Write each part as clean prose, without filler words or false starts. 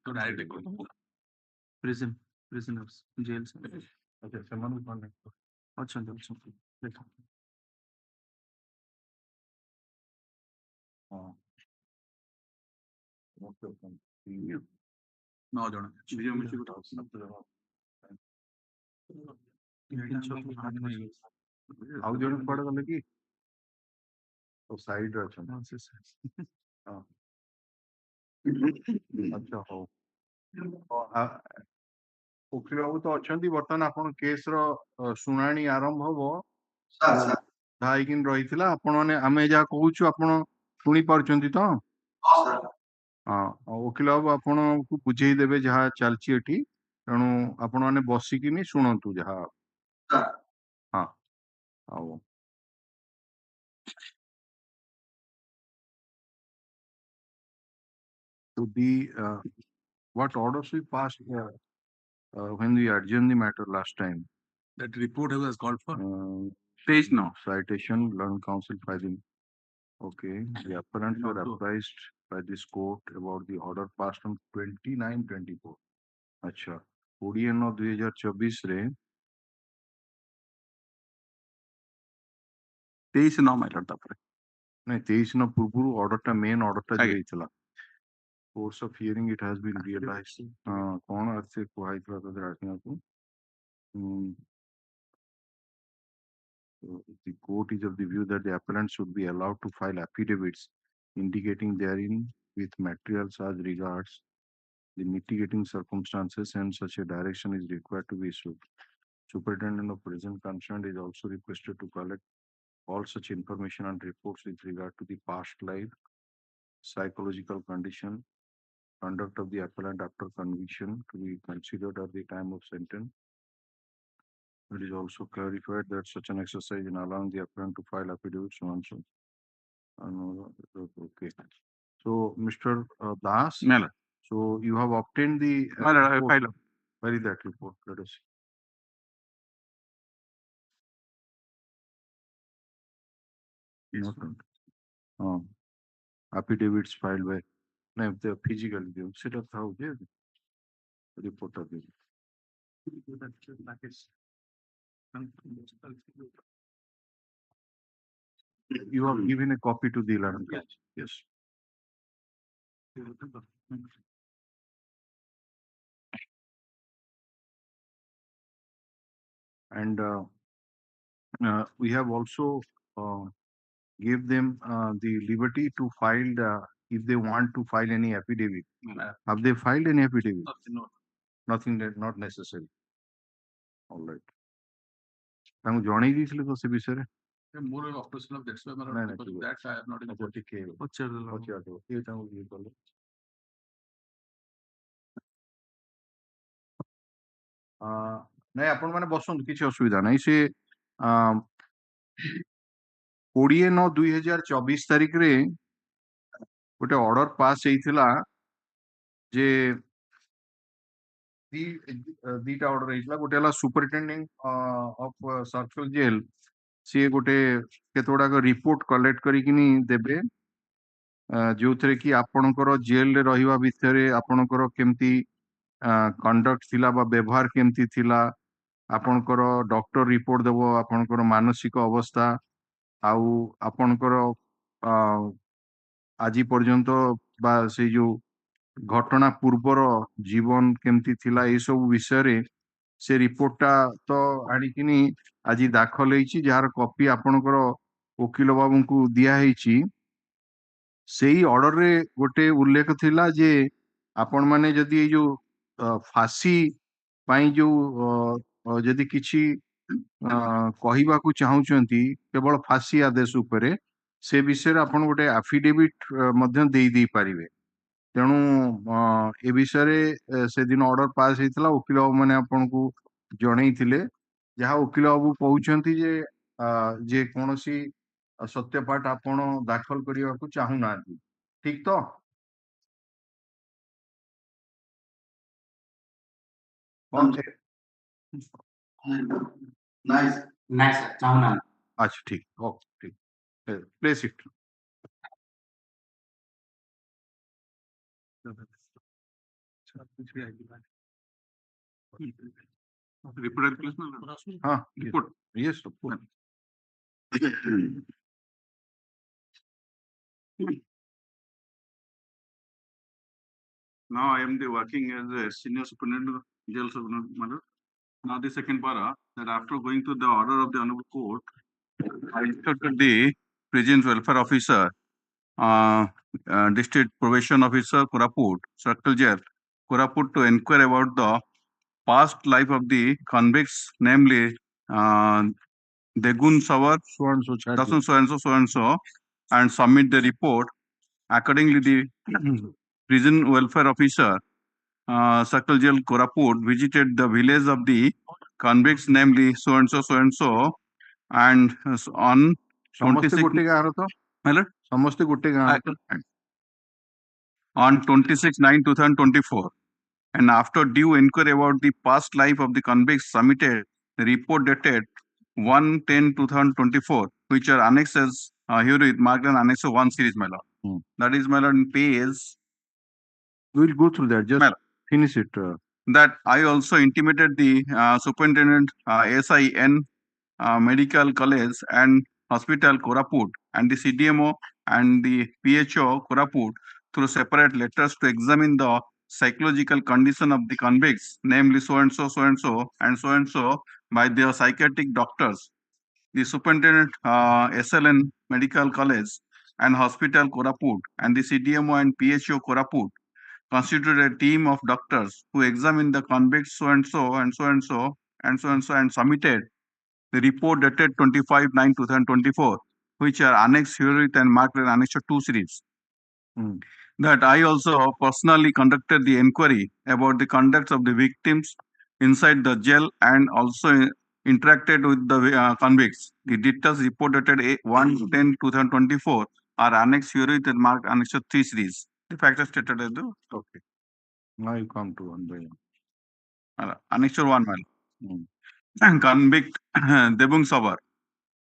तो direct prison prisoners jail से अच्छा सेମାନଙ୍କୁ କଣ ଅଛନ୍ତି ଅଛନ୍ତି ଦେଖ ହଁ ଓକେ ଓକେ 9 ଜଣ ଝିଅ ମିଶି ଗୋଟେ 7 ଜଣ ଆଉ ଆଉ ଜଣେ କୁଆଡେ ଗଲେ କି ଓ ସାଇଡ୍ ରେ ଅଛନ୍ତି ହଁ ଆଚ୍ଛା ହଉ ଓକିଲ ବାବୁ ତ ଅଛନ୍ତି ବର୍ତ୍ତମାନ ଆପଣ କେସ୍ ର ଶୁଣାଣି ଆରମ୍ଭ ହବ ଯାହା ହେଇକି ରହିଥିଲା ଆପଣ ମାନେ ଆମେ ଯାହା କହୁଛୁ ଆପଣ ଶୁଣି ପାରୁଛନ୍ତି ତ ହଁ ଓକିଲ ବାବୁ ଆପଣଙ୍କୁ ବୁଝେଇ ଦେବେ ଯାହା ଚାଲିଛି ଏଠି ତେଣୁ ଆପଣ ମାନେ ବସିକିନି ଶୁଣନ୍ତୁ ଯାହା ହଁ ହଉ to the what orders we passed when we adjourned the matter last time. that report was called for Page no. Citation, learned counsel filing. Okay. The appellants were apprised by this court about the order passed on 29/24. अच्छा 20/9/2024 रे 23 9 ମାଇଲର ତାପରେ नहीं 23 न पूर्व order टा main order टा जो ହେଇଥିଲା course of hearing it has been realized कौन से कुहाइଥିଲା ତ ରାଜନାକୁ the court is of the view that the appellant should be allowed to file affidavits indicating therein with materials as regards the mitigating circumstances and such a direction is required to be issued. Superintendent of prison concerned is also requested to collect all such information and reports with regard to the past life, psychological condition, conduct of the appellant after conviction to be considered at the time of sentence. It is also clarified that such an exercise in allowing the appellant to file affidavits so and so. Okay. So, Mr. Das, Mela. so you have obtained the file. Where is that report? Let us see. Affidavits filed by no, the physical set of how they report of the you have given a copy to the 11th batch. Yes. And we have also give them the liberty to file if they want to file any affidavit. Have they filed any affidavit? Nothing that not necessary. All right. ତାଙ୍କୁ ଜଣେଇ ଦେଇଥିଲେ ତ ସେ ବିଷୟରେ more obstruction of that's why that I have not in the ଟିକେ ପଚାରିଦେବ କିଏ ତାଙ୍କୁ ଇଏ କଲେ ନାଇଁ ଆପଣ ମାନେ ବସନ୍ତୁ କିଛି ଅସୁବିଧା ନାହିଁ ସେ 20/9/2024 ତାରିଖରେ ଗୋଟେ ଅର୍ଡର ପାସ୍ ହେଇଥିଲା ଯେ ଦିଟା ଅର୍ଡର ହେଇଥିଲା ଗୋଟେ ହେଲା ସୁପରିଟେଣ୍ଡିଂ ଅଫ ସର୍କଲ ଜେଲ ସିଏ ଗୋଟେ କେତେ ଗୁଡାକ ରିପୋର୍ଟ କଲେକ୍ଟ କରିକିନି ଦେବେ ଯୋଉଥିରେ କି ଆପଣଙ୍କର ଜେଲରେ ରହିବା ଭିତରେ ଆପଣଙ୍କର କେମିତି କଣ୍ଡକ୍ଟ ଥିଲା ବା ବ୍ୟବହାର କେମିତି ଥିଲା ଆପଣଙ୍କର ଡକ୍ଟର ରିପୋର୍ଟ ଦେବ ଆପଣଙ୍କର ମାନସିକ ଅବସ୍ଥା ଆଉ ଆପଣଙ୍କର ଆଜି ପର୍ଯ୍ୟନ୍ତ ବା ସେଇ ଯୋଉ ଘଟଣା ପୂର୍ବର ଜୀବନ କେମିତି ଥିଲା ଏ ସବୁ ବିଷୟରେ ସେ ରିପୋର୍ଟଟା ତ ଆଣିକିନି ଆଜି ଦାଖଲ ହେଇଛି ଯାହାର କପି ଆପଣଙ୍କର ଓକିଲ ବାବୁଙ୍କୁ ଦିଆ ହେଇଛି ସେଇ ଅର୍ଡରରେ ଗୋଟେ ଉଲ୍ଲେଖ ଥିଲା ଯେ ଆପଣ ମାନେ ଯଦି ଏଇ ଯୋଉ ଫାଶୀ ପାଇଁ ଯୋଉ ଯଦି କିଛି କହିବାକୁ ଚାହୁଁଛନ୍ତି କେବଳ ଫାଶୀ ଆଦେଶ ଉପରେ ସେ ବିଷୟରେ ଆପଣ ଗୋଟେ ଆଫିଡେଭିଟ୍ ମଧ୍ୟ ଦେଇ ପାରିବେ ତେଣୁ ଏ ବିଷୟରେ ସେଦିନ ଅର୍ଡର ପାସ୍ ହେଇଥିଲା ଓକିଲ ବାବୁ ମାନେ ଆପଣଙ୍କୁ ଜଣେଇଥିଲେ ଯାହା ଓକିଲ ବାବୁ କହୁଛନ୍ତି ଯେ ଯେ କୌଣସି ସତ୍ୟପାଠ ଆପଣ ଦାଖଲ କରିବାକୁ ଚାହୁଁନାହାନ୍ତି ଠିକ ତ अच्छा ठीक ओके ठीक place it Report. Yes, of course. Now I am working as a senior superintendent of jail superintendent. Now the second para, that after going to the order of the honorable court, I instructed the prison welfare officer, district probation officer, Koraput, circle jail, Koraput, to inquire about the past life of the convicts, namely Degun Savar, So and so charge. so and so, and submit the report. Accordingly, the prison welfare officer, Circle Jail, Koraput, visited the village of the convicts, namely so and so, and on ସମସ୍ତେ 26 ଗୋଟେ ଗାଁର ତ Hello? ସମସ୍ତେ ଗୋଟେ ଗାଁର ତ on 26/9/2024, and after due inquiry about the past life of the convicts, submitted the report dated 1/10/2024, which are annexes here with marked an annex of 1 series, my lord. That is, my lord, in page. we'll go through that, just finish it. That I also intimated the superintendent, SIN Medical College and Hospital, Koraput, and the CDMO and the PHO, Koraput, through separate letters to examine the psychological condition of the convicts, namely so and so, and so and so, by their psychiatric doctors. The superintendent, SLN Medical College and Hospital, Koraput, and the CDMO and PHO, Koraput, constituted a team of doctors who examined the convicts so and so and so and so and so and so, and submitted the report dated 25/9/2024, which are annexed herewith and marked as Annex 2 series. That I also personally conducted the inquiry about the conduct of the victims inside the jail and also interacted with the convicts. The details reported dated 1/10/2024 are annexed herewith and marked Annex 3 series. The facts are stated as the Okay. Now you come to one by one. Annex 1, and convict Debung Sabar,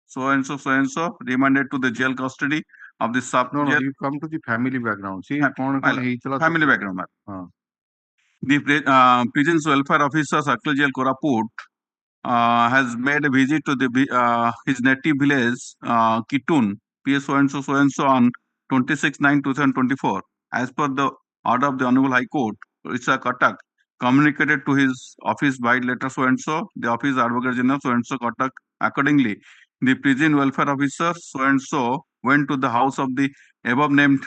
so and so, remanded to the jail custody of the sub. No, you come to the family background. See, family background. The prison's welfare officer, Circle Jail, Koraput, has made a visit to the his native village, Kitun, PS so and so on 26/9/2024. As per the order of the Honorable High Court, Orissa, Cuttack, communicated to his office by letter so and so, the office advocate general so and so, Cuttack. Accordingly, the prison welfare officer so and so went to the house of the above named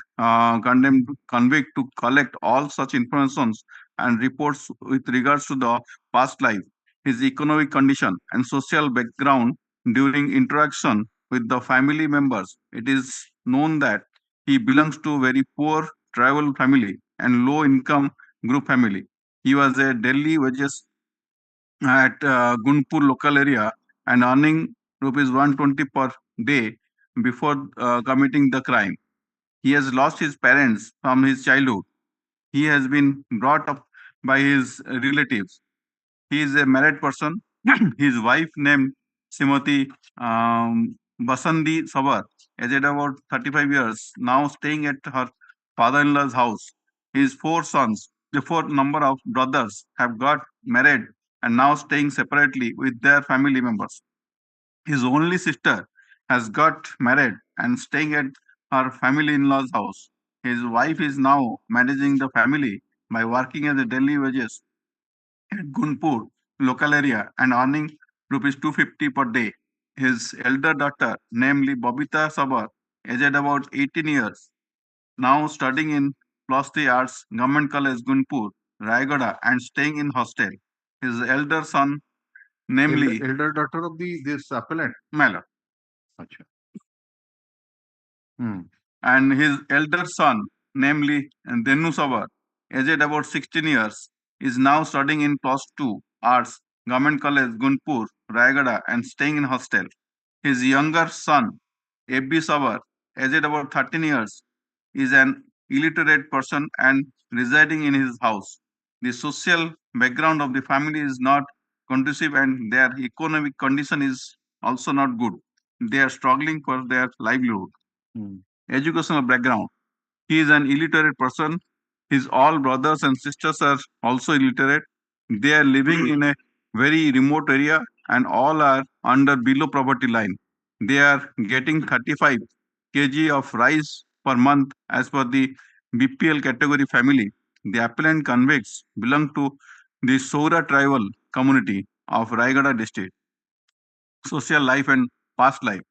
condemned convict to collect all such informations and reports with regards to the past life, his economic condition, and social background during interaction with the family members. It is known that he belongs to a very poor tribal family and low income group family. He was a daily wages at Gunpur local area and earning rupees 120 per day before committing the crime. He has lost his parents from his childhood. He has been brought up by his relatives. He is a married person. His wife, named Simati Basandi Sabar, aged about 35 years, now staying at her father-in-law's house. His 4 sons, the 4 number of brothers, have got married and now staying separately with their family members. His only sister has got married and staying at her family-in-law's house. His wife is now managing the family by working as a daily wages at Gunpur local area and earning rupees 250 per day. His elder daughter, namely Babita Sabar, aged about 18 years, now studying in +3 Arts, Government College, Gunpur, Raigada, and staying in hostel. His elder son, namely elder daughter of this appellant. Mala. Achha. And his elder son, namely Denu Sabar, aged about 16 years, is now studying in +2 Arts, Government College, Gunpur, Raigada, and staying in hostel. His younger son, F.B. Sabar, aged about 13 years, is an illiterate person and residing in his house. The social background of the family is not conducive and their economic condition is also not good. They are struggling for their livelihood. Educational background. He is an illiterate person. His all brothers and sisters are also illiterate. They are living in a very remote area and all are under below poverty line. They are getting 35 kg of rice per month as per the BPL category family. The appellant convicts belong to the Soura tribal community of Raigada district. Social life and past life.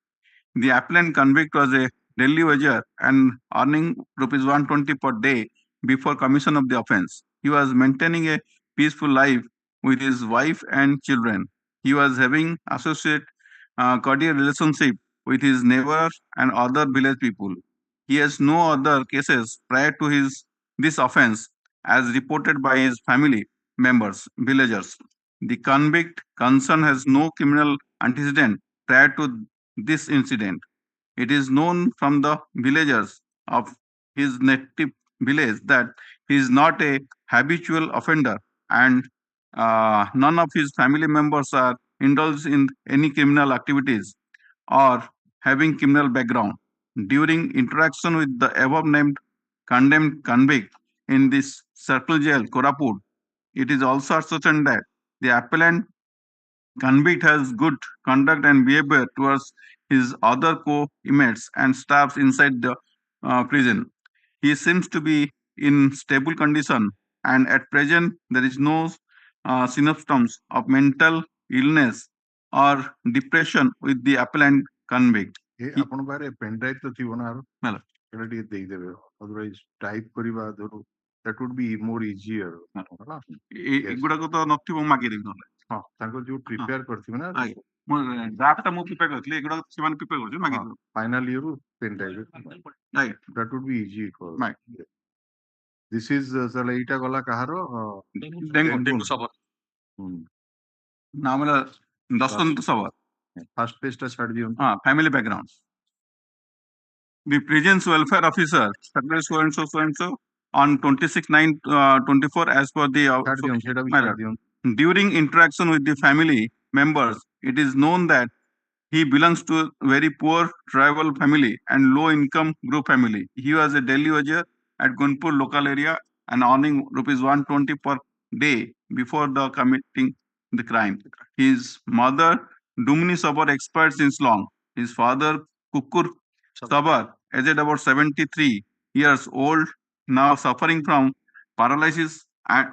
The appellant convict was a Delhi wager and earning rupees 120 per day before commission of the offence. He was maintaining a peaceful life with his wife and children. He was having associate cordial relationship with his neighbors and other village people. He has no other cases prior to this offence as reported by his family members, villagers. The convict concerned has no criminal antecedent prior to this incident. It is known from the villagers of his native village that he is not a habitual offender and none of his family members are indulged in any criminal activities or having criminal background. During interaction with the above named condemned convict in this circle jail, Koraput, it is also ascertained that the appellant convict has good conduct and behavior towards his other co-inmates and staffs inside the prison. He seems to be in stable condition and at present there is no symptoms of mental illness or depression with the appellant convict. ଆପଣଙ୍କ ପାଖରେ pen drive ତ ଥିବ ନା ହେଲା। ସେଟା ଟିକେ ଦେଇଦେବେ otherwise type କରିବା ଧରୁ that would be more easier ହେଲା ଏଗୁଡାକ ତ ନଥିବ ମୁଁ ମାଗିଦେବି ନହେଲେ। ହଁ ତାଙ୍କର ଯୋଉ ପ୍ରିପେୟାର କରିଥିବେ ନା ଆଜ୍ଞା ମୁଁ ଡ୍ରାଫ୍ଟଟା ମୁଁ ପ୍ରିପେୟାର କରିଥିଲି ଏଗୁଡାକ ସେମାନେ ପ୍ରିପେୟାର କରିଥିଲେ ମାଗିଦେବି। ଫାଇନାଲ ଇୟରରୁ ପେନଡ୍ରାଇଭ ଆଜ୍ଞା that would be easy for Right. this is ତାହେଲେ ଏଇଟା ଗଲା କାହାର ଡେଙ୍ଗୁ ସବର ନାମ ହେଲା ଦଶନ୍ତ ସବର। ଫାର୍ଷ୍ଟ ପେଜ ଟା ଛାଡି ଦିଅନ୍ତୁ family background. The prison's welfare officer, Secretary so and so, on 26/9/24 as per the ଛାଡି ଦିଅନ୍ତୁ ସେଇଟା ବି matter. ଛାଡି ଦିଅନ୍ତୁ During interaction with the family members, it is known that he belongs to a very poor tribal family and low income group family. He was a Delhi wager at Gunpur local area and earning rupees 120 per day before the committing the crime. His mother, Dumni Sabar, expired since long. His father, Kukur Sabar, aged about 73 years old, now suffering from paralysis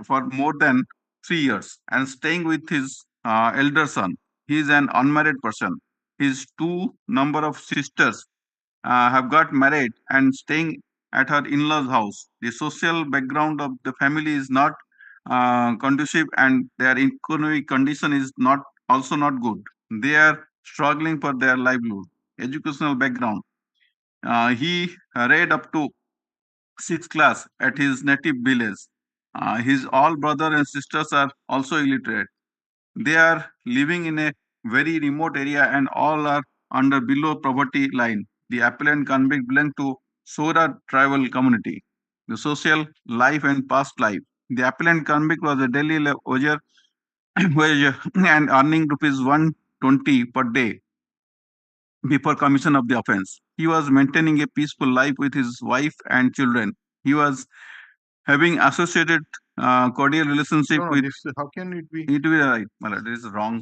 for more than 3 years and staying with his elder son. He is an unmarried person. His two number of sisters have got married and staying at her in-laws house. The social background of the family is not conducive and their economic condition is also not good. They are struggling for their livelihood. Educational background. He read up to 6th class at his native village. His all brother and sisters are also illiterate. They are living in a very remote area and all are under below poverty line. The appellant convict belong to Sora tribal community. The social life and past life. The appellant convict was a Delhi wager and earning rupees 120 per day before commission of the offence. He was maintaining a peaceful life with his wife and children. He was having associated cordial relationship No, with. how can it be It will be right. My lord, there is wrong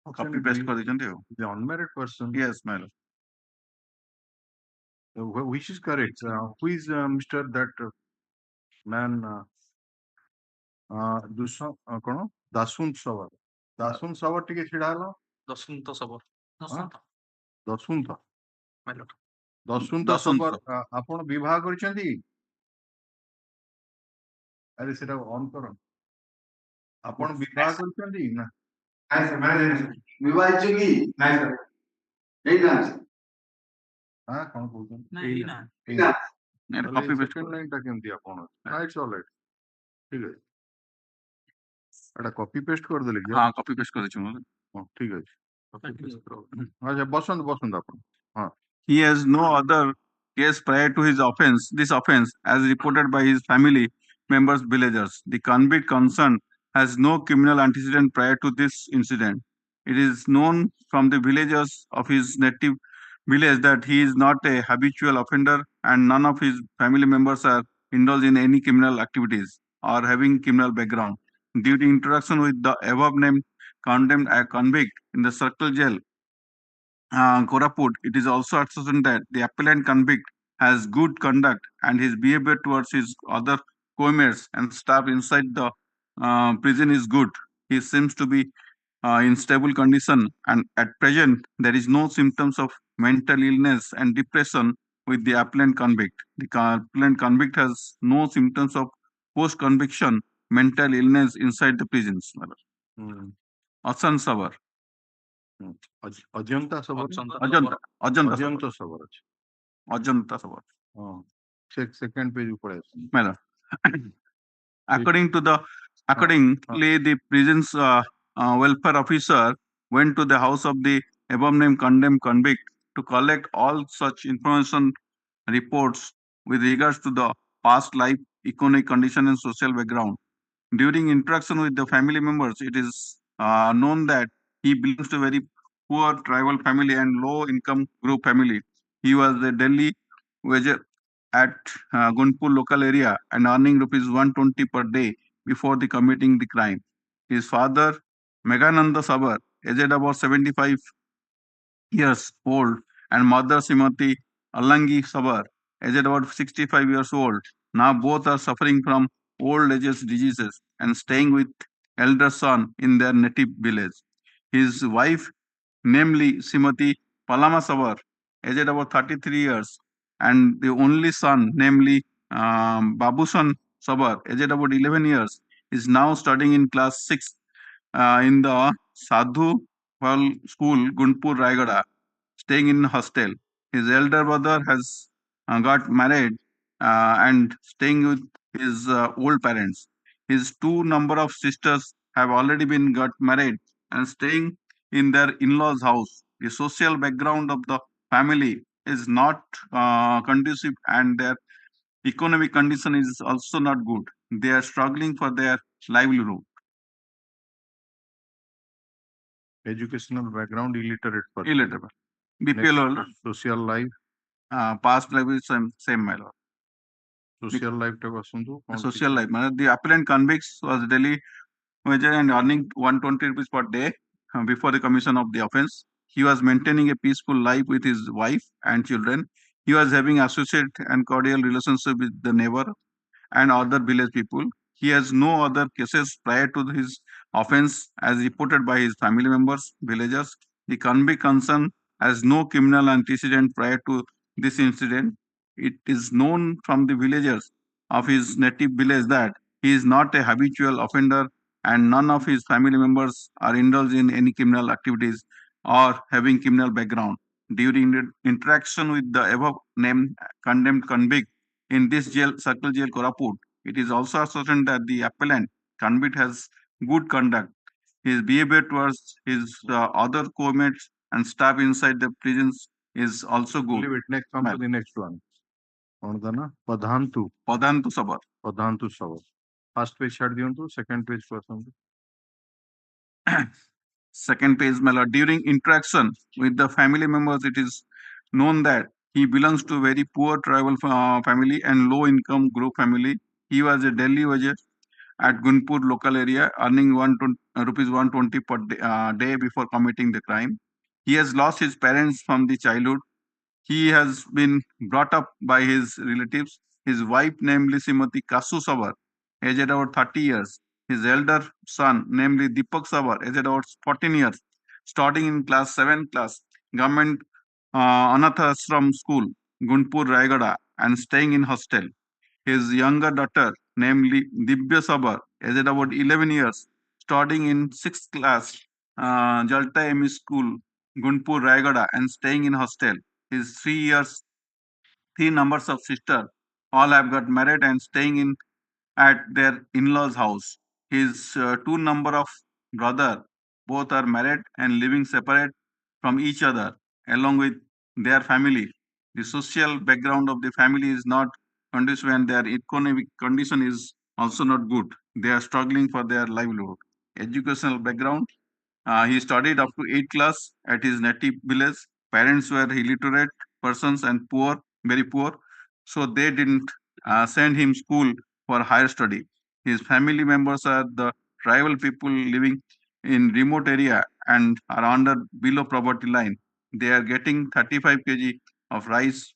how can copy it paste be କରିଦେଇଛନ୍ତି ଆଉ। the unmarried person Yes, my lord. which is correct who is Mr. that man କଣ ଦାସୁନ୍ତ ସବର ଟିକେ ଛିଡା ହେଲ ଦଶନ୍ତ Sabar ଦସୁନ୍ତ My lord. ଦସୁନ୍ତ ଦସୁନ୍ତ Sabar ଆପଣ ବିବାହ କରିଛନ୍ତି ଆରେ ସେଟା ଅନ୍ କର ଆପଣ ବିବାହ କରିଛନ୍ତି ନା ନାଇଁ ସାର୍ ମାନେ ବିବାହିତ କି ନାଇଁ ସାର୍ ହେଇନାହାନ୍ତି ହଁ କଣ କହୁଛନ୍ତି କପି ପେଷ୍ଟ ସେକେଣ୍ଡ ଲାଇନ ଟା କେମିତି ଆପଣ ଇଟ୍ସ ଅଲ୍ ରାଇଟ୍ ଠିକ ଅଛି ଏଟା କପି ପେଷ୍ଟ କରିଦେଲେ କି ହଁ କପି ପେଷ୍ଟ କରିଦେଇଛୁ ମୁଁ। ହଁ ଠିକ ଅଛି ଆଚ୍ଛା ବସନ୍ତୁ ଆପଣ He has no other case prior to this offense as reported by his family members villagers. The convict concerned has no criminal antecedent prior to this incident. It is known from the villagers of his native village that he is not a habitual offender and none of his family members are indulge in any criminal activities or having criminal background. Due to interaction with the above named condemned convict in the circle jail, Koraput, it is also ascertained that the appellant convict has good conduct and his behavior towards his other co-inmates and staff inside the prison is good. He seems to be in stable condition, and at present there is no symptoms of mental illness and depression with the appellant convict. The appellant convict has no symptoms of post-conviction mental illness inside the prisons. Hmm. Asan Sabar. Ajanta Sabar Ajanta. Ajanta. ଅଜନ୍ତ Sabar ଅଛି Ajanta Sabar. ହଁ second ପେଜ ପଳେଇ ଆସୁଛି Madam. Accordingly, the prison's welfare officer went to the house of the above named condemned convict to collect all such information reports with regards to the past life, economic condition, and social background. During interaction with the family members, it is known that he belongs to a very poor tribal family and low income group family. He was a Delhi wager at Gunpur local area and earning rupees 120 per day before the committing the crime. His father, Meghananda Sabar, aged about 75 years old, and mother Simati Alangi Sabar, aged about 65 years old. Now both are suffering from old age diseases and staying with elder son in their native village. His wife, namely Simati Palama Sabar, aged about 33 years, and the only son, namely Babusan Sabar, aged about 11 years, is now studying in class 6 in the Sadhu Hall School, Gunpur, Raigada, staying in hostel. His elder brother has got married and staying with his old parents. His two number of sisters have already been got married and staying in their in-laws' house. The social background of the family is not conducive, and their economic condition is also not good. They are struggling for their livelihood. educational background illiterate person Illiterate. BPL holder. social life Past life is same my lord. social life ଟାକୁ ଆସନ୍ତୁ କଣ Social life. The appellant convicts was Delhi wager and earning 120 rupees per day before the commission of the offense. He was maintaining a peaceful life with his wife and children. He was having associate and cordial relationship with the neighbor and other village people. He has no other cases prior to his offense as reported by his family members, villagers. The convict concerned has no criminal antecedent prior to this incident. It is known from the villagers of his native village that he is not a habitual offender and none of his family members are indulged in any criminal activities or having criminal background. During the interaction with the above named condemned convict in this jail, circle jail, Koraput, it is also ascertained that the appellant convict has good conduct. His behavior towards his other co-inmates and staff inside the prisons is also good. leave it next come to the next one କଣ ତା ନା ପଧାନ୍ତୁ Padantu Sabar. ପଧାନ୍ତୁ Sabar first ପେଜ ଛାଡି ଦିଅନ୍ତୁ second ପେଜ କୁ ଆସନ୍ତୁ Second page, my lord. During interaction with the family members, it is known that he belongs to a very poor tribal family and low income group family. He was a Delhi wager at Gunpur local area, earning rupees 120 per day before committing the crime. He has lost his parents from the childhood. He has been brought up by his relatives. His wife, namely Simati Kasu Sabar, aged about 30 years. His elder son, namely Deepak Sabar, aged about 14 years, starting in class 7 class, government Anath Ashram School, Gunpur, Raigada, and staying in hostel. His younger daughter, namely Dibya Sabar, aged about 11 years, studying in 6th class, Jalta ME School, Gunpur, Raigada, and staying in hostel. His 3 numbers of sister, all have got married and staying in at their in-laws' house. His 2 number of brother, both are married and living separate from each other, along with their family. The social background of the family is not conducive and their economic condition is also not good. They are struggling for their livelihood. Educational background, he studied up to 8th class at his native village. Parents were illiterate persons and poor, very poor. So they didn't send him school for higher study. His family members are the tribal people living in remote area and are under below poverty line. They are getting 35 kg of rice,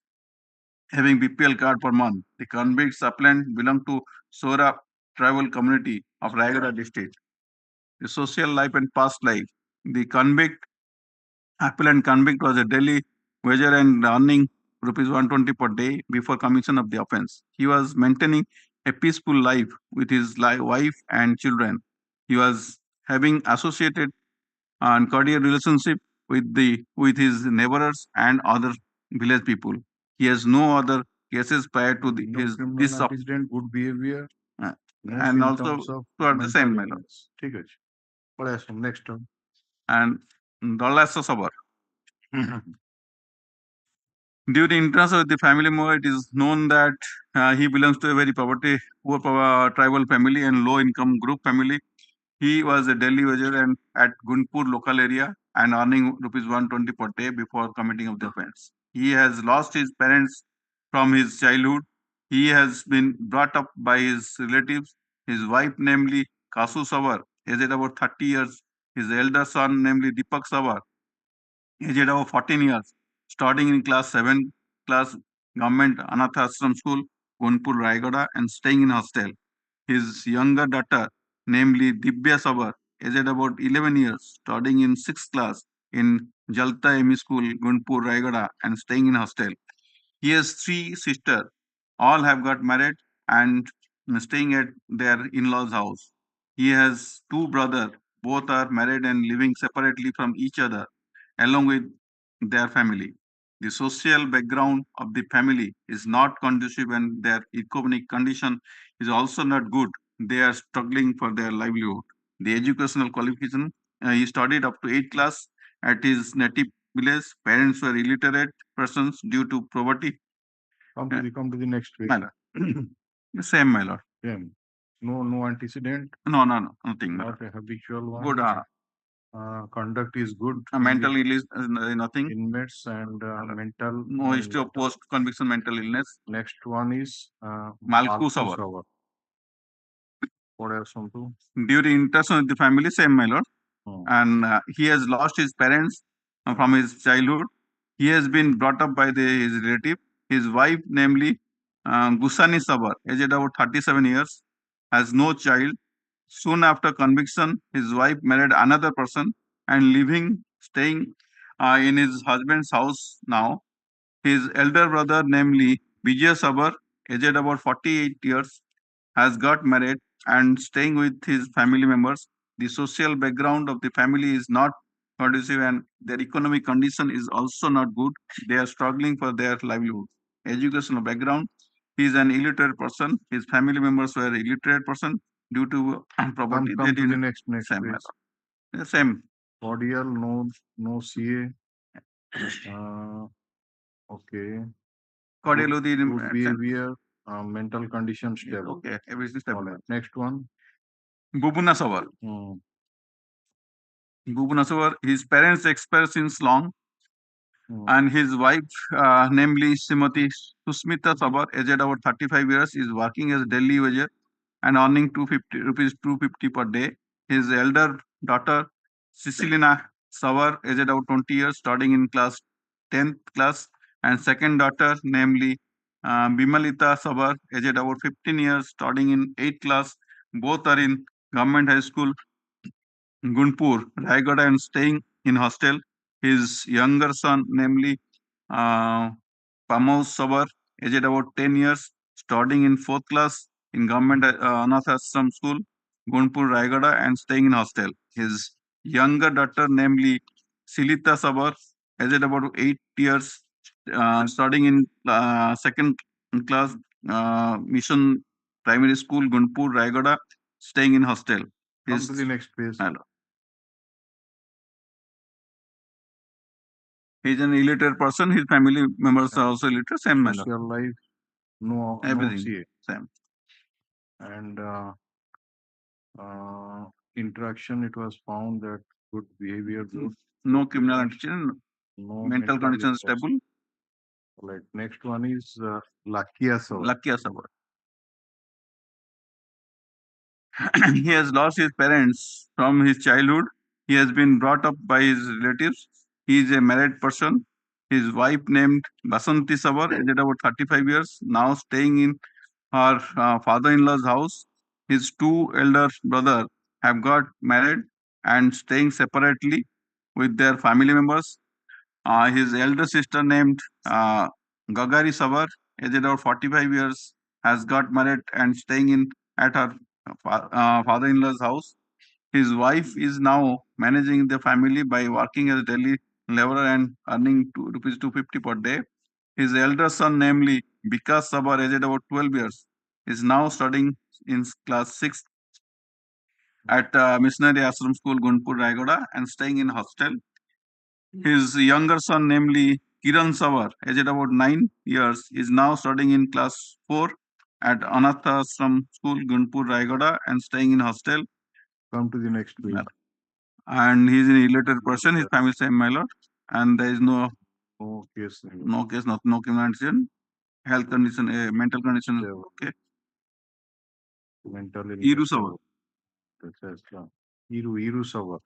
having BPL card per month. The convict supplant belong to Sora tribal community of Raigada district. The social life and past life. The appellant convict was a daily wager and earning rupees 120 per day before commission of the offense. He was maintaining a peaceful life with his wife and children. He was having associated and cordial relationship with his neighbors and other village people. He has no other cases prior to No his criminal this antecedent, good behavior, no and also symptoms of toward the same mental manner. illness. ঠিক আছে পরে আসুন next And Dallas Sabar. Due to interest with the family more, it is known that he belongs to a very poor tribal family and low income group family. He was a daily wager and at Gunpur local area and earning rupees 120 per day before committing of the offense. He has lost his parents from his childhood. He has been brought up by his relatives. His wife, namely Kasu Savar, aged about 30 years. His elder son, namely Deepak Savar, aged about 14 years, starting in class 7 class government Anath Ashram school, Gunpur, Raigada, and staying in hostel. His younger daughter, namely Dibya Sabar, aged about 11 years, studying in 6th class in Jalta ME School, Gunpur, Raigada, and staying in hostel. He has 3 sisters. All have got married and staying at their in-laws' house. He has 2 brothers. Both are married and living separately from each other, along with their family. The social background of the family is not conducive and their economic condition is also not good. They are struggling for their livelihood. The educational qualification, he studied up to 8th class at his native village. Parents were illiterate persons due to poverty. come to the next page. My lord. Same, my lord. Same. No antecedent, No, nothing. My lord. not a habitual one. Good. Conduct is good. Mental illness, nothing. Inmates and mental. No history of post-conviction mental illness. Next one is Malku Savar. What else on to? Due to interaction with the family, same, my lord. And he has lost his parents from his childhood. He has been brought up by his relative. His wife, namely Gusani Sabar, aged about 37 years, has no child. Soon after conviction, his wife married another person and staying in his husband's house now. His elder brother, namely Vijay Sabar, aged about 48 years, has got married and staying with his family members. The social background of the family is not conducive and their economic condition is also not good. They are struggling for their livelihood. Educational background, he is an illiterate person. His family members were illiterate person due to poverty. Come to the next same page. Same. Cordial, no CA. Okay. Cordial good behavior, mental condition stable. Okay, everything stable. Right. Next one. Bubuna Savar. Bubuna Savar, his parents expired since long. And his wife, namely Srimati Susmita Sabar, aged about 35 years, is working as Delhi wager and earning 250 per day. His elder daughter, Cecilina Savar, aged about 20 years, studying in class 10th class, and second daughter, namely Bimalita Sabar, aged about 15 years, studying in 8th class. Both are in government high school, Gunpur, Raigada, and staying in hostel. His younger son, namely Pamos Sabar, aged about 10 years, studying in 4th class in government Anath Ashram school, Gunpur, Raigada, and staying in hostel. His younger daughter, namely Silita Sabar, aged about 8 years, studying in 2nd class Mission Primary School, Gunpur, Raigada, staying in hostel. Come to the next page. He is an illiterate person. His family members are also illiterate. Same manner. Social life, no Everything. CA. Same. And interaction, it was found that good behavior, good. No criminal antecedent. No mental condition stable. Right. Next one is Lakia Savar. Lakia Sabar. He has lost his parents from his childhood. He has been brought up by his relatives. He is a married person. His wife named Basanti Sabar, aged about 35 years, now staying in her father-in-law's house. His two elder brothers have got married and staying separately with their family members. His elder sister named Gagari Sabar, aged about 45 years, has got married and staying in at her father-in-law's house. His wife is now managing the family by working as a daily laborer and earning rupees 250 per day. His elder son, namely Vikas Sabar, aged about 12 years, is now studying in class 6 at Missionary Ashram School, Gunpur, Raigada, and staying in hostel. His younger son, namely Kiran Savar, aged about 9 years, is now studying in class 4 at Anath Ashram School, Gunpur, Raigada, and staying in hostel. Come to the next page. And he is an illiterate person. His family same my lord, and there is no case. no criminal condition, health condition, mental condition. Okay. Mental Iru Savar. Iru Savar.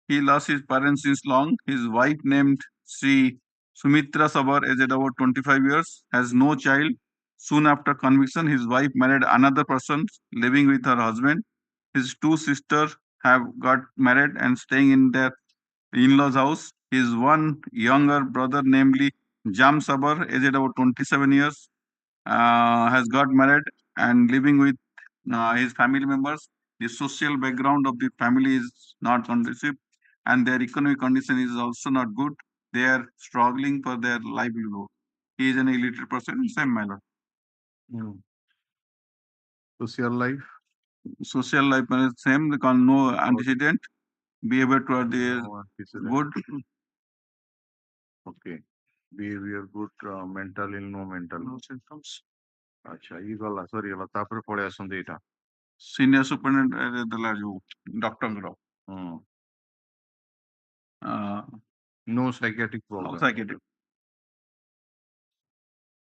He lost his parents since long. His wife, named Sri Sumitra Sabar, aged about 25 years, has no child. Soon after conviction, his wife married another person, living with her husband. His two sisters have got married and staying in their in-laws' house. His one younger brother, namely Jam Sabar, aged about 27 years, has got married and living with his family members. The social background of the family is not conducive, and their economic condition is also not good. They are struggling for their livelihood. He is an illiterate person, same manner. Social life. Social life is same, because no antecedent. Behavior toward the good. Okay. Behavior good, mental ill, no mental. No symptoms. ଆଚ୍ଛା ଇଏ ଗଲା ସରିଗଲା ତାପରେ ପଳେଇ ଆସନ୍ତି ଏଇଟା Senior superintendent ଦେଲା ଯୋଉ ଡକ୍ଟରଙ୍କର no psychiatric no problem. psychiatric.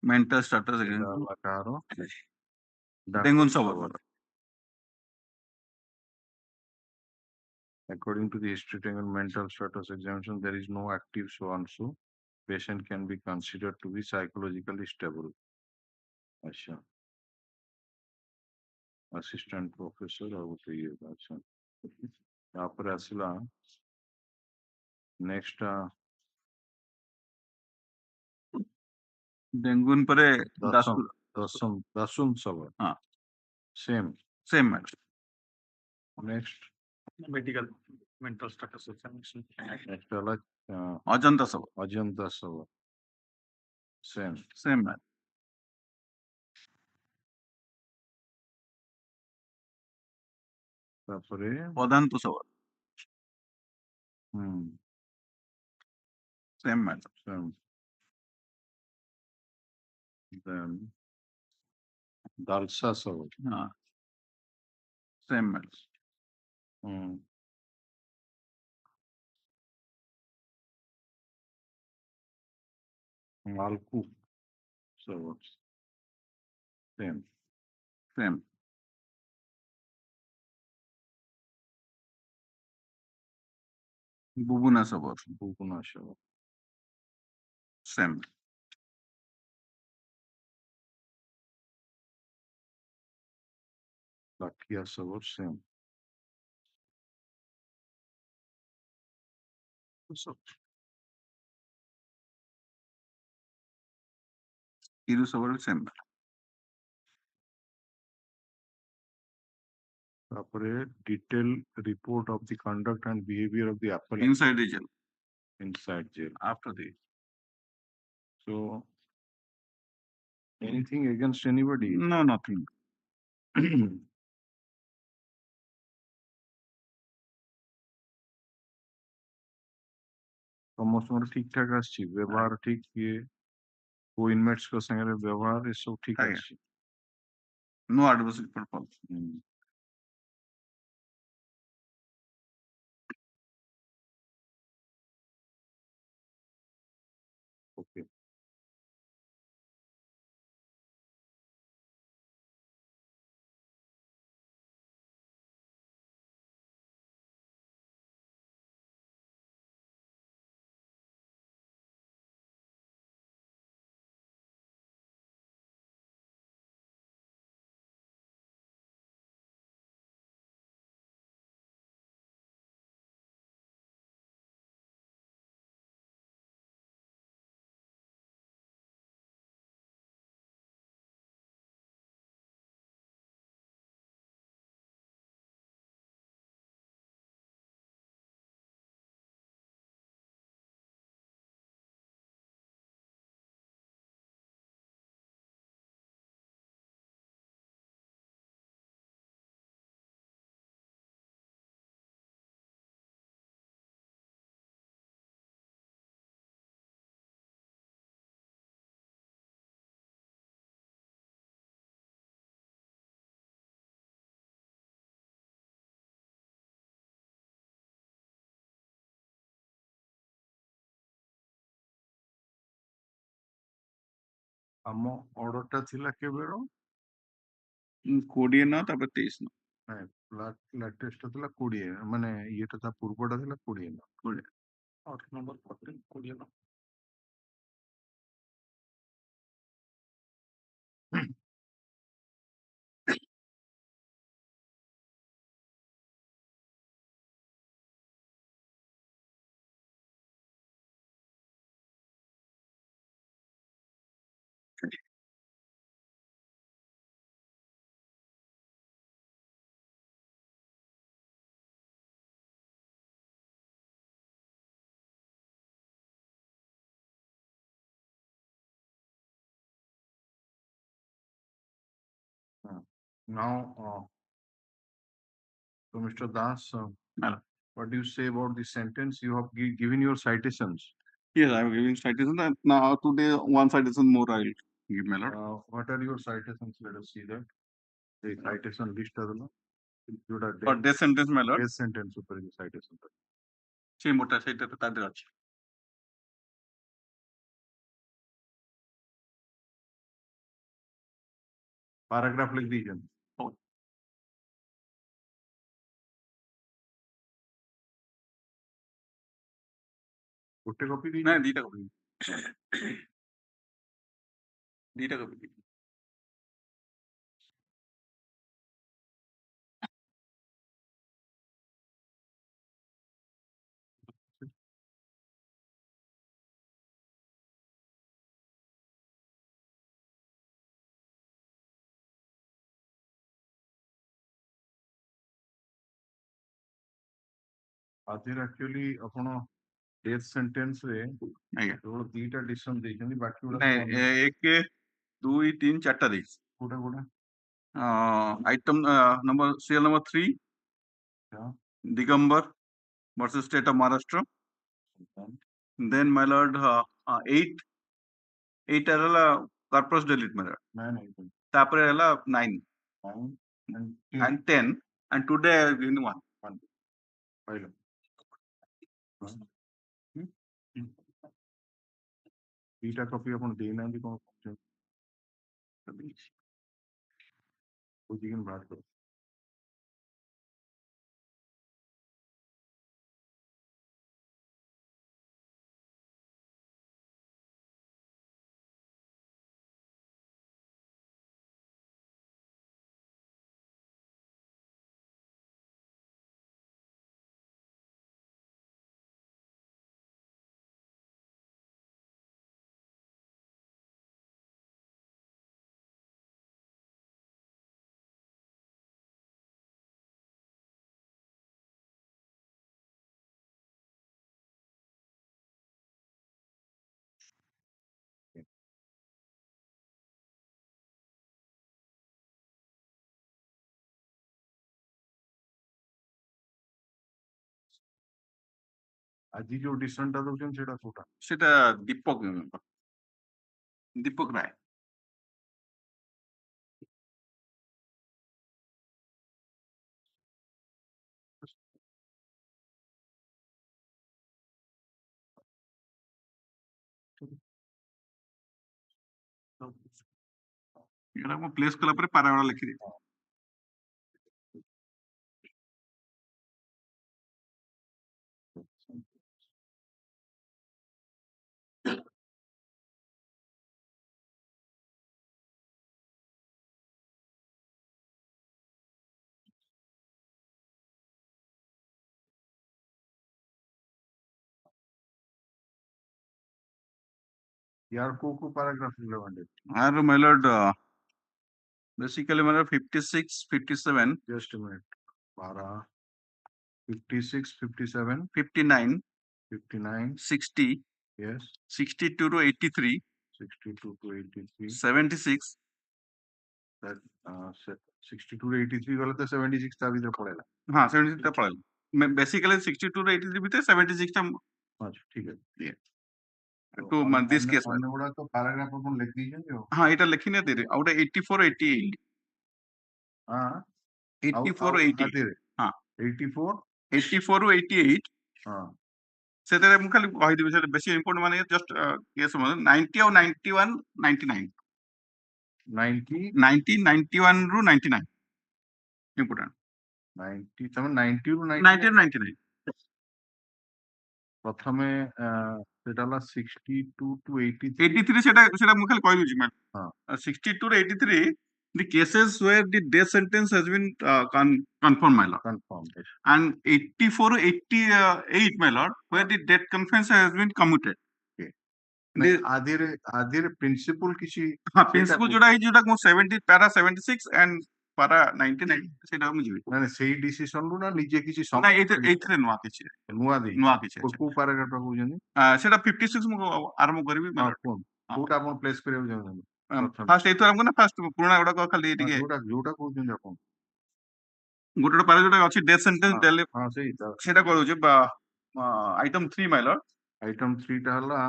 Mental status ଏଇଟା ହେଲା କାହାର? Dengun Savar. According to the history taken mental status examination, there is no active so and so. Patient can be considered to be psychologically stable. Acha. Assistant professor ଆଉ ଗୋଟେ ଇଏ ଆଚ୍ଛା ତାପରେ ଆସିଲା next Dengun ପରେ Dasum Savar. Same match. Next medical mental status examination. next ହେଲା Ajanta Savar. Same match. তারপরে Padantu Savar. Same match. Then Dalsa Savar. Same match. Malku Savar. Same. Bubuna Savar. Same. Lakia Savar. Same. Iru Savar same. তারপরে detail report of the conduct and behavior of the appellant Inside the jail. inside jail. After the. So anything against anybody? No, nothing. ସମସ୍ତଙ୍କର ଠିକ ଠାକ ଆସିଛି ବ୍ୟବହାର ଠିକ ଇଏ କୋ ଇନମେଟ୍ସଙ୍କ ସାଙ୍ଗରେ ବ୍ୟବହାର ଏସବୁ ଠିକ ଆସିଛି No adversary purpose. ଆମ order ଟା ଥିଲା କେବେର? 20 ନା ତାପରେ 23 ନା ନାଇଁ latest ଟା ଥିଲା 20 ମାନେ ଇଏଟା ତା ପୂର୍ବଟା ଥିଲା 20 ନା 20 Order number 14, 20 no. Now, so Mr. Das, Madam. what do you say about the sentence? You have given your citations. Yes, I am giving citation. And now today one citation more I will give, my lord. What are your citations? Let us see that. The citation list adala. For death sentence, my lord. Death sentence upare the citation. সেই মোটা সেইটা তো তাদের আছে। Paragraph लिख दीजिए। ଗୋଟେ copy ନା ଦିଟା କପି ଦିଟା କପି ଆଜିର actually ଆପଣ death sentence ରେ ଆଜ୍ଞା କେବଳ ଦିଟା decision ଦେଇଛନ୍ତି ବାକି ଗୁଡା ନାଇଁ 1 2 3 4ଟା ଦେଇଛି। କୋଉଟା କୋଉଟା? Item number serial number 3 Yeah. Digambar versus State of Maharashtra. Then my lord 8 ହେଲା corpus delete my lord. ନାଇଁ ତାପରେ ହେଲା 9 and and 10 and today I have given 1 ପାଇଲ। ଦିଟା କପି ଆପଣ ଦେଇନାହାନ୍ତି କଣ କରୁଛନ୍ତି? ବୁଝିକି ବାହାର କର। ଆଜି ଯୋଉ decision ଟା ଦଉଛନ୍ତି ସେଇଟା କୋଉଟା? ସେଟା ଦୀପକ ରାୟ। ଏଟା ମୁଁ ପ୍ଲେସ୍ କଲା ପରେ ପାରାଗୁଡ଼ା ଲେଖିଦେବି। यार को paragraph relevant? Are my lord basically my lord 56 57 Just a minute. Para 56, 57, 59 59, 60 yes, 62 to 83 62 to 83, 76 that 62 to 83 गलत है 76 ता भीतर पड़ेगा। हाँ 76 टा पड़ेगा। बेसिकली 62 to 83 भीतर 76 टा अच्छा ठीक है। तो दिस केस में अन्य गुड़ा तो पैराग्राफ अपन लिख दीजिए जो। हाँ इटा लिखिने दे रे आउट 84 88 हाँ 84 88 हाँ 84 84 ରୁ 88 हाँ ସେଥିରେ ମୁଁ ଖାଲି କହିଦେବି ସେଟା ବେଶୀ ଇମ୍ପୋର୍ଟାଣ୍ଟ ମାନେ ଜଷ୍ଟ କେସ୍ 90 ଆଉ 91 99 90 1991 ରୁ 99 important 90 ତମେ 90 ରୁ 1999 ପ୍ରଥମେ ସେଟା ହେଲା 62 to 83 83 সেটা ମୁଁ ଖାଲି କହିଦଉଛି ମ୍ୟାମ୍ ହଁ 62 to 83 the cases where the death sentence has been confirmed, my lord, confirmed. and 84 to 88, my lord, where the death conference has been commuted. ନାଇଁ ଆଦିରେ ପ୍ରିନ୍ସିପଲ କିଛି ହଁ ପ୍ରିନ୍ସିପଲ ଯୋଉଟା ହେଇଛି ଯୋଉଟା ମୁଁ 70 para 76 and para 99 ସେଇଟା ମୁଁ ଯିବି ମାନେ ସେଇ ଡିସିସନ ରୁ ନା ନିଜେ କିଛି ନା ଏଇଥିରେ ନୂଆ କିଛି ନୂଆ କିଛି ଅଛି କୋଉ ପାରାଗ୍ରାଫ କହୁଛନ୍ତି ସେଇଟା 56 ମୁଁ ଆରମ୍ଭ କରିବି ହଁ କୁହନ୍ତୁ କୋଉଟା ଆପଣ ପ୍ଲେସ୍ କରିବାକୁ ଚାହୁଁଛନ୍ତି ଫାଷ୍ଟ ଏଇଥର ଆରମ୍ଭ ନା ଫାଷ୍ଟ ପୁରୁଣା ଗୁଡାକ ଖାଲି ଟିକେ ଯୋଉଟା କହୁଛନ୍ତି ଆପଣ ଗୋଟେ ପାରା ଯୋଉଟା ଅଛି ଡେଥ୍ ସେଣ୍ଟେନ୍ସ ଦେଲେ ହଁ ସେଇଟା କରୁଛି ଆଇଟମ 3 ମାଇଲ ଆଇଟମ 3 ଟା ହେଲା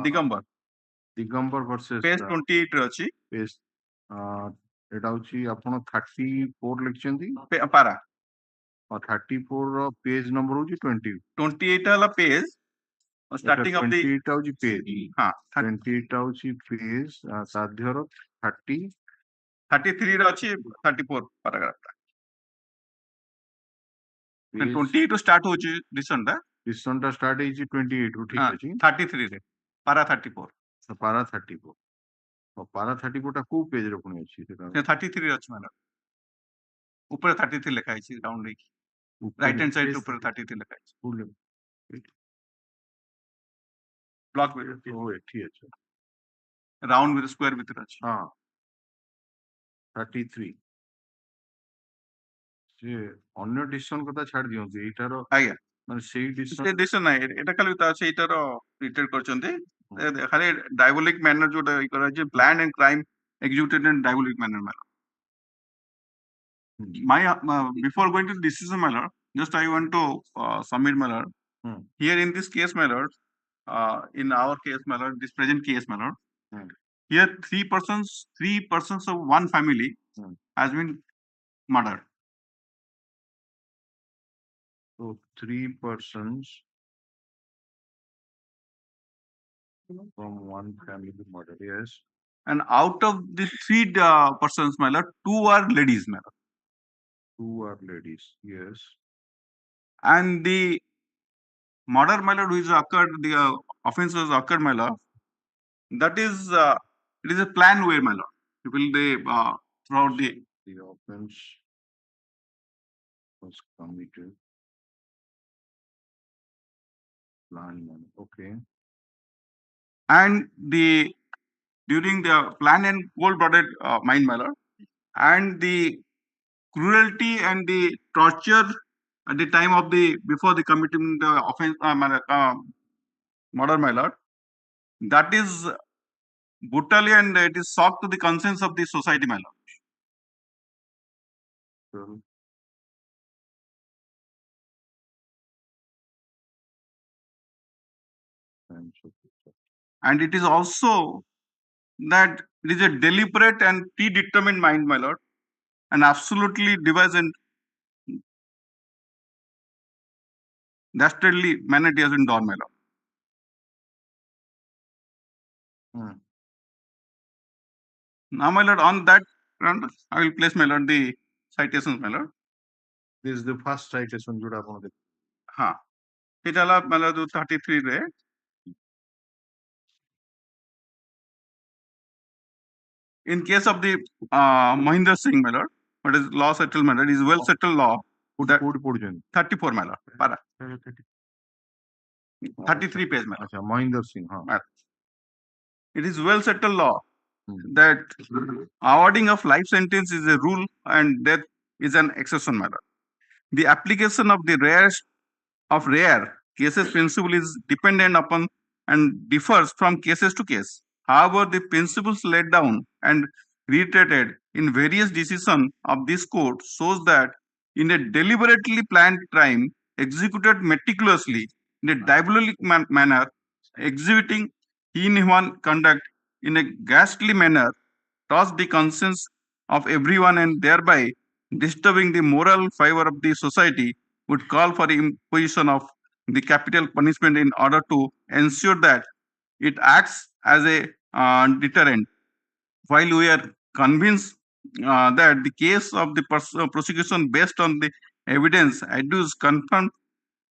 ଦିଗମ୍ବର versus ପେଜ 28 ରେ ଅଛି ପେଜ ଏଟା ହଉଛି ଆପଣ 34 ଲେଖିଛନ୍ତି ପାରା 34 ର ପେଜ ନମ୍ବର ହଉଛି 28 ହେଲା ପେଜ starting of the 28 ଟା ହଉଛି ପେଜ ହଁ 28 ଟା ହଉଛି ପେଜ ସାଧ୍ୟର 33 ରେ ଅଛି 34 ପାରାଗ୍ରାଫ ଟା 28 ରୁ ଷ୍ଟାର୍ଟ ହଉଛି ଡିସନ ଟା ଷ୍ଟାର୍ଟ ହେଇଛି 28 ରୁ ଠିକ ଅଛି 33 ରେ ପାରା 34 ପାରା 34 ପାରା 34 ଟା କୋଉ ପେଜ ରେ ପୁଣି ଅଛି ସେଟା 33 ରେ ଅଛି ମାନେ ଉପରେ 33 ଲେଖା ହେଇଛି ରାଉଣ୍ଡ ହେଇକି ରାଇଟ ହ୍ୟାଣ୍ଡ ସାଇଡ ଉପରେ 33 ଲେଖା ହେଇଛି ବ୍ଲକ ଏଠି ଅଛି ରାଉଣ୍ଡ ସ୍କୋୟାର ଭିତରେ ଅଛି ହଁ 33 ସେ ଅନ୍ୟ ଡିସିସନ କଥା ଛାଡି ଦିଅନ୍ତୁ ଏଇଟାର ଆଜ୍ଞା ମାନେ ସେଇ ଡିସିସନ ନାହିଁ ଏଟା ଖାଲି ତା ଅଛି ଏଇଟାର ରିଟେଲ୍ କରିଛନ୍ତି ଖାଲି ଡାଇବୋଲିକ ମ୍ୟାନର ଯୋଉଟା କରାଯାଇଛି plan and crime executed in diabolic manner, my lord. My before going to the decision, my lord, just I want to submit, my lord. Here in this case, my lord, in our case, my lord, this present case, my lord, here three persons of one family has been murdered. So 3 persons from one family murdered, yes. And out of the 3 persons, my lord, 2 are ladies, my lord. 2 are ladies, yes. And the murder, my lord, which occurred, the offense was occurred, my lord, that is, it is a planned way, my lord. People, they, throughout the offense was committed. Planned, okay. And during the plan and cold-blooded mind, my lord, and the cruelty and the torture at the time of before the committing the offense, murder, my lord, that is brutally and it is shock to the conscience of the society, my lord. And it is also that it is a deliberate and predetermined mind, my lord, and absolutely devised and dastardly manner it has been done, my lord. Now, my lord, on that ground, I will place, my lord, the citations, my lord. This is the first citation जोड़ा आपने देखा. हाँ, it allow, my lord, 33 रे. In case of the Mahinder Singh, my lord, what is law settlement? It is well settled law. 34, my lord. Para. 33 page, my lord. अच्छा, Mahinder Singh, हाँ. It is well settled law that awarding of life sentence is a rule and death is an exception, my lord. The application of the rare cases principle is dependent upon and differs from cases to case. However, the principles laid down and reiterated in various decisions of this court shows that in a deliberately planned crime executed meticulously in a diabolic manner, exhibiting inhuman conduct in a ghastly manner, touched the conscience of everyone and thereby disturbing the moral fiber of the society, would call for the imposition of the capital punishment in order to ensure that it acts as a deterrent. While we are convinced that the case of the prosecution based on the evidence adduced confirmed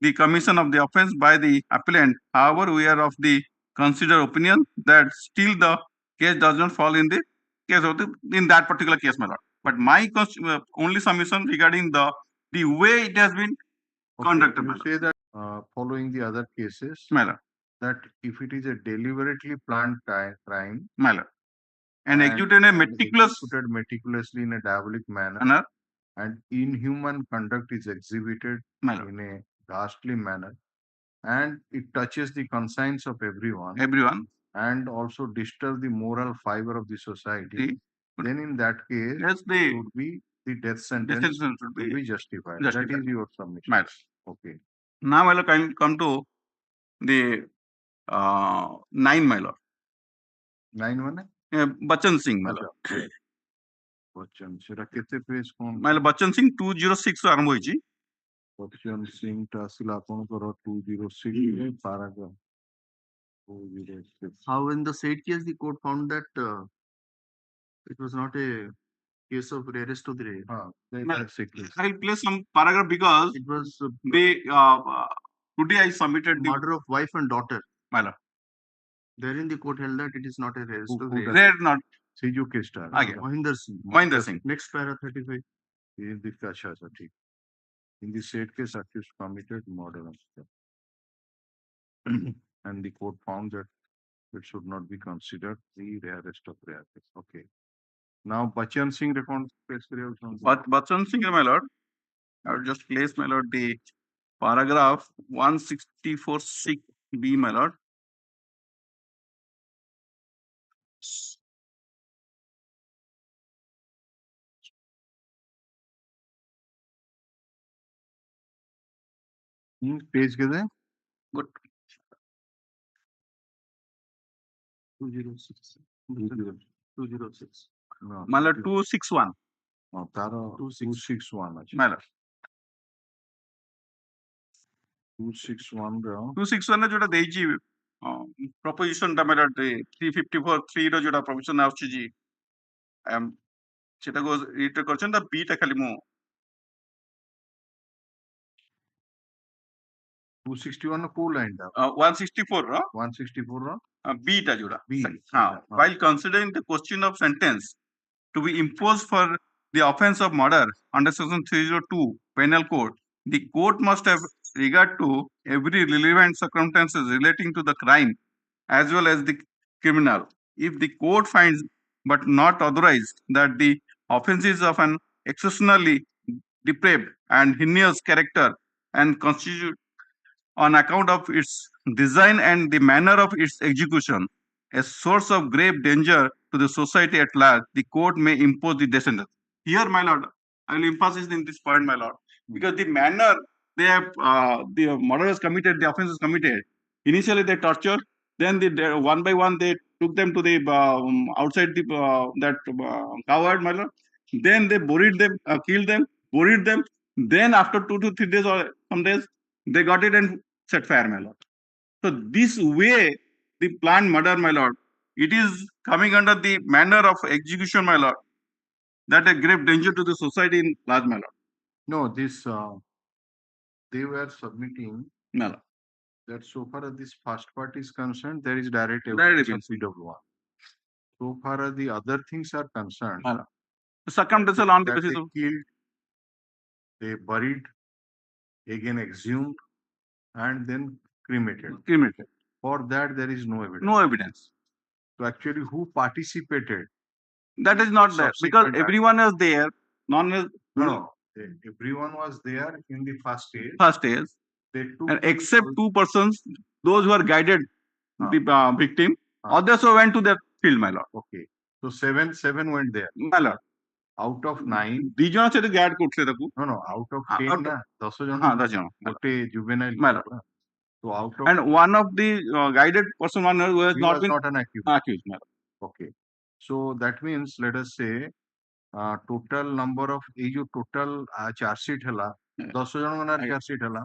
the commission of the offense by the appellant. However, we are of the considered opinion that still the case does not fall in the case of in that particular case, my lord. But my only submission regarding the way it has been conducted. You say that following the other cases, My lord. that if it is a deliberately planned crime, My lord. And executed in a executed meticulously in a diabolic manner, manner, and inhuman conduct is exhibited my lord, in a ghastly manner, and it touches the conscience of everyone, and also disturb the moral fiber of the society, then in that case, yes, would be the death sentence would be justified. That is your submission. my lord. Okay. Now I will come to the 9, my lord. 9 মানে Bachchan Singh, my lord. Bachchan সেটা কেতে page কোন My lord, Bachchan Singh 206 ଆରମ୍ଭ ହେଇଛି. Bachchan Singh ଟା ଆସିଲା ଆପଣଙ୍କର 206 paragraph 206. How in the said case the court found that it was not a case of arrest of the rape. That's it. I will place some paragraph because It was the today I submitted the murder of wife and daughter. my lord. Therein the court held that it is not a arrest of rape. Rare not. CU case টা Again. Mohinder Singh. Mohinder Singh. Next para 35. in the আচ্ছা আচ্ছা ঠিক in the said case accused committed murder and the court found that it should not be considered the rarest of rare case. Okay. Now Bachchan Singh recount case But Bachchan Singh, my lord, I will just place, my lord, the paragraph 164(6)(b), my lord. page के दे Good. 206. 206. No, My lord, 261. no, तारा 261 আছে My lord. 261 ର 261 जोटा ଦେଇଛି proposition ଟା my lord 354(3) ର ଯୋଟା provision ଆସୁଛି ji ସେଟାକୁ retake କରିଛନ୍ତି ତା B ଟା ଖାଲି ମୁଁ 261 ର କୋଉ ଲାଇନ୍ ଟା 164 ର 164 ର B ଟା ଯୋଟା B, while considering the question of sentence to be imposed for the offense of murder under section 302 penal code, the court must have regard to every relevant circumstances relating to the crime as well as the criminal. If the court finds but not authorized that the offense is of an exceptionally depraved and heinous character and constitute on account of its design and the manner of its execution a source of grave danger to the society at large, the court may impose the death sentence. Here, my lord, I will emphasize in this point, my lord, because the manner they have the murder is committed, the offense is committed. Initially, they torture, then one by one they took them to the outside the that coward, my lord. Then they buried them, killed them, buried them. Then after 2 to 3 days or some days, they got it and set fire, my lord. So this way, the planned murder, my lord, it is coming under the manner of execution, my lord, that a grave danger to the society in large, my lord. no this they were submitting My lord. that so far as this first part is concerned, there is direct Direct evidence of PW1. So far as the other things are concerned, My lord. Circumstantial on the that basis they of killed, they buried, again exhumed, and then cremated. cremated. For that, there is no evidence. No evidence. So actually, who participated? That is not there because Subsequent everyone is there. None is No, everyone was there in the first stage. first stage, They took and except 2 persons, those who are guided the victim, Ah. others who went to the field, my lord. Okay, so seven went there. My lord. Out of 9, 2 ଜଣ ସେଠି guard କରୁଥିଲେ ତାକୁ. no, out of Ah, 10 out of- na 10 ଜଣ ହଁ 10 ଜଣ. ଗୋଟେ juvenile My ଥିଲା lord. ନା। So out of And one of the guided person, one who has he not was been not an accused. accused, my lord. Okay, so that means let us say total number of ଏଇ ଯୋଉ total charge sheet ହେଲା 10 ଜଣ ମାନଙ୍କର charge sheet ହେଲା,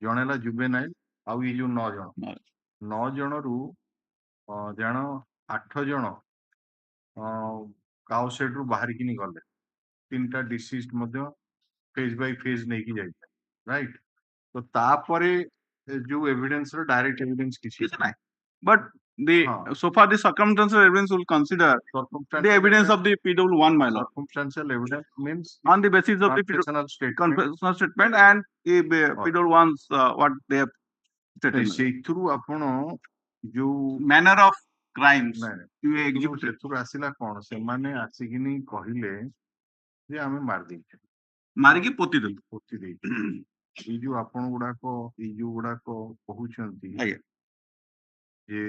ଜଣେ ହେଲା juvenile ଆଉ ଏଇ ଯୋଉ 9 ଜଣ, 9 ଜଣରୁ ଜଣ 8 ଜଣ काउ सेड रु बाहर किनी गले तीनटा deceased Madhya phase by phase नेकी जाइते राइट तो तापरे जो एविडेंस रो डायरेक्ट एविडेंस किसी But the Huh. so far the circumstantial evidence will consider the evidence of the PW1, my lord, circumstantial evidence means on the basis of the confessional statement confessional statement and PW1's what they have stated. ସେଇଥିରୁ ଆପଣ ଯୋଉ Manner of crimes ନାଇଁ, you ସେଥିରୁ executed. ସେଥିରୁ ଆସିଲା କଣ ସେମାନେ ଆସିକିନି କହିଲେ ଯେ ଆମେ ମାରିଦେଇଛୁ ମାରିକି ପୋତି ଦେଲୁ। ପୋତି ଦେଇଛୁ ଏଇ ଯୋଉ ଆପଣ ଗୁଡାକ ଏଇ ଯୋଉ ଗୁଡାକ କହୁଛନ୍ତି ଆଜ୍ଞା। ଯେ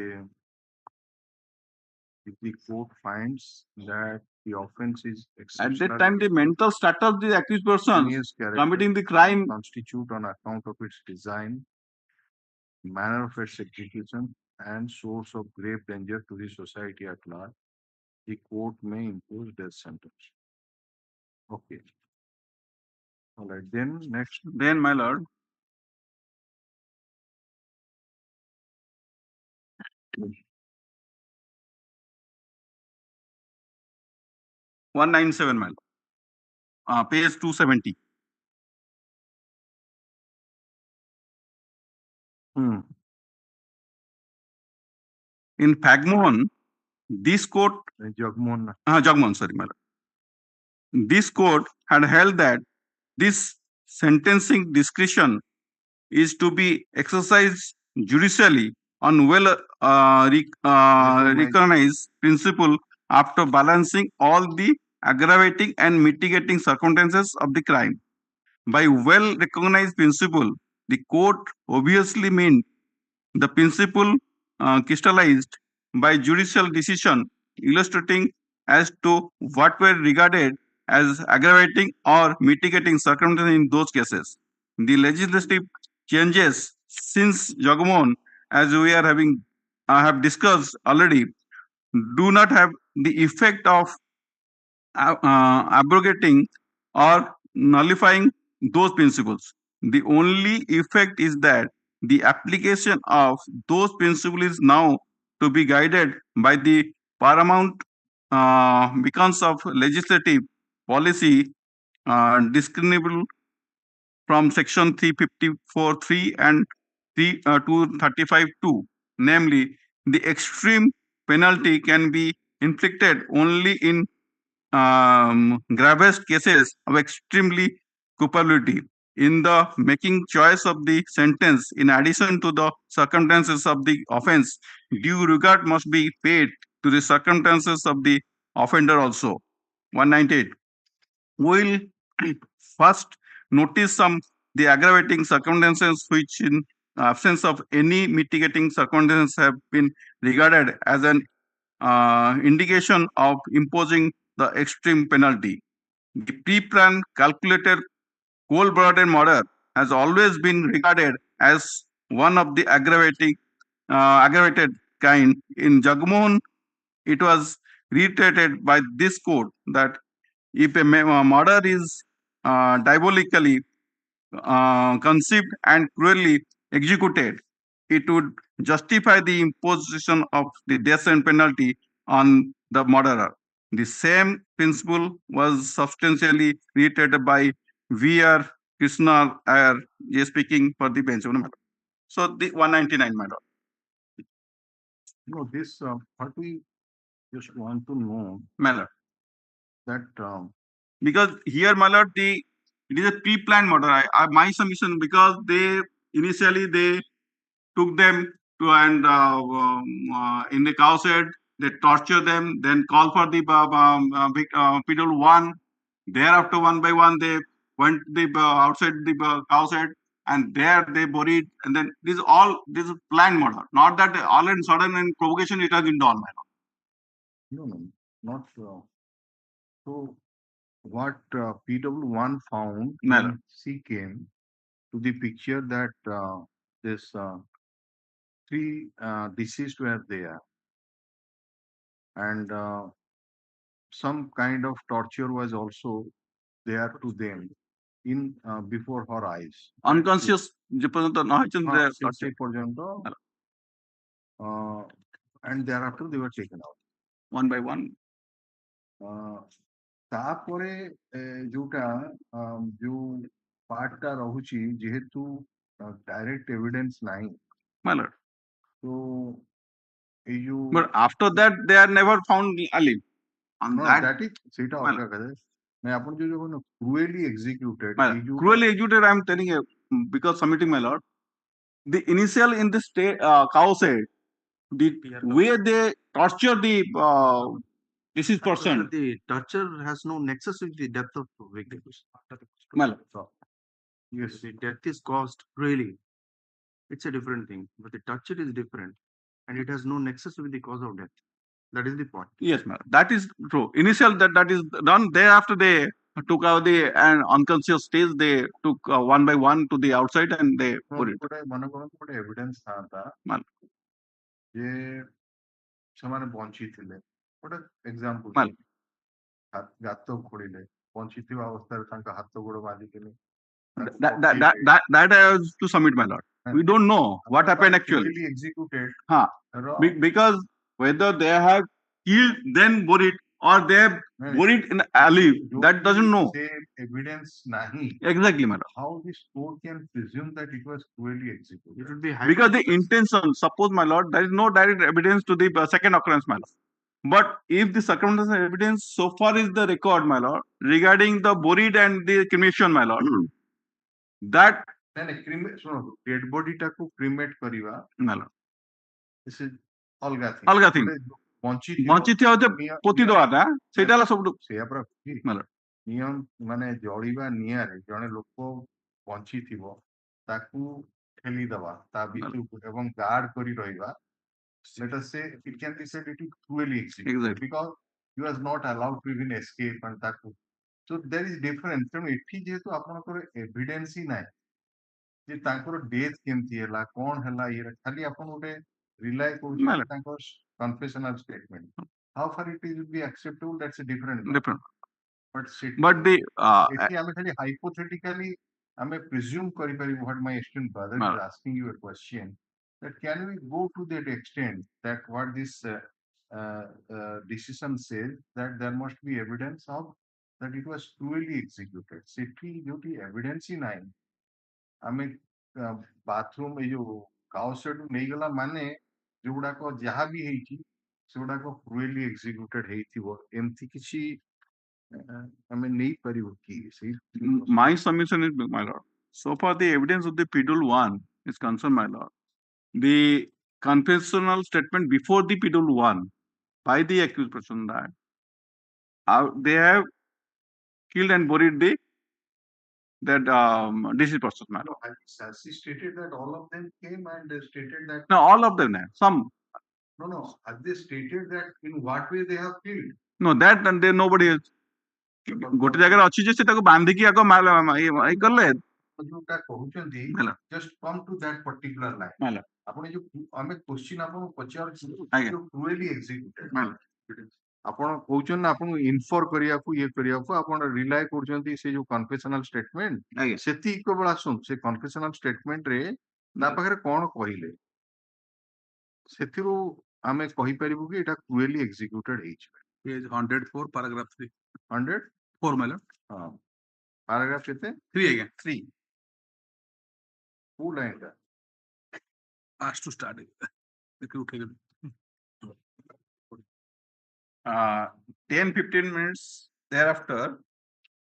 if the court finds that the offense is At that time, the mental status of the accused person committing the crime constitute on account of its design, manner of its execution, and source of grave danger to the society at large, the court may impose death sentence. Okay. All right. Then next. Then, my lord, (197), my lord, page 270. In Fagmohan, this court, Jagmohan, sorry, my lord. This court had held that this sentencing discretion is to be exercised judicially on recognized principle after balancing all the aggravating and mitigating circumstances of the crime. By well recognized principle, the court obviously meant the principle crystallized by judicial decision illustrating as to what were regarded as aggravating or mitigating circumstances in those cases. The legislative changes since Jagmohan, as we are having have discussed already, do not have the effect of abrogating or nullifying those principles. The only effect is that the application of those principles is now to be guided by the paramount beacons of legislative policy discernible from section 354(3) and 235(2), namely the extreme penalty can be inflicted only in gravest cases of extremely culpability. In the making choice of the sentence, in addition to the circumstances of the offense, due regard must be paid to the circumstances of the offender also. 198. We'll first notice the aggravating circumstances which in absence of any mitigating circumstances have been regarded as an indication of imposing the extreme penalty. The pre-planned calculated cold-blooded murder has always been regarded as one of the aggravated kind. In Jagmohan, it was reiterated by this court that if a murder is diabolically conceived and cruelly executed, it would justify the imposition of the death penalty on the murderer. The same principle was substantially reiterated by V.R. Krishna Iyer, speaking for the bench. So the 199, my lord. No, this what we just want to know, My lord, that because here, my lord, it is a pre-planned murder. My submission, because initially they took them to and in the cow shed, they torture them, then call for the people one. Thereafter, one by one, they went outside the cow shed, and there they buried. And then this is planned murder, not that all and sudden and provocation it has been done. no, not so. What PW1 found when she came to the picture that this 3 deceased were there, and some kind of torture was also there to them in before her eyes. Unconscious, And thereafter they were taken out. One by one. तापरे जोटा जो part टा रहुची जेहेतु direct evidence नहीं my lord. तो ये जो But after that, they are never found alive. On no that, that is सेटा well, अलगा कहे मैं अपन जो ना cruelly executed my lord, cruelly executed, I am telling you, because submitting, my lord, the initial in the state, cow said, the way they torture the deceased person, The torture has no nexus with the death of victim. my lord. Yes, the death is caused really. It's a different thing, but the torture is different, and it has no nexus with the cause of death. That is the point. Yes, ma'am. That is true. Initial that is done. Thereafter, they took out the unconscious stage. They took one by one to the outside and they put it. मन करो गोटे evidence था Ma'am. जे ସେମାନେ ବଞ୍ଚିଥିଲେ ଗୋଟେ example Ma'am. ଗାତ ଖୋଳିଲେ ବଞ୍ଚିଥିବା ଅବସ୍ଥାରେ ତାଙ୍କ ହାତ ଗୋଡ ବାଜିକିନି That I have to submit, my lord. We don't know what happened actually. executed Because whether they have killed then buried or they have buried in alive, that doesn't know. Evidence nahi. Exactly, my lord. How this court can presume that it was cruelly executed? It would be Because the intention, suppose, my lord, there is no direct evidence to the second occurrence, my lord. But if the circumstantial evidence so far is the record, my lord, regarding the buried and the cremation, my lord, that dead body टाको cremate करिवा my lord, this is अलगा thing अलगा thing. बंची थिया होते पोती दवाटा सेटा ला सब सेया पर my lord. नियम माने जळीबा नियारे जणे लोक बंची थिबो ताकू ठेली दवा ता बितु एवं गार्ड करी रहिबा let us say it can be said it is cruelly executed Exactly. because you was not allowed to even escape and taku so there is difference ତେଣୁ ଏଠି ଯେହେତୁ ଆପଣଙ୍କର ଏଭିଡେନ୍ସ ହିଁ ନାହିଁ ଯେ ତାଙ୍କର ଡେଥ୍ କେମିତି ହେଲା କଣ ହେଲା ଇଏ ଖାଲି ଆପଣ ଗୋଟେ ରିଲାଏ କରୁଛନ୍ତି ତାଙ୍କ କନଫେସନାଲ statement how far it is be acceptable that's a different but the ଏଠି ଆମେ ଖାଲି hypothetically ଆମେ presume କରିପାରିବୁ what my esteemed brother is asking you a question that can we go to that extent that what this decision says that there must be evidence of that it was cruelly executed ସେଠି ଯୋଉଠି evidence ହିଁ ନାହିଁ ଆମେ bathroom ଏଇ ଯୋଉ କାଉ ସେଠୁ ନେଇଗଲା ମାନେ ଯୋଉଗୁଡାକ ଯାହା ବି ହେଇଛି ସେଗୁଡାକ cruelly executed ହେଇଥିବ ଏମିତି କିଛି ଆମେ ନେଇପାରିବୁ କି ସେଇ my submission is, my lord, so far the evidence of the Schedule 1 is concerned, my lord, the confessional statement before the Schedule 1 by the accused person that they have killed and buried the that deceased person, my lord. She stated that all of them came and they stated that No, all of them, some. no as they stated that in what way they have killed No, that and they nobody is ଗୋଟେ ଜାଗାରେ ଅଛି ଯେ ସେଟାକୁ ବାନ୍ଧିକି ଆଗ ଇଏ କଲେ ଯୋଉଟା କହୁଛନ୍ତି just come to that particular line ଆପଣ ଯୋଉ ଆମେ କ୍ୱେଶ୍ଚିନ୍ ଆପଣଙ୍କୁ ପଚାରୁଛୁ cruelly executed ଆପଣ କହୁଛନ୍ତି ନା ଆପଣଙ୍କୁ ଇନଫର କରିବାକୁ ଇଏ କରିବାକୁ ଆପଣ ରିଲାଏ କରୁଛନ୍ତି ସେ ଯୋଉ କନଫେସନାଲ ଷ୍ଟେଟମେଣ୍ଟ ସେତିକି କେବଳ ଆସନ୍ତୁ ସେ କନଫେସନାଲ ଷ୍ଟେଟମେଣ୍ଟ ରେ ତା ପାଖରେ କଣ କହିଲେ ସେଥିରୁ ଆମେ କହିପାରିବୁ କି ଏଟା cruelly executed ହେଇଛି page 104 paragraph 3 104 my lord ହଁ paragraph କେତେ 3 again 3 କୋଉ ଲାଇନ୍ ଟା asked to start देखिए उठेगा 10-15 minutes thereafter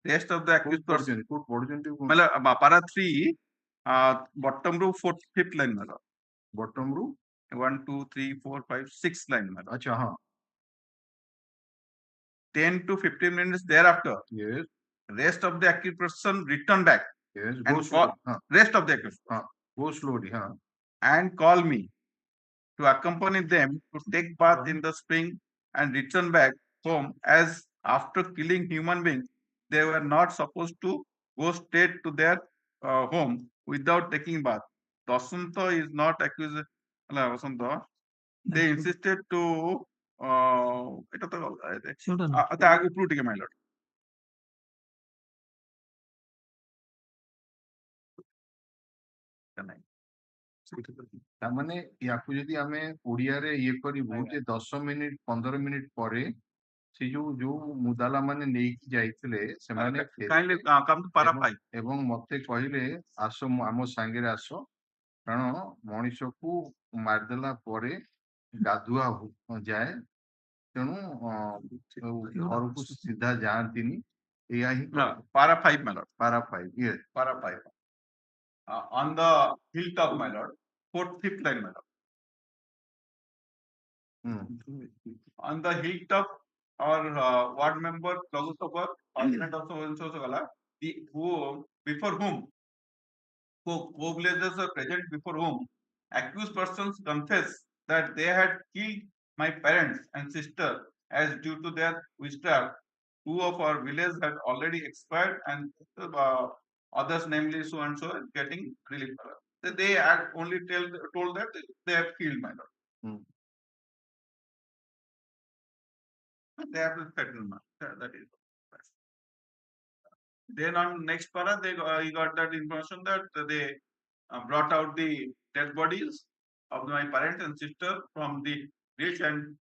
rest of the accused person କୋଉ ପଢୁଛନ୍ତି मतलब para 3 bottom ରୁ 5th line मतलब bottom ରୁ 1 2 3 4 5 6 line मतलब अच्छा हाँ 10 to 15 minutes thereafter yes rest of the accused person return back yes and go slowly rest of the accused go slowly and call me to accompany them to take bath in the spring and return back home as after killing human beings they were not supposed to go straight to their home without taking bath. Vasanta is not accused. Vasanta, they insisted to এটা তো আগে উপরু টিকে my lord. ତାମାନେ ୟାକୁ ଯଦି ଆମେ ଓଡିଆରେ ଇଏ କରିବୁ ଯେ 10 ମିନିଟ 15 ମିନିଟ ପରେ ସେ ଯୋଉ ମୁଦାଲା ମାନେ ନେଇକି ଯାଇଥିଲେ ସେମାନେ kindly come to para 5. ଏବଂ ମତେ କହିଲେ ଆସ ଆମ ସାଙ୍ଗରେ ଆସ, କାରଣ ମଣିଷକୁ ମାରିଦେଲା ପରେ ଗାଧୁଆ ଯାଏ, ତେଣୁ ଘରକୁ ସିଧା ଯାଆନ୍ତିନି, ଏଇଆ ହିଁ No, para 5, my lord. ପାରା ପାଇ ଇଏ Para 5. On the hilltop, my lord. 4th, 5th line, my lord. On the hilltop, our ward member, Lagu Sabha, alternate of so gala, who before whom co-villagers are present, before whom accused persons confess that they had killed my parents and sister, as due to their witchcraft, 2 of our village had already expired, and others, namely so and so, getting relief. They had only told that they have killed my lord. They have to settle now. That is. Then on next para, he got that information that they brought out the dead bodies of my parents and sister from the ditch, and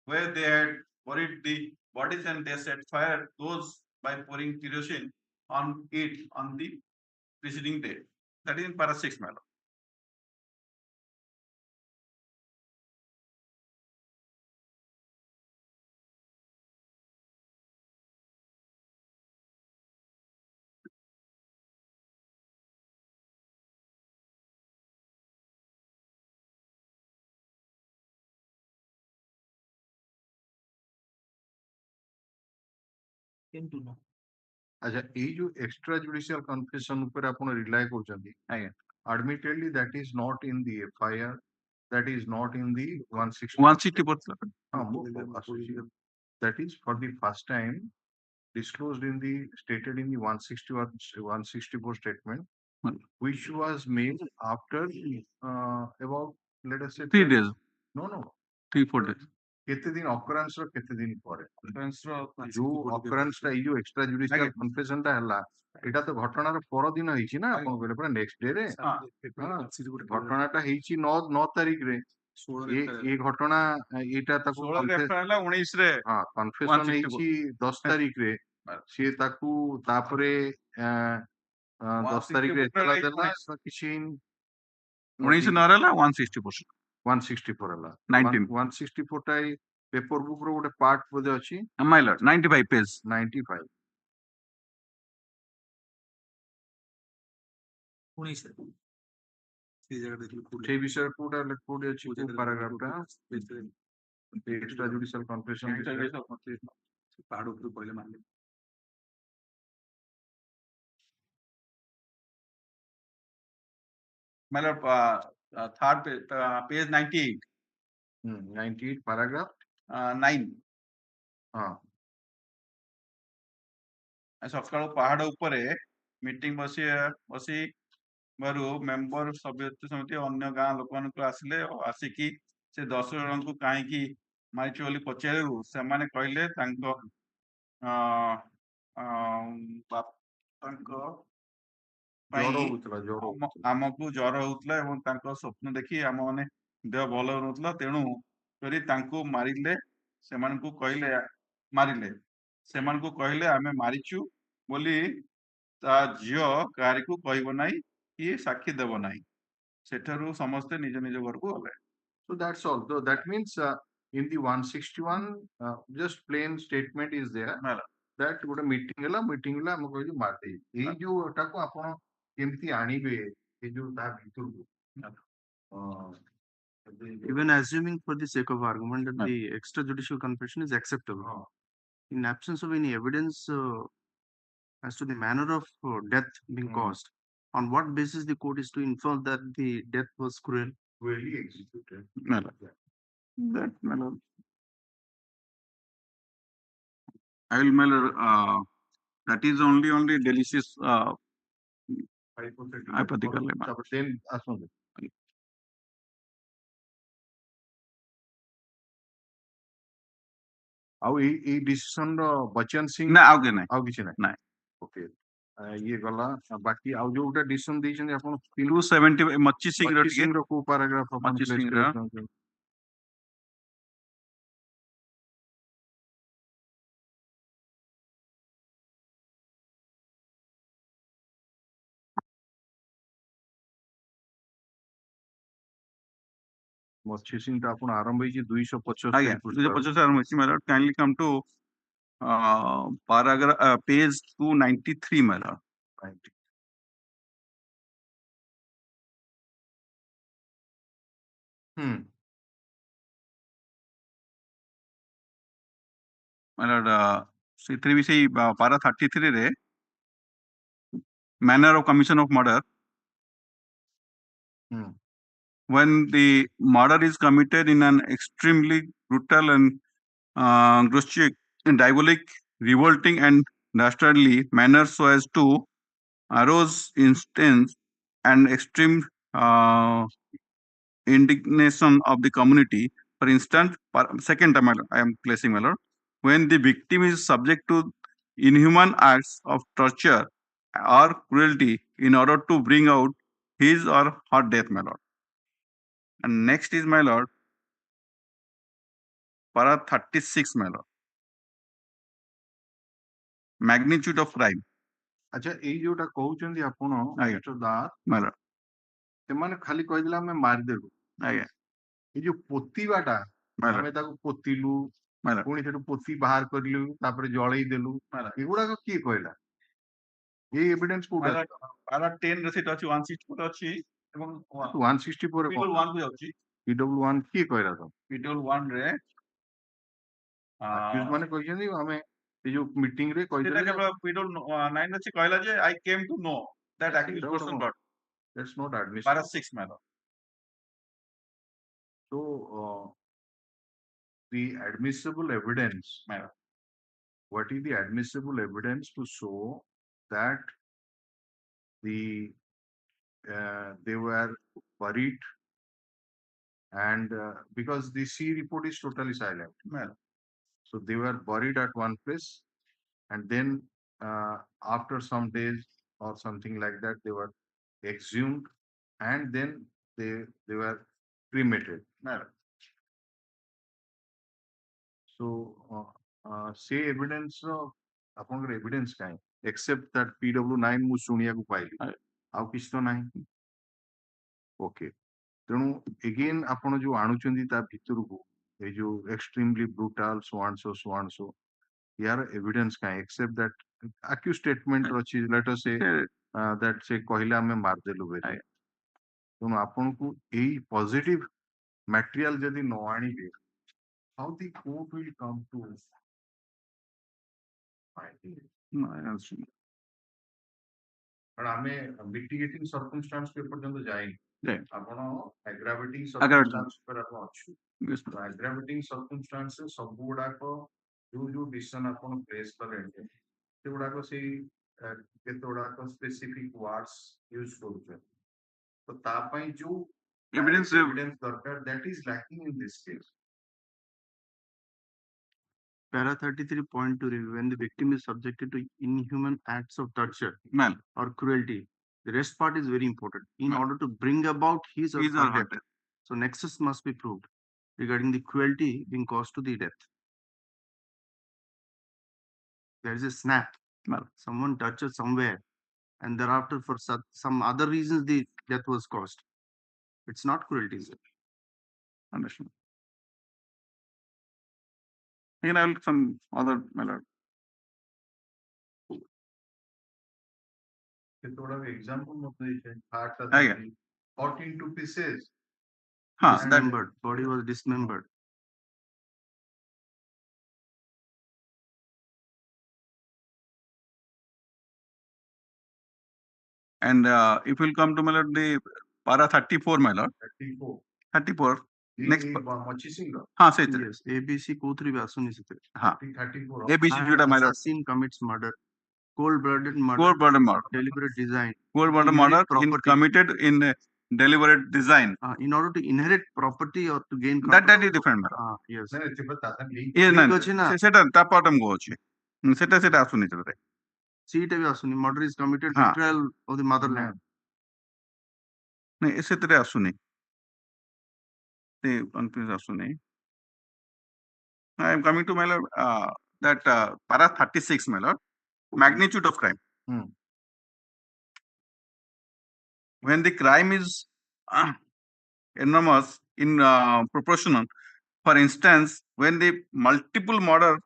where they had buried the bodies, and they set fire those by pouring kerosene on it on the preceding day. That is in para 6, my lord. ଆଚ୍ଛା, ଏଇ ଯୋଉ extra judicial କନଫେସନ ଉପରେ ଆପଣ ରିଲାଏ କରୁଛନ୍ତି, ଆଜ୍ଞା, admittedly that is not in the FIR, that is not in the 160. 160%. That is for the first time disclosed in the stated in the 164 statement, which was made after about, let us say, 3 days, no 3-4 days. କେତେ ଦିନ occurrence ର କେତେ ଦିନ ପରେ ଯୋଉ occurrence ଟା ଏଇ ଯୋଉ extra judicial ଆଜ୍ଞା। confession ଟା ହେଲା, ଏଇଟା ତ ଘଟଣାର ପରଦିନ ହେଇଛି ନା, ଆପଣ କହିଲେ ପୁରା next day ରେ ଘଟଣାଟା ହେଇଛି 9 ତାରିଖରେ, ଏ ଘଟଣା ଏଇଟା ତାକୁ 16 ରେ ହେଲା, 19 ରେ କନଫେସନ 164 ହେଇଛି 10 ତାରିଖରେ, ସିଏ ତାକୁ ତାପରେ 10 ତାରିଖରେ ଏତଲା ଦେଲା, କିଛି 19 ନ ହେଲା 160%. 164 ହେଲା 19. 164 ଟା ଏଇ ପେପର ବୁକ୍ ର ଗୋଟେ ପାର୍ଟ ବୋଧେ ଅଛି, My lord, 95 page. 95 ସେଇ ବିଷୟରେ କୋଉଟା କୋଉଠି ଅଛି, କୋଉ ପାରାଗ୍ରାଫ ଟା ଏକ୍ସଟ୍ରା ଜୁଡିସିଆଲ କନଫେସନ ପାହାଡ ଉପରୁ ପଡିଲେ ମାରିଲେ। My lord, third page 98. 98 paragraph 9. ହଁ ସକାଳୁ ପାହାଡ ଉପରେ ମିଟିଂ ବସିବାରୁ ମେମ୍ବର ସଭ୍ୟତ୍ୱ ସମିତି ଅନ୍ୟ ଗାଁ ଲୋକମାନଙ୍କୁ ଆସିଲେ, ଆସିକି ସେ 10 ଜଣଙ୍କୁ କାହିଁକି ମାରିଛୁ ବୋଲି ପଚାରିବାରୁ ସେମାନେ କହିଲେ ତାଙ୍କ ବାପାଙ୍କ ପାଇଁ ଆମକୁ ଜ୍ୱର ହଉଥିଲା ଏବଂ ତାଙ୍କ ସ୍ୱପ୍ନ ଦେଖି ଆମ ମାନେ ଦେହ ଭଲ ହଉନଥିଲା, ତେଣୁ କରି ତାଙ୍କୁ ମାରିଲେ। ସେମାନଙ୍କୁ କହିଲେ ଆମେ ମାରିଛୁ ବୋଲି ତା ଝିଅ କାହାରିକୁ କହିବ ନାହିଁ କି ସାକ୍ଷୀ ଦେବ ନାହିଁ। ସେଠାରୁ ସମସ୍ତେ ନିଜ ନିଜ ଘରକୁ ଗଲେ। So that's all. So that means in the 161 just plain statement is there that ଗୋଟେ ମିଟିଂ ହେଲା ଆମେ କହିଲୁ ମାରିଦେଇ, ଏଇ ଯୋଉଟାକୁ ଆପଣ କେମିତି ଆଣିବେ ଏଇ ଯୋଉ ତା ଭିତରକୁ, Even assuming for the sake of argument that the extrajudicial confession is acceptable, in absence of any evidence as to the manner of death being caused, on what basis the court is to infer that the death was cruelly executed? That I will mail that is only delicious hypothetical. Then ଆସନ୍ତୁ ଆଉ ଏଇ decision ର ବଚନ ସିଂ ନା ଆଉ କିଛି ନାହିଁ। ନାଇଁ। Okay, ଇଏ ଗଲା, ବାକି ଆଉ ଯୋଉଟା ଡିସିସନ ଦେଇଛନ୍ତି ଆପଣ 270 ମଚ୍ଚି ସିଂ ର ଟିକେ ର କୋଉ ପାରାଗ୍ରାଫ ଆପଣ ମଚ୍ଚି place ସିଂ ର କରିବାକୁ ଚାହୁଁଛନ୍ତି? ମଛି ସିଂ ଟା ଆପଣ ଆରମ୍ଭ ହେଇଛି 275 ଆଜ୍ଞା ପୃଷ୍ଠାରୁ। 250 ଆରମ୍ଭ ହେଇଛି my lord. Kindly come to paragraph page 293 my lord. ହୁଁ my lord, ସେଥିରେ ବି ସେଇ para 33 ରେ manner of commission of murder, ହୁଁ when the murder is committed in an extremely brutal and grotesque and diabolic, revolting and dastardly manner so as to arouse instance and extreme indignation of the community. For instance, second time I am placing my lord, when the victim is subject to inhuman acts of torture or cruelty in order to bring out his or her death, my lord. And next is, my lord, para 36, my lord, magnitude of crime. ଆଚ୍ଛା ଏଇ ଯୋଉଟା କହୁଛନ୍ତି ଆପଣ ଆଜ୍ଞା। Mister Das, My lord. ସେମାନେ ଖାଲି କହିଦେଲେ ଆମେ ମାରିଦେଲୁ। ଆଜ୍ଞା। ଏଇ ଯୋଉ ପୋତିବାଟା, My lord. ଆମେ ତାକୁ ପୋତିଲୁ, My lord. ପୁଣି ସେଠୁ ପୋତି ବାହାର କରିଲୁ, ତାପରେ ଜଳେଇ ଦେଲୁ, My lord. ଏଗୁଡାକ କିଏ କହିଲା? ଏଇ ଏଭିଡେନ୍ସ My କୋଉଟା? lord, para 10 ରେ ସେଟା ଅଛି, 164 ଅଛି ଏବଂ 164 ରେ P1 କୁ ଯାଉଛି। PW1 କିଏ କହିଲା ତ? P1 ରେ ଆକ୍ୟୁଜ ମାନେ କହିଛନ୍ତି ଆମେ ଏଇ ଯୋଉ ମିଟିଂ ରେ ସେଟା କହିଥିଲେ କେବଳ P9 ଅଛି, କହିଲା ଯେ I came to know that accused ସେଇଟା person got that's not para admissible. 6, my lord. So the admissible evidence, My lord. what is the admissible evidence to show that they were buried, and because the C report is totally silent. My lord. So they were buried at one place, and then after some days or something like that, they were exhumed, and then they were cremated. My lord. So say evidence ଆପଣଙ୍କର evidence କାହିଁ, except that PW9 ମୁଁ ଶୁଣିବାକୁ ପାଇଲି, ଆଉ କିଛି ତ ନାହିଁ। Okay, ତେଣୁ ଏଗେନ୍ ଆପଣ ଯୋଉ ଆଣୁଛନ୍ତି ତା ଭିତରକୁ ଏଇ ଯୋଉ extremely brutal so and so ୟାର evidence କାହିଁ, except that accused statement ଅଛି, let us say that ସେ କହିଲେ ଆମେ ମାରିଦେଲୁ ବୋଲି। ତେଣୁ ଆପଣଙ୍କୁ ଏଇ positive material ଯଦି ନ ଆଣିବେ, how the court will come to finding it? No, I understand. କାରଣ ଆମେ mitigating circumstance କୁ ଏପର୍ଯ୍ୟନ୍ତ ଯାଇନି। Right. ଆପଣ aggravating Aggravating. circumstance ଉପରେ ଆପଣ ଅଛୁ। Yes, ତ aggravating circumstance ସବୁ ଗୁଡାକ ଯୋଉ decision ଆପଣ place କଲେଣି, ସେଗୁଡାକ ସେଇ କେତେ ଗୁଡାକ specific words use କରୁଛନ୍ତି। ତ ତା ପାଇଁ ଯୋଉ Evidence ଦରକାର, that is lacking in this case. Para 33.2 review, when the victim is subjected to inhuman acts of torture man, or cruelty, the rest part is very important in Man. order to bring about his or His her or her death. So nexus must be proved regarding the cruelty being caused to the death. There is a snap. Man. Someone touches somewhere, and thereafter, for some other reasons, the death was caused. It's not cruelty, sir. understand. Again, I will some other, my lord. କେତେ ଗୁଡାକ example ମୋତେ ଦେଇଛନ୍ତି, heart ଆଜ୍ଞା। cut into pieces. Huh, that, Dismembered. Body was dismembered. and if we'll come to, my lord, the para 34, my lord, 34 34 next ମଛି ସିଂର हाँ ସେଇଥିରେ Yes, ABC କୋଉଥିରେ ବି ଆସୁନି ସେଥିରେ. हाँ 34 ABC And ଯୋଉଟା, my lord, assassin commits murder, cold-blooded murder, cold-blooded murder, deliberate design, cold-blooded inherit murder property. committed in deliberate design. In order to inherit property or to gain That control. is different, my lord. Yes. ନାଇଁ ନାଇଁ ଥିବ ତା ସାଙ୍ଗେ link ଇଏ Link ନାଇଁ ଅଛି ନା? ସେଟା ତା part ଆମକୁ ଅଛି ସେଟା ଆସୁନି ସେଥିରେ। ସେଇଟା ବି ଆସୁନି. Murder is committed, ହଁ। betrayal of the motherland. ନାଇଁ ସେଥିରେ ଆସୁନି, ସେ confuse ଆସୁନି। I am coming to, my lord, that para 36, my lord, magnitude of crime. Hmm. When the crime is enormous in proportional. For instance, when the multiple murder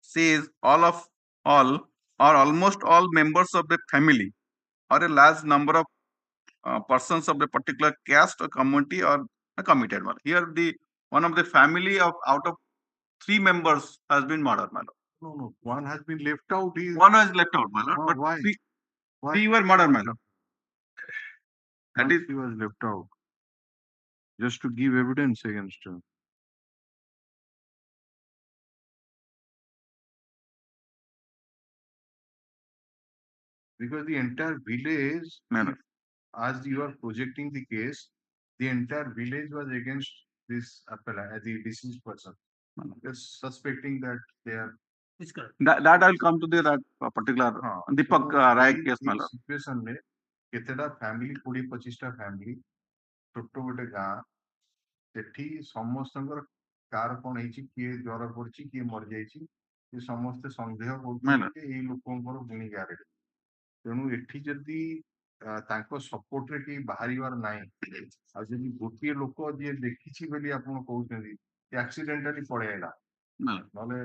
says all or almost all members of the family or a large number of persons of a particular caste or community or committed murder. Here the one of the family of out of 3 members has been murdered, my lord. No, one has been left out. One was left out, my lord, but Why? three were murdered, my lord. That is He was left out just to give evidence against him. Because the entire village, Madam. as you are projecting the case, the entire village was against this the deceased person. Just suspecting that they are. That I'll come to that particular Deepak Rai case, my lord. Situation में केतेडा family 20-25टा family छोटो गोटे गाँ सेठी समस्तଙ୍କର car कोण ହେଇଛି କିଏ ଜ୍ୱର ପଡିଛି କିଏ ମରି ଯାଇଛି ଏ ସମସ୍ତେ ସନ୍ଦେହ କରୁଛନ୍ତି ଯେ ଏଇ ଲୋକଙ୍କର ଗୁଣି ଗାରେଡି ତେଣୁ ଏଠି ଯଦି ତାଙ୍କ ସପୋର୍ଟରେ କେହି ବାହାରିବାର ନାହିଁ ଆଉ ଯଦି ଗୋଟିଏ ଲୋକ ଯିଏ ଦେଖିଛି ବୋଲି ଆପଣ କହୁଛନ୍ତି ଆକ୍ସିଡେଣ୍ଟାଲି ପଳେଇଲା ନହେଲେ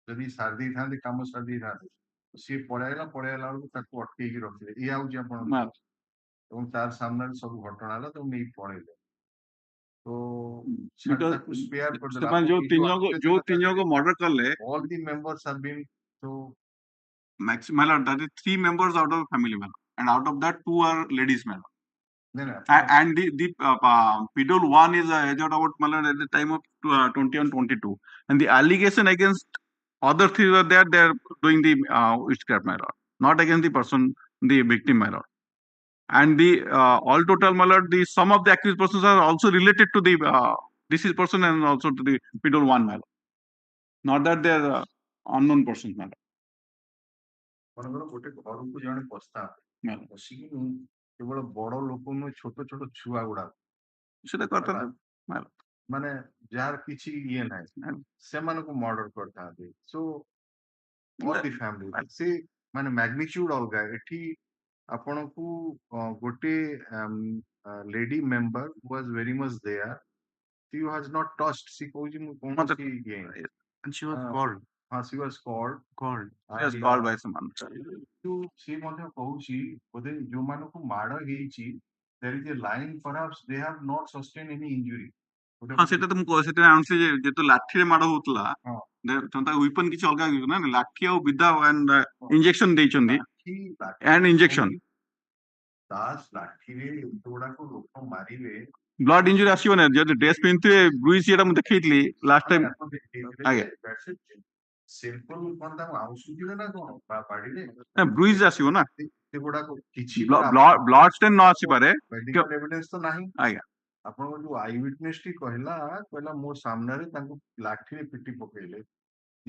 ଯଦି ସାରି ଦେଇଥାନ୍ତି କାମ ସାରି ଦେଇଥାନ୍ତି ସିଏ ପଳେଇଲା ବେଳକୁ ତାକୁ ଅଟକେଇକି ରଖିଲେ ଏଇଆ ହଉଛି ଆପଣ ଏବଂ ତାର ସାମ୍ନାରେ ସବୁ ଘଟଣା ହେଲା ତାକୁ ନେଇ ପଳେଇଲେ जो तीनों को मर्डर कर ले all the members have been so maximum that is 3 members out of the family man and out of that 2 are ladies man and the pedal one is aged about at the time of 20 and 22 and the allegation against other 3 were there they are doing the witchcraft my lord not against the person the victim my lord and the all total my lord the some of the accused persons are also related to the deceased person and also to the pedal one my lord not that they are unknown persons my lord ଗୋଟେ ଘରକୁ ଜଣେ ପଶିକି କେବଳ ବଡ ଲୋକ ନୁହେଁ ଛୋଟ ଛୋଟ ଛୁଆ ଗୁଡାକ ସେଟା କଥା ମାନେ ଯାହାର କିଛି ଇଏ ନାହିଁ ସେମାନଙ୍କୁ ମର୍ଡର କରିଥାନ୍ତି ସୋ ଅଲ୍ ଦି ଫ୍ୟାମିଲି ସେ ମାନେ ମ୍ୟାଗ୍ନିଚ୍ୟୁଡ ଅଲଗା ଏଠି ଆପଣଙ୍କୁ ଗୋଟେ lady member was very much there she was not touched she କହୁଛି ମୁଁ କୌଣସି ଇଏ and she was called she was called by someone ସେ ମଧ୍ୟ କହୁଛି ବୋଧେ ଯୋଉମାନଙ୍କୁ ମାଡ ହେଇଛି there is a line perhaps they have not sustained any injury ସେଟା ତ ମୁଁ ସେଟା ଆଣୁଛି ଯେ ଯେହେତୁ ଲାଠିରେ ମାଡ ହଉଥିଲା ତା ୱେପନ କିଛି ଅଲଗା ୟୁଜ ନା ଲାଠି ଆଉ ବିଧା ଆଣ୍ଡ ଇଞ୍ଜେକ୍ସନ ଦେଇଛନ୍ତି ଆଣ୍ଡ ଇଞ୍ଜେକ୍ସନ ଦାସ ଲାଠିରେ ଏଗୁଡାକୁ ଲୋକ ମାରିବେ ବ୍ଲଡ ଇଞ୍ଜୁରି ଆସିବ ନା ଯଦି ଡ୍ରେସ ପିନ୍ଧିଥିବେ ବ୍ରୁଇଜ ଏଟା ମୁଁ ଦେଖେଇଥିଲି ଲାଷ୍ଟ ଟାଇମ ଆଜ୍ଞା ସିମ୍ପଲ କଣ ତାକୁ ଆଉସୁଥିବେ ନା କଣ ବାଡିରେ ବ୍ରୁଇଜ ଆସିବ ନା ସେଗୁଡାକ କିଛି ବ୍ଲଡ ଷ୍ଟେନ ନ ଆସିପାରେ ମେଡିକାଲ ଏଭିଡେନ୍ସ ତ ନାହିଁ ଆଜ୍ଞା ଆପଣଙ୍କ ଯୋଉ ଆଇ ୱିଟନେସ ଟି କହିଲା ମୋ ସାମ୍ନାରେ ତାଙ୍କୁ ଲାଠିରେ ପିଟି ପକେଇଲେ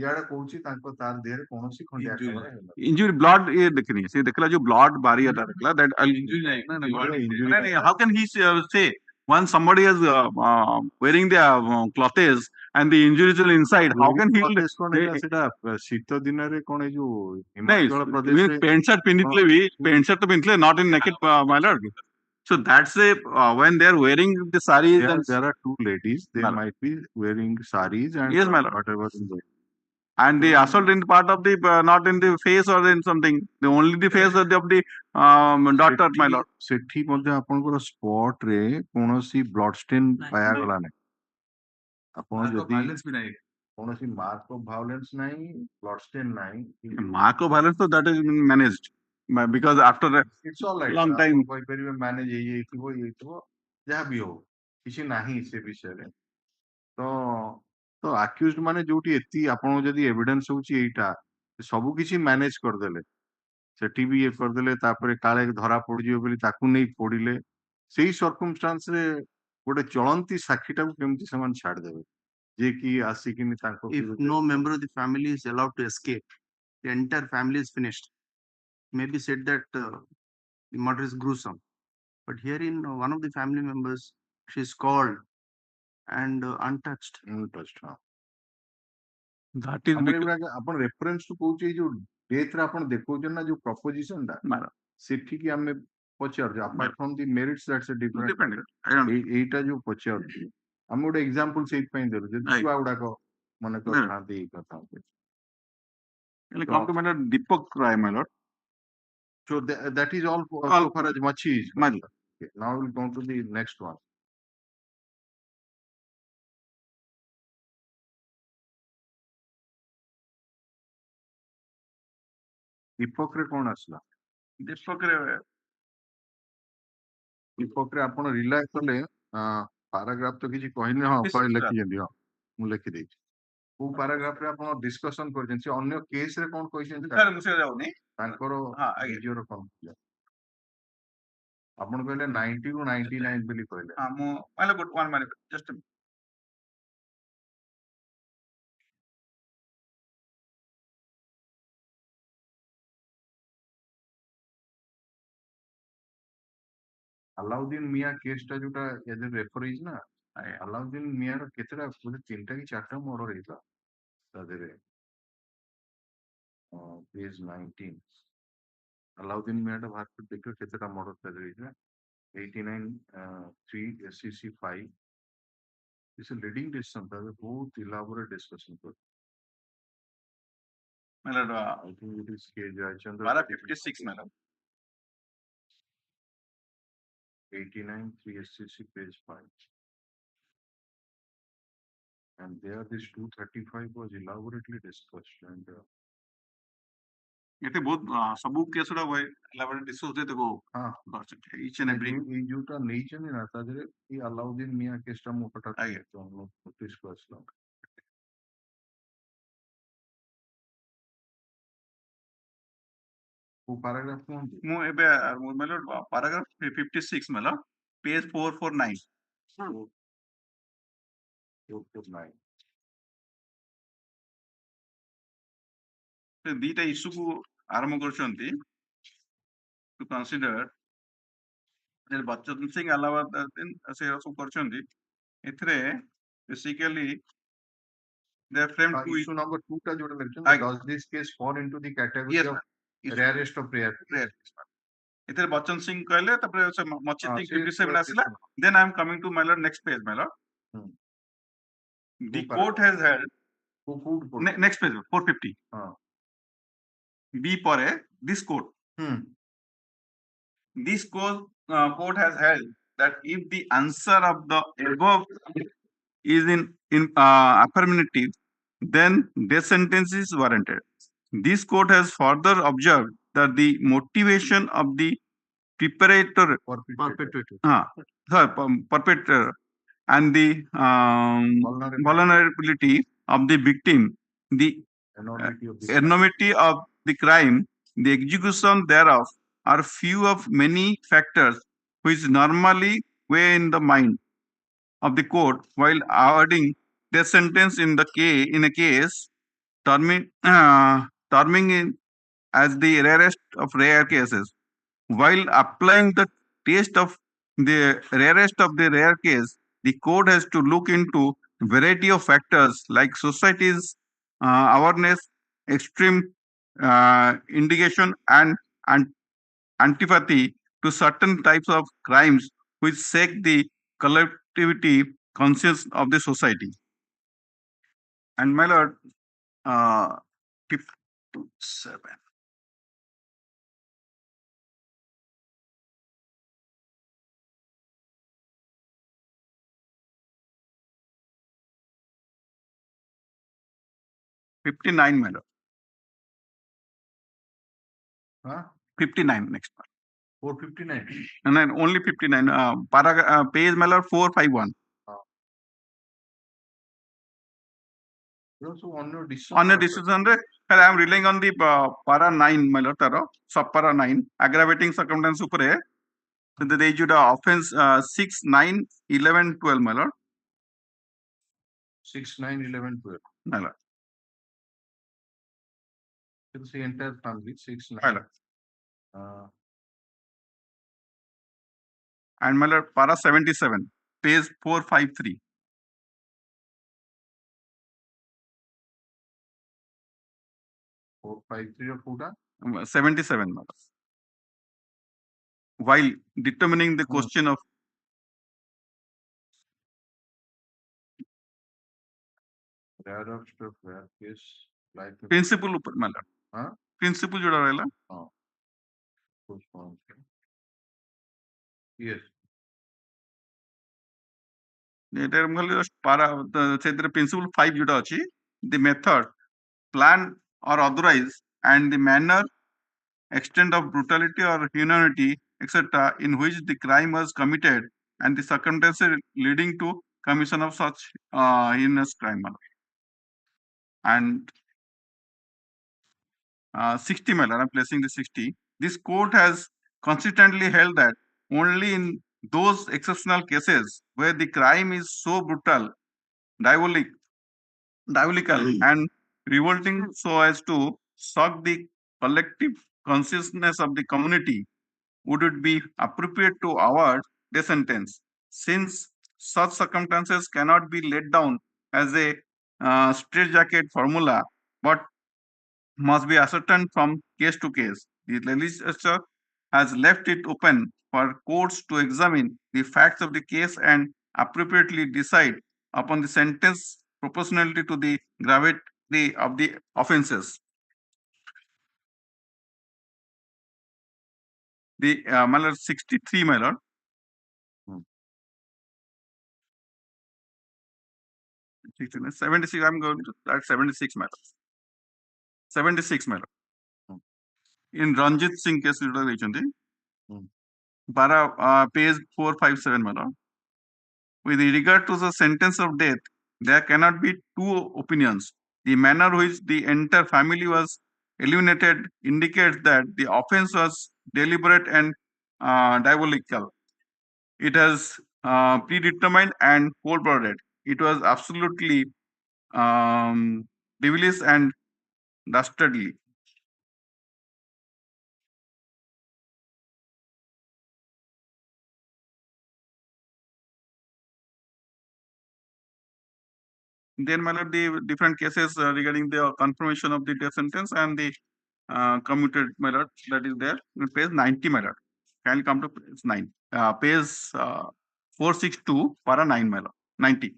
ଇଆଡେ କହୁଛି ତାର ଦେହରେ କୌଣସି ଖଣ୍ଡିଆ ଖାବରା ହେଲା इंजुरी ब्लड ये देखनी से देखला जो ब्लड बारी आता देखला that injury how can he से when somebody is wearing the clothes and the injury is inside how can he ସେଟା ଶୀତ ଦିନରେ କଣ ଏଇ ଯୋଉ ହିମାଚଳ ପ୍ରଦେଶରେ pant shirt ପିନ୍ଧିଥିଲେ ବି pant shirt ତ ପିନ୍ଧିଥିଲେ not in naked my lord so that's a when they are wearing the saris there are 2 ladies they might be wearing saris and yes my lord whatever and the assault in part of the not in the face or in something the only the face of the daughter my lord ସେଠି ମଧ୍ୟ ଆପଣଙ୍କର spot ରେ କୌଣସି blood stain ପାଇଗଲା ନାହିଁ ଆପଣ ଯଦି କୌଣସି ମାର୍କ ଅଫ ଭାয়োଲେନ୍ସ ନାହିଁ ବ୍ଲଡ ଷ୍ଟେନ୍ ନାହିଁ mark of violence so that is managed because after a long time କହିପାରିବେ ମ୍ୟାନେଜ ହେଇଯାଇଥିବ ଯାହା ବି ହଉ କିଛି ନାହିଁ ସେ ବିଷୟରେ ତ ଆକ୍ୟୁଜ୍ଡ ମାନେ ଯୋଉଠି ଏତି ଆପଣଙ୍କ ଯଦି ଏଭିଡେନ୍ସ ହଉଛି ଏଇଟା ସବୁ କିଛି ମ୍ୟାନେଜ କରିଦେଲେ ସେଠି ବି ଇଏ କରିଦେଲେ ତାପରେ କାଳେ ଧରା ପଡିଯିବ ବୋଲି ତାକୁ ନେଇ ପୋଡିଲେ ସେଇ ସର୍କମଷ୍ଟାନ୍ସ ରେ ଗୋଟେ ଚଳନ୍ତି ସାକ୍ଷୀଟାକୁ କେମିତି ସେମାନେ ଛାଡିଦେବେ ଯିଏ କି ଆସିକିନି ତାଙ୍କ if no member of the family is allowed to escape the entire family is finished maybe said that the murder is gruesome but here in one of the family members she is called and untouched that is ଆପଣ reference two କହୁଛି ଏଇ ଯୋଉ death ରେ ଆପଣ ଦେଖଉଛନ୍ତି ନା ଯୋଉ ପ୍ରପୋଜିସନ ଟା ସେଠିକି ଆମେ ପଚାରୁଛୁ apart from the merits that's a different ଏଇଟା ଯୋଉ ପଚାରୁଛୁ ଆମେ ଗୋଟେ ଏକ୍ସାମ୍ପଲ ସେଇଥିପାଇଁ ଦେଲୁ ଯଦି ଆଜ୍ଞା। ଛୁଆ ଗୁଡାକ ମନେ ହୁଁ। କରିଥାନ୍ତି ଏଇ କଥା Come to my lord, Deepak Rai, my lord. so that is all so All- far as much is My lord. okay, now we'll go to the next one. ଦୀପକରେ କଣ ଆସିଲା Deepak Rai, ଦୀପକରେ ଆପଣ ରିଲାଏ କଲେ ପାରାଗ୍ରାଫ ତ କିଛି କହିନି ହଁ Yes, sir. ଲେଖିଛନ୍ତି ହଁ ମୁଁ ଲେଖିଦେଇଛି କୋଉ ପାରାଗ୍ରାଫ ରେ ଆପଣ ଡିସ୍କସନ କରିଛନ୍ତି ସେ ଅନ୍ୟ କେସ ରେ କଣ କହିଛନ୍ତି sir, ମୁଁ ସେ ଯାଉନି। ତାଙ୍କର ହଁ, ଆଜ୍ଞା। ନିଜର କଣ ଥିଲା ଆପଣ କହିଲେ 90 ରୁ 99 ବୋଲି କହିଲେ ହଁ, ମୁଁ my lord, good one minute, just a minute. Alauddin Miyan case ଟା ଯୋଉଟା ଏବେ ରେଫର ହେଇଛି ନା ଆଜ୍ଞା। ଆଲାଉଦ୍ଦିନ ମିଆଁର କେତେଟା ବୋଧେ 3ଟା କି 4ଟା ମର୍ଡର ହେଇଥିଲା ତା ଦେହରେ ପେଜ 19 ଆଲାଉଦ୍ଦିନ ମିଆଁଟା ବାହାର କରି ଦେଖିବ କେତେଟା ମର୍ଡର ତା ଦେହରେ ହେଇଥିଲା 89 3 SCC 5 It's a leading decision ତା ଦେହରେ ବହୁତ elaborate discussion କରୁ My lord, I think it is K. Jayachandra para 56, my lord. 89 3 SCC page 5 and there this 235 was elaborately discussed and ଏଠି ବହୁତ ସବୁ କେସ୍ ଗୁଡା elaborate discuss ହୁଏ ତାକୁ ହଁ each and every ଏଇ ଯୋଉଟା ନେଇଛନ୍ତି ନା ତା ଦେହରେ ଏଇ ଆଲାଉଦ୍ଦିନ ମିଆଁ କେସ୍ ଟା ମୁଁ ହଠାତ୍ ଆଜ୍ଞା। ନୋଟିସ୍ କୁ ଆସିଲା କୋଉ ପାରାଗ୍ରାଫ କୁହନ୍ତୁ ମୁଁ ଏବେ my lord, paragraph 56, my lord, page 449. 449 ସେ ଦିଟା ଇସ୍ୟୁକୁ ଆରମ୍ଭ କରୁଛନ୍ତି to consider ଯେ ବଚନ ସିଂ ଆଲାଉଦ୍ଦିନ ସେ ସବୁ କରୁଛନ୍ତି ଏଥିରେ basically they are framed to issue number 2 ଟା ଯୋଉଟା ଲେଖିଛନ୍ତି ଆଜ୍ଞା। does this case fall into the category Yes, of ma'am. Issue- rarest of rare Rare. ଏଥିରେ ବଚନ ସିଂ କହିଲେ ତାପରେ ସେ ମଚିତ ହଁ, ସିଂ ସେ 57 ଆସିଲା ସେ- then I am coming to my lord next page, my lord. Hmm. The Super. court has held food next page 450 ହଁ B ପରେ this court ହୁଁ this court has held that if the answer of the above is in affirmative, then death sentence is warranted. This court has further observed that the motivation of the preparator, Perpetuated. perpetrator, and the vulnerability of the victim, the enormity of the enormity of the crime, the execution thereof, are few of many factors which normally weigh in the mind of the court while awarding death sentence in a case terming in as the rarest of rare cases. While applying the test of the rarest of the rare case, the court has to look into variety of factors like society's awareness, extreme indication, and antipathy to certain types of crimes which shake the collectivity conscience of the society. And my lord, 57. $59, my lord. huh 59 next one. 459 And then only 59. Page, my lord, 451. those who on your decision On a decision, I am relying on the para 9, my lord, sub para 9, aggravating circumstance upare. So they should offense 6, 9, 11, 12, my lord. 6 9 11 12 My lord. it's the entire family 6 My 9 lord. And my lord, para 77, page 453. 453 or 4 77, my lord. While determining the question of principle ऊपर मतलब हाँ? Principal जोड़ा रहेला Yes. एटार मतलब just para सेतिर principal 5 जोड़ा अछि the method plan or authorize and the manner extent of brutality or inhumanity etc in which the crime was committed and the circumstances leading to commission of such heinous crime and 60 Miller, I'm placing the 60. This court has consistently held that only in those exceptional cases where the crime is so brutal, diabolical, and revolting so as to shock the collective consciousness of the community, would it be appropriate to award the sentence. Since such circumstances cannot be laid down as a straitjacket formula, but must be ascertained from case to case. The legislature has left it open for courts to examine the facts of the case and appropriately decide upon the sentence proportionality to the gravity of the offences. The my lord 63, my lord. 76, I'm going to that 76, my lord. 76, my lord. In Ranjit Singh case, para page 457, my lord. With regard to the sentence of death, there cannot be two opinions. The manner which the entire family was eliminated indicates that the offense was deliberate and diabolical. It has predetermined and cold-blooded. It was absolutely devilish and dastardly. Then, my lord, the different cases regarding the confirmation of the death sentence and the commuted, my lord, that is there in page 90, my lord. Can come to page 9. Page 462, para 9, my lord. 90.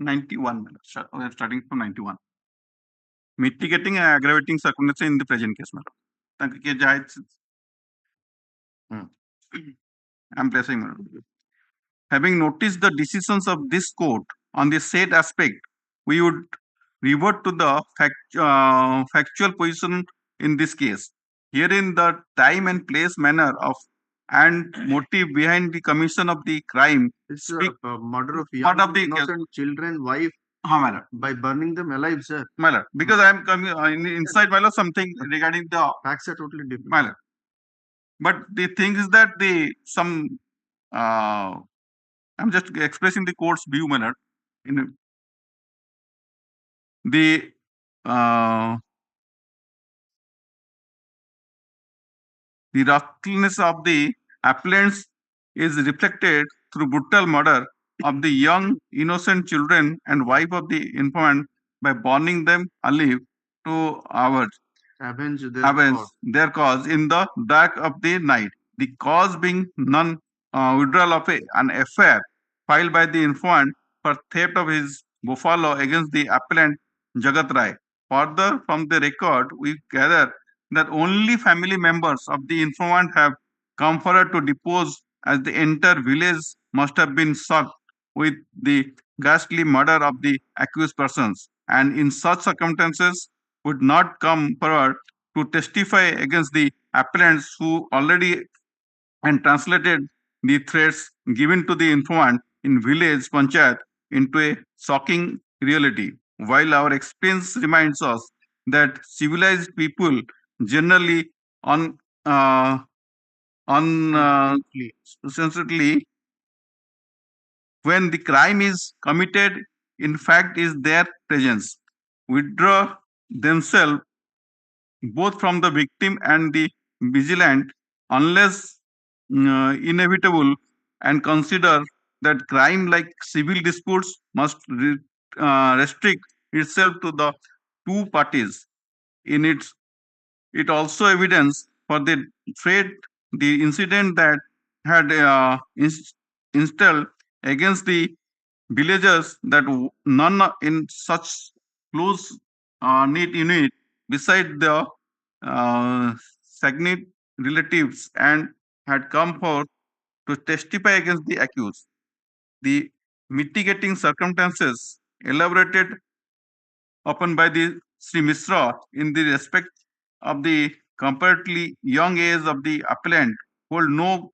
$91, we are starting from 91. Mitigating and aggravating circumstances in the present case, my lord. I'm placing, my lord. Having noticed the decisions of this court on the said aspect, we would revert to the factual position in this case. Herein, the time and place, manner of and motive behind the commission of the crime. It's speak a murder of part young of the innocent children, wife, my lord. by burning them alive, sir. My lord, because I am coming inside, my lord, something regarding the Facts are totally different. my lord. But the thing is that the some I'm just expressing the court's view, my lord. In the the wrathfulness of the appellants is reflected through brutal murder of the young innocent children and wife of the informant by burning them alive to Avenge avenge their cause in the dark of the night. The cause being non withdrawal of an affair filed by the informant for theft of his buffalo against the appellant Jagat Rai. Further, from the record, we gather that only family members of the informant have come forward to depose, as the entire village must have been shocked with the ghastly murder of the accused persons, and in such circumstances would not come forward to testify against the appellants who already and translated the threats given to the informant in village panchayat into a shocking reality. While our experience reminds us that civilized people generally sensibly when the crime is committed, in fact, is their presence, withdraw themselves both from the victim and the vigilant unless inevitable, and consider that crime like civil disputes must restrict itself to the two parties. In it also evidence for the threat, the incident that had installed against the villagers that none in such close knit unit beside the Sagnit relatives and had come forth to testify against the accused. The mitigating circumstances elaborated upon by the Sri Misra in the respect of the comparatively young age of the appellant hold no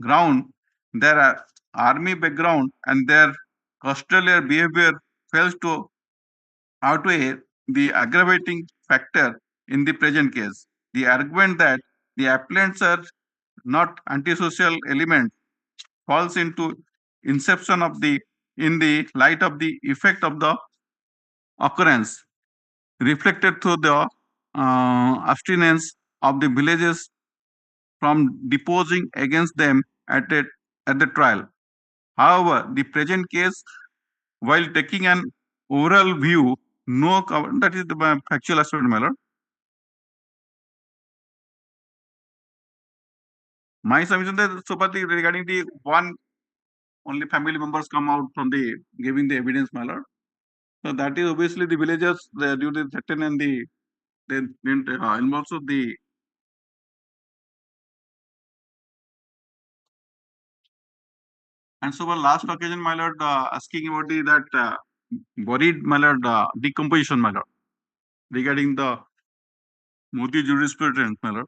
ground. Their army background and their custodial behavior fails to outweigh the aggravating factor in the present case. The argument that the appellants are not antisocial elements falls into inception of the in the light of the effect of the occurrence reflected through the abstinence of the villages from deposing against them at the trial. However, the present case, while taking an overall view, that is the factual aspect, my lord. My submission that Supati regarding the one only family members come out from the giving the evidence, my lord. So that is obviously the villagers due to the threaten and the they didn't and also the and so one last occasion, my lord, asking about the that buried, my lord, decomposition, my lord, regarding the Modi jurisprudence, my lord.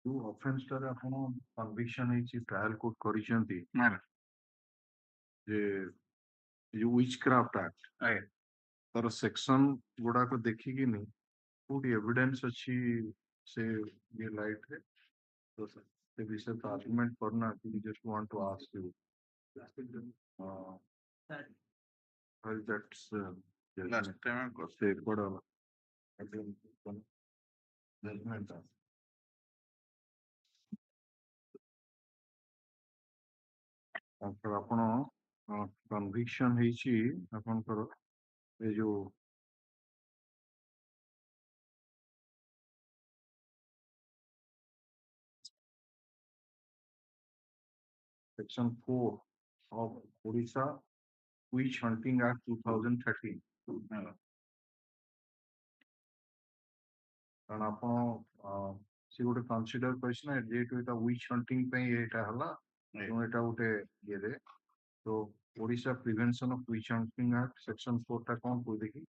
ଯୋଉ ଅଫେନ୍ସଟାରେ ଆପଣ conviction ହେଇଛି trial court କରିଛନ୍ତି ଯେ ଯୋଉ ୱିଚକ୍ରାଫ୍ଟ act ତାର section ଗୁଡାକ ଦେଖିକିନି କୋଉଠି evidence ଅଛି ସେ ଇଏ ଲାଇଟରେ ତ ସେ ବିଷୟରେ ତ ଆର୍ଗୁମେଣ୍ଟ କରୁନାହାନ୍ତି we just want to ask you well that's Last time I got ସେ ବଡ judgment ତାଙ୍କର ଆପଣ କନଭିକ୍ସନ ହେଇଛି ଆପଣଙ୍କର ଏ ଯୋଉ section 4 of Orissa Witch Hunting Act 2013. କାରଣ ଆପଣ ସେ ଗୋଟେ କନସିଡର କରିଛି ନା ଯେହେତୁ ଏଟା ୱିଚ୍ ହଣ୍ଟିଂ ପାଇଁ ଏଇଟା ହେଲା ତେଣୁ ଏଟା ଗୋଟେ ଇଏରେ ତ Odisha prevention of which hunting act section 4 ଟା କଣ କହୁ ଦେଖି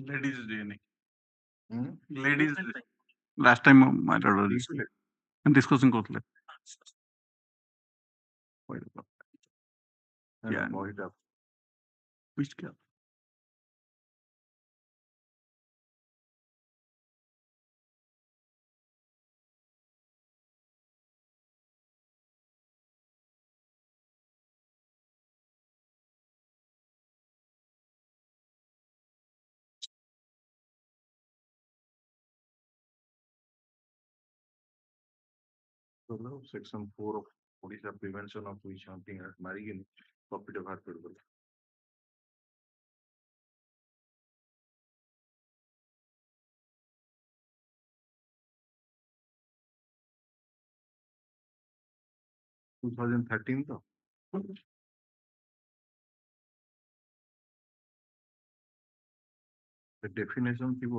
Ladies DNA. ହୁଁ Ladies. Last time I discussing করলে Yeah. ବହିଟା which girl? section 4 of Orissa Prevention of Witch Hunting Act ମାରିକିନି କପିଟା ବାହାର କରିଦେଲେ ଟୁ ଥାଉଜେଣ୍ଡ 13 ତ ଡେଫିନେସନ ଥିବ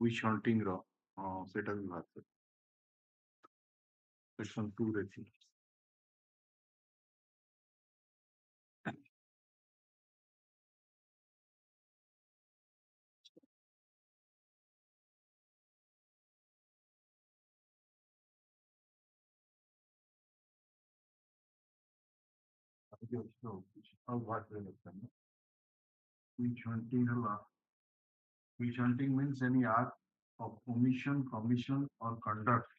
ୱିଚ୍ ହଣ୍ଟିଂ ର ସେଟା ବି ବାହାର କରିଦେଲେ section 2 ରେ ଥିଲା ଆଉ ବାହାର କରିଦେଲେ Witch hunting ହେଲା Witch hunting means any act of omission, commission, or conduct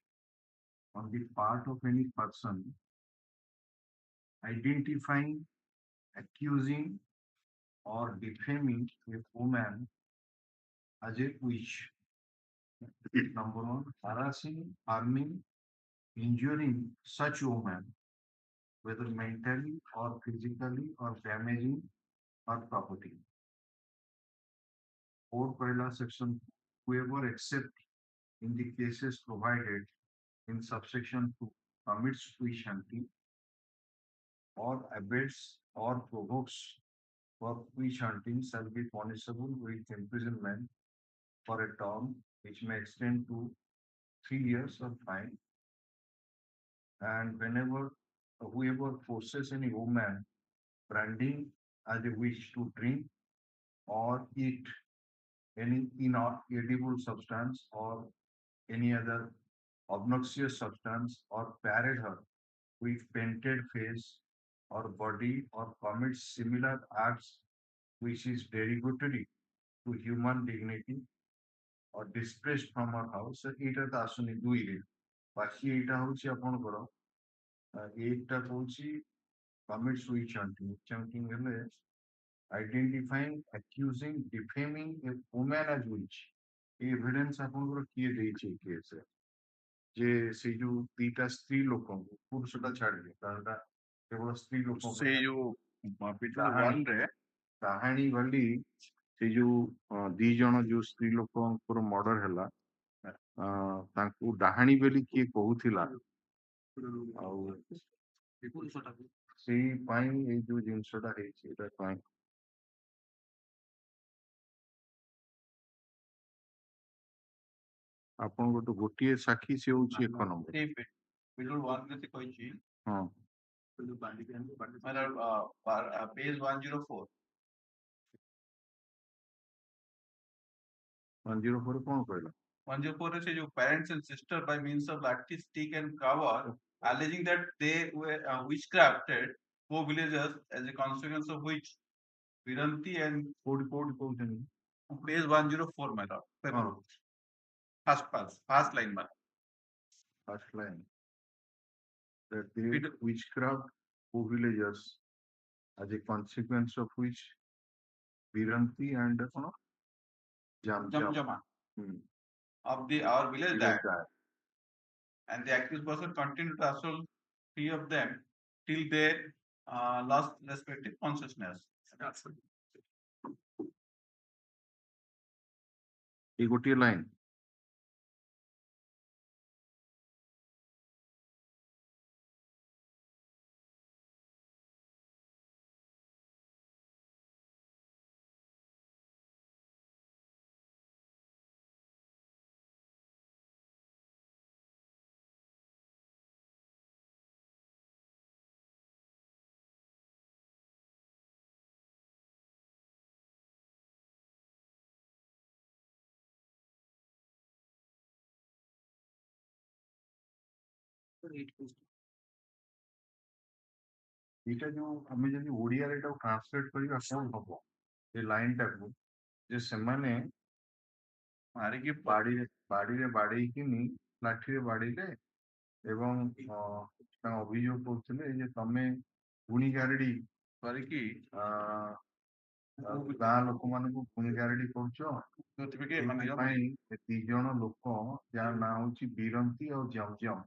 on the part of any person identifying, accusing, or defaming a woman as a witch. Number one, harassing, harming, injuring such woman, whether mentally or physically, or damaging her property. Or Paila section, whoever except in the cases provided in subsection 2 commits witch hunting or abets or provokes for witch hunting shall be punishable with imprisonment for a term which may extend to 3 years or fine. And whenever whoever forces any woman branding as a witch to drink or eat any inedible substance or any other obnoxious substance or parade her with painted face or body or commits similar acts which is derogatory to human dignity or displaced from her house. ଏଇଟା ତ ଆସୁନି ଦୁଇରେ ବାକି ଏଇଟା ହଉଛି ଆପଣଙ୍କର ଏଇଟା କହୁଛି commits witch hunting. Witch hunting ହେଲେ identifying, accusing, defaming a woman as witch. এই evidence ଆପଣଙ୍କର କିଏ ଦେଇଛି ଏ କେସରେ ଯେ ସେ ଯୋଉ ଦିଟା ସ୍ତ୍ରୀ ଲୋକଙ୍କୁ ପୁରୁଷଟା ଛାଡିଲେ ତାଟା କେବଳ ସ୍ତ୍ରୀ ଲୋକ ସେ ଯୋଉ one ରେ କାହାଣୀ ଗଲି ସେ ଯୋଉ ଦି ଜଣ ଯୋଉ ସ୍ତ୍ରୀ ଲୋକଙ୍କର ମର୍ଡର ହେଲା ତାଙ୍କୁ ଡାହାଣୀ ବୋଲି କିଏ କହୁଥିଲା ଆଉ ସେଇ ପାଇଁ ଏଇ ଯୋଉ ଜିନିଷଟା ହେଇଛି ଏଇଟା ପାଇଁ ଆପଣଙ୍କ ତ ଗୋଟିଏ ସାକ୍ଷୀ ସେ ହଉଛି 1 ନମ୍ବର ହଁ page 104 104 କଣ କହିଲା 104 is your parents and sister by means of lathi, stick and cover, alleging that they were witchcrafted poor villagers as a consequence of which Viranti and କୋଉଠି କହୁଛନ୍ତି page 104 my lord. First line man. First line that they witchcraft poor villagers as a consequence of which Viranti and Jamjama of our village died. And the accused person continued to assault three of them till they lost respective consciousness. এই গোটিଏ line ଏଇଟା ଯୋଉ ଆମେ ଯଦି ଓଡିଆରେ ଏଟାକୁ translate କରିବା କଣ ହବ ଏ ଲାଇନଟାକୁ ଯେ ସେମାନେ ମାରିକି ବାଡିରେ ବାଡେଇକିନି ଲାଠିରେ ବାଡେଇଲେ ଏବଂ ତାଙ୍କ ଅଭିଯୋଗ କରୁଥିଲେ ଯେ ତମେ ଗୁଣି ଗାରେଡି କରିକି ଗାଁ ଲୋକମାନଙ୍କୁ ଗୁଣି ଗାରେଡି କରୁଛ ସେଥିପାଇଁ ଏ 2 ଜଣ ଲୋକ ଯାହାର ନାଁ ହଉଛି ବିରନ୍ତି ଆଉ ଜମଜମ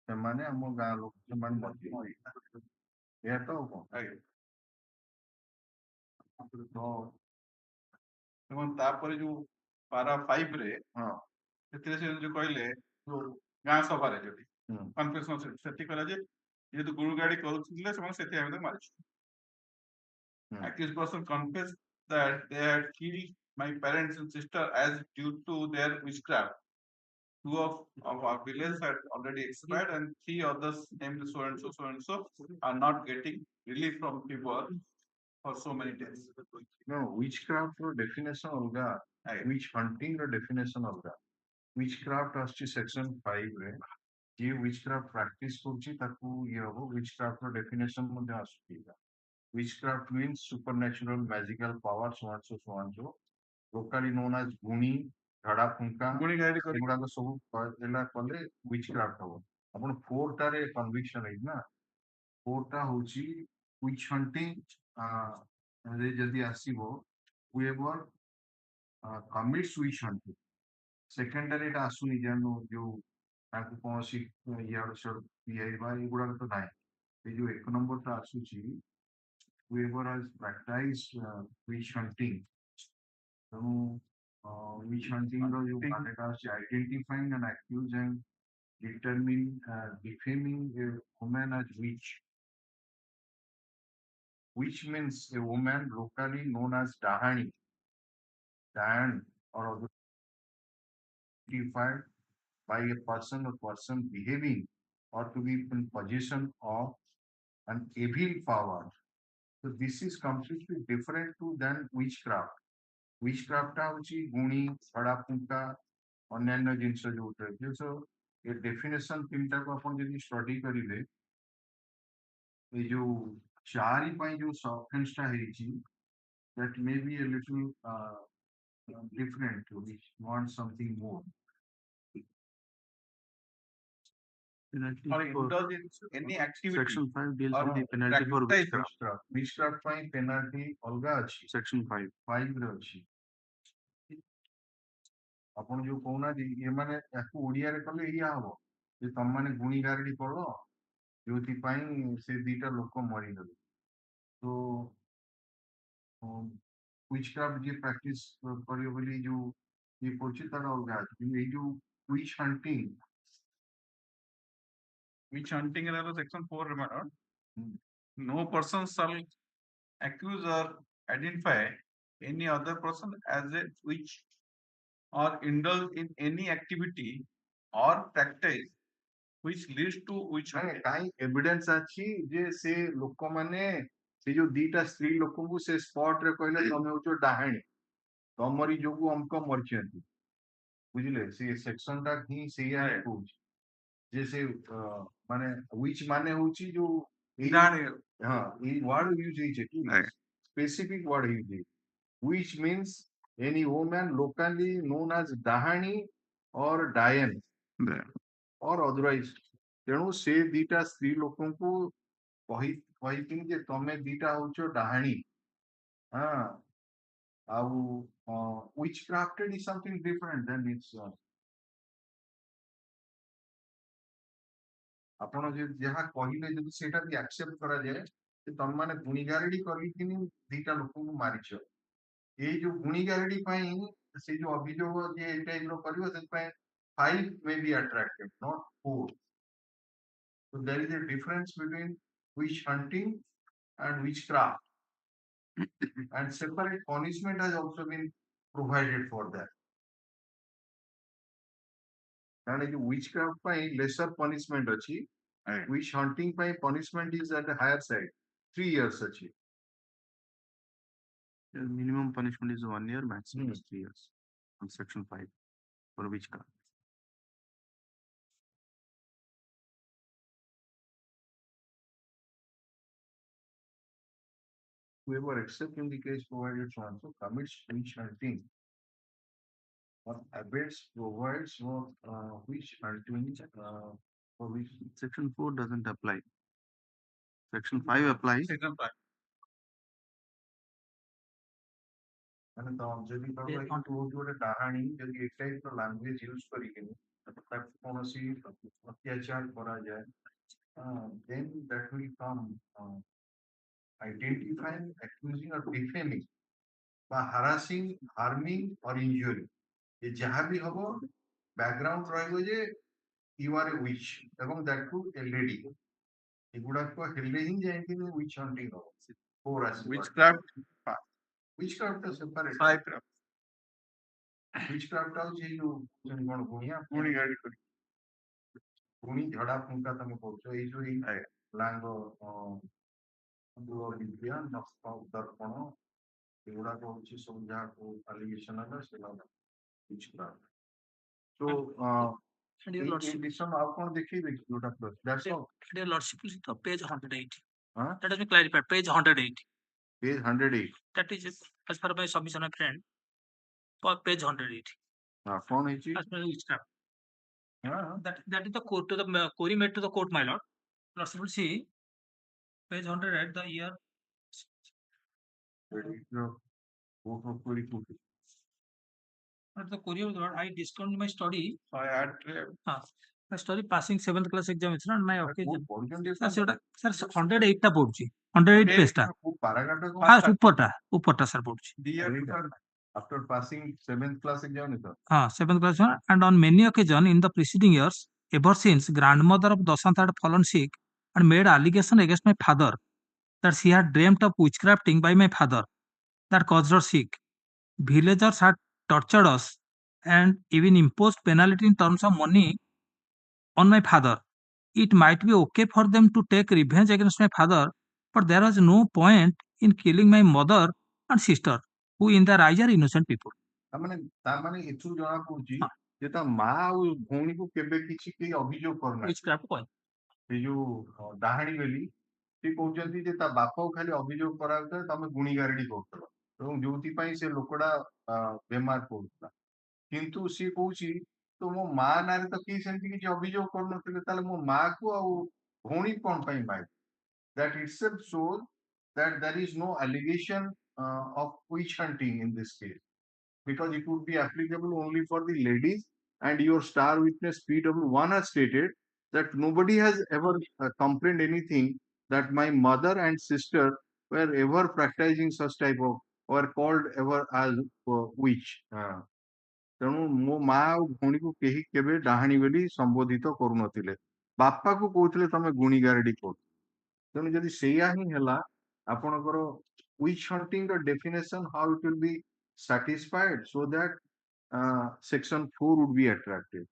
ସେମାନେ ଆମ ଗାଁ ଲୋକ ସେମାନେ ମରିଯିବେ ଏହା ତ ଆଉ କଣ ଏବଂ ତାପରେ ଯୋଉ ପାରା 5 ରେ ସେଥିରେ ସେ ଯୋଉ କହିଲେ ଗାଁ ସଭାରେ ଯଦି କନଫେସନ ସେଠି କହିଲା ଯେ ଯେହେତୁ ଗୁରୁଗାଡି କରୁଥିଲେ ସେମାନେ ସେଥିପାଇଁ ଆମେ ମାରିଛୁ। Accused person confessed that they had killed my parents and sister as due to their witchcraft. 2 of our village had already expired and 3 others named so and so are not getting relief from fever for so many days. No, witchcraft ର definition ଅଲଗା witch hunting ର definition ଅଲଗା witchcraft ଆସୁଛି section 5 ରେ ଯିଏ witchcraft practice କରୁଛି ତାକୁ ଇଏ ହବ witchcraft ର definition ମଧ୍ୟ ଆସୁଛି witchcraft means supernatural magical powers so and so locally known as ଗୁଣି ଝାଡା ଫୁଙ୍କା ଏଗୁଡାକ ସବୁ ହେଲା କଲେ witchcraft ହବ ଆପଣ 4 ଟାରେ conviction ହେଇଛି ନା 4 ଟା ହଉଛି witch hunting ଯଦି ଆସିବ whoever commits witch hunting secondary ଏଟା ଆସୁନି ଜାଣୁ ଯୋଉ ତାଙ୍କୁ କୌଣସି ଇଆଡୁ ସିଆଡୁ ପିଆଇବା ଏଗୁଡାକ ତ ନାହିଁ ଏଇ ଯୋଉ 1 ନମ୍ବରଟା ଆସୁଛି whoever has practiced witch hunting ତେଣୁ witch hunting ର ଯୋଉ ମାନେଟା ଅଛି identifying and accusing determining defaming a woman as witch which means a woman locally known as dahani or identified by a person or person behaving or to be in possession of an evil power. So this is completely different to than witchcraft. Witchcraft hଉଛି ଗୁଣି ଝଡା ଫୁଙ୍କା ଅନ୍ୟାନ୍ୟ ଜିନିଷ ଯୋଉଟା so ଏ definition ତିନିଟାକୁ ଆପଣ ଯଦି study କରିବେ ଏ ଯୋଉ 4 ପାଇଁ ଯୋଉ offense ଟା ହେଇଛି that may be a little different which wants something more. Penalty Or for indulge in any activity. Section 5 deals or with the penalty for practice witchcraft. witchcraft ପାଇଁ penalty ଅଲଗା ଅଛି Section 5. 5 ରେ ଅଛି ଆପଣ ଯୋଉ କହୁନାହାନ୍ତି ଏମାନେ ୟାକୁ ଓଡିଆରେ କଲେ ଏଇଆ ହବ ଯେ ତମମାନେ ଗୁଣି ଗାରେଡି କଲ ଯୋଉଥିପାଇଁ ସେ 2ଟା ଲୋକ ମରିଗଲେ ତ witchcraft ଯିଏ ପ୍ରାକ୍ଟିସ କରିବ ବୋଲି ଯୋଉ ଇଏ କରୁଛି ତାର ଅଲଗା ଅଛି କିନ୍ତୁ ଏଇ ଯୋଉ witch hunting Witch hunting in section 4 remember no person shall accuse or identify any other person as a witch or indulge in any activity or practice which leads to witch hunting. କାହିଁ evidence ଅଛି ଯେ ସେ ଲୋକମାନେ ସେ ଯୋଉ 2ଟା ସ୍ତ୍ରୀ ଲୋକଙ୍କୁ ସେ ସ୍ପଟ ରେ କହିଲେ ତମେ ହଉଛ ଡାହାଣୀ ତମରି ଯୋଗୁ ଅମକ ମରିଛନ୍ତି ବୁଝିଲେ ସେ ସେକ୍ସନ ଟା ହିଁ ସେଇଆ ହିଁ କହୁଛି ଯେ ସେ ମାନେ ୱିଚ୍ ମାନେ ହଉଛି ଯୋଉ ହଁ ଏଇ ୱାର୍ଡ ୟୁଜ ହେଇଛି କି ସ୍ପେସିଫିକ ୱାର୍ଡ ୟୁଜ ହେଇଛି which means any woman locally known as dahani or dayan or otherwise ତେଣୁ ସେ 2ଟା ସ୍ତ୍ରୀ ଲୋକଙ୍କୁ କହିଥିଲି ଯେ ତମେ 2ଟା ହଉଛ ଡାହାଣୀ ଆଉ witchcrafted is something different than it's ଆପଣ ଯାହା କହିଲେ ଯଦି ସେଇଟା ବି ଆକ୍ସେପ୍ଟ କରାଯାଏ ଯେ ତମ ମାନେ ଗୁଣିଗାରେଡି କରିକିନି ଦିଟା ଲୋକଙ୍କୁ ମାରିଛ, ଏଇ ଯୋଉ ଗୁଣିଗାରେଡି ପାଇଁ ସେ ଯୋଉ ଅଭିଯୋଗ ଯେ ଏଇ ଟାଇପ ର କରିବ ସେଥିପାଇଁ 5 may be attracted, not 4. So there is a difference between witch hunting and witchcraft. And separate punishment has also been provided for that. And in witchcraft by lesser punishment achi, witch hunting by punishment is at a higher side, 3 years achi. Minimum punishment is 1 year, maximum is 3 years on section 5 for witchcraft. Whoever, except in the case provided so and so, commits witch hunting or abates, provides for witch hunting for which Section 4 doesn't apply. Section 5 applies. Section 5. ମାନେ ଯଦି ଗୋଟେ ଡାହାଣୀ ଯଦି ଏ type ର language use କରିକିନି ତାକୁ କୌଣସି ଅତ୍ୟାଚାର କରାଯାଏ, then that will come identifying, accusing or defaming বা harassing, harming or injury, ଏ ଯାହା ବି ହବ ବ୍ୟାକଗ୍ରାଉଣ୍ଡ ରହିବ ଯେ you are a witch ଏବଂ that too a lady, ଏଗୁଡାକ ହେଲେ ହିଁ ଯାଇକି witch hunting ହବ। Four ଆସିବ। witchcraft separate। 5 witchcraft ହଉଛି ଏଇ ଯୋଉ କଣ ଗୁଣି ଗାଡି କରି ଗୁଣି ଝଡା ଫୁଙ୍କା ତମେ କରୁଛ, ଏଇ ଯୋଉ ଏଇ ଲାଙ୍ଗ ବିଦ୍ୟା ନଷ୍ଟ ଦର୍ପଣ ଏଗୁଡାକ ହଉଛି ସବୁ ଯାହାକୁ ଆଲିଗେସନ ହେଲା ସେଟା witchcraft। So And your in lordship, addition ଆଉ କଣ ଦେଖେଇବେ କି ଯୋଉଟା that's all। and your lordship is the page 108. Huh? That has been clarified. Page 108. Page 108। That is as per my submission of friend. For page 108. କଣ ହେଇଛି? As per witchcraft. That is the court to the query made to the court, my lord. Lordship will see page 108 the year. The query of the lord, I discount my study. My study passing 7th class examination on my occasion. Sir, 108 टा पढ़ुची 108 page टा हां ऊपर टा sir पढ़ुची after passing 7th class examination। हाँ 7th class and on many occasion in the preceding years ever since grandmother of Dashant had fallen sick and made allegation against my father that she had dreamt of witchcrafting by my father that caused her sick. Villagers had tortured us and even imposed penalty in terms of money on my father. It might be okay for them to take revenge against my father, but there was no point in killing my mother and sister, who in their eyes are innocent people. ତାମାନେ ଏଥିରୁ ଜଣା ପଡୁଛି ଯେ ତା ମା ଆଉ ଭଉଣୀକୁ କେବେ କିଛି କେହି ଅଭିଯୋଗ କରୁନାହାନ୍ତି। Witchcraft କହେ। ସେ ଯୋଉ ଡାହାଣୀ ବୋଲି ସେ କହୁଛନ୍ତି ଯେ ତା ବାପାକୁ ଖାଲି ଅଭିଯୋଗ କରାଯାଉଥିଲା ତମେ ଗୁଣିଗାରେଡି କରୁଥିଲ ଏବଂ ଯୋଉଥିପାଇଁ ସେ ଲୋକଟା ବେମାର ପଡୁଥିଲା, କିନ୍ତୁ ସିଏ କହୁଛି ତ ମୋ ମା ନାଁରେ ତ କେହି ସେମିତି କିଛି ଅଭିଯୋଗ କରୁନଥିଲେ, ତାହେଲେ ମୋ ମାକୁ ଆଉ ଭଉଣୀ କଣ ପାଇଁ ମାରି? That itself shows that there is no allegation of witch hunting in this case, because it would be applicable only for the ladies, and your star witness PW1 has stated that nobody has ever complained anything that my mother and sister were ever practicing such type of or called ever as witch। ତେଣୁ ମୋ ମା ଆଉ ଭଉଣୀକୁ କେହି କେବେ ଡାହାଣୀ ବୋଲି ସମ୍ବୋଧିତ କରୁନଥିଲେ, ବାପାକୁ କହୁଥିଲେ ତମେ ଗୁଣିଗାରେଡି କରୁ। ତେଣୁ ଯଦି ସେଇଆ ହିଁ ହେଲା ଆପଣଙ୍କର witch hunting the definition, how it will be satisfied so that section 4 would be attractive।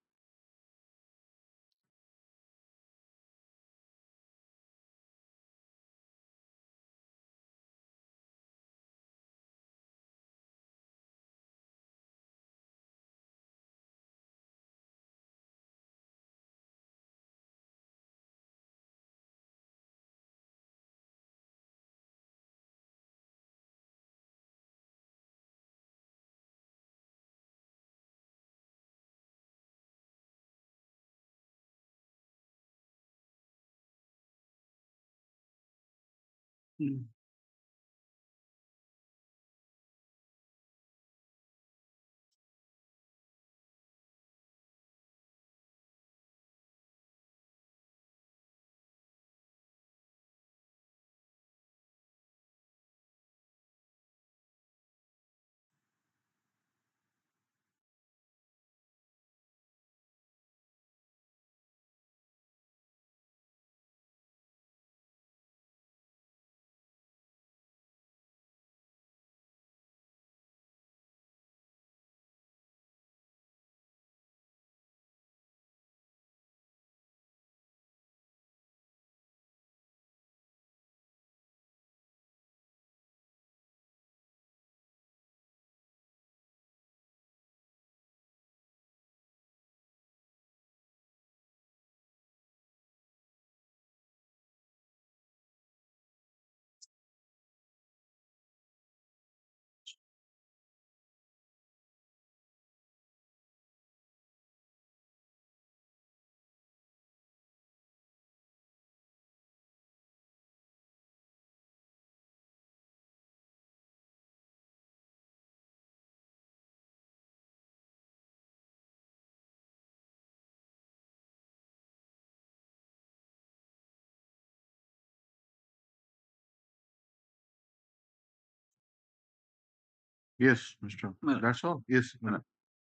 Yes, Mr. Well, That's all. Yes. well,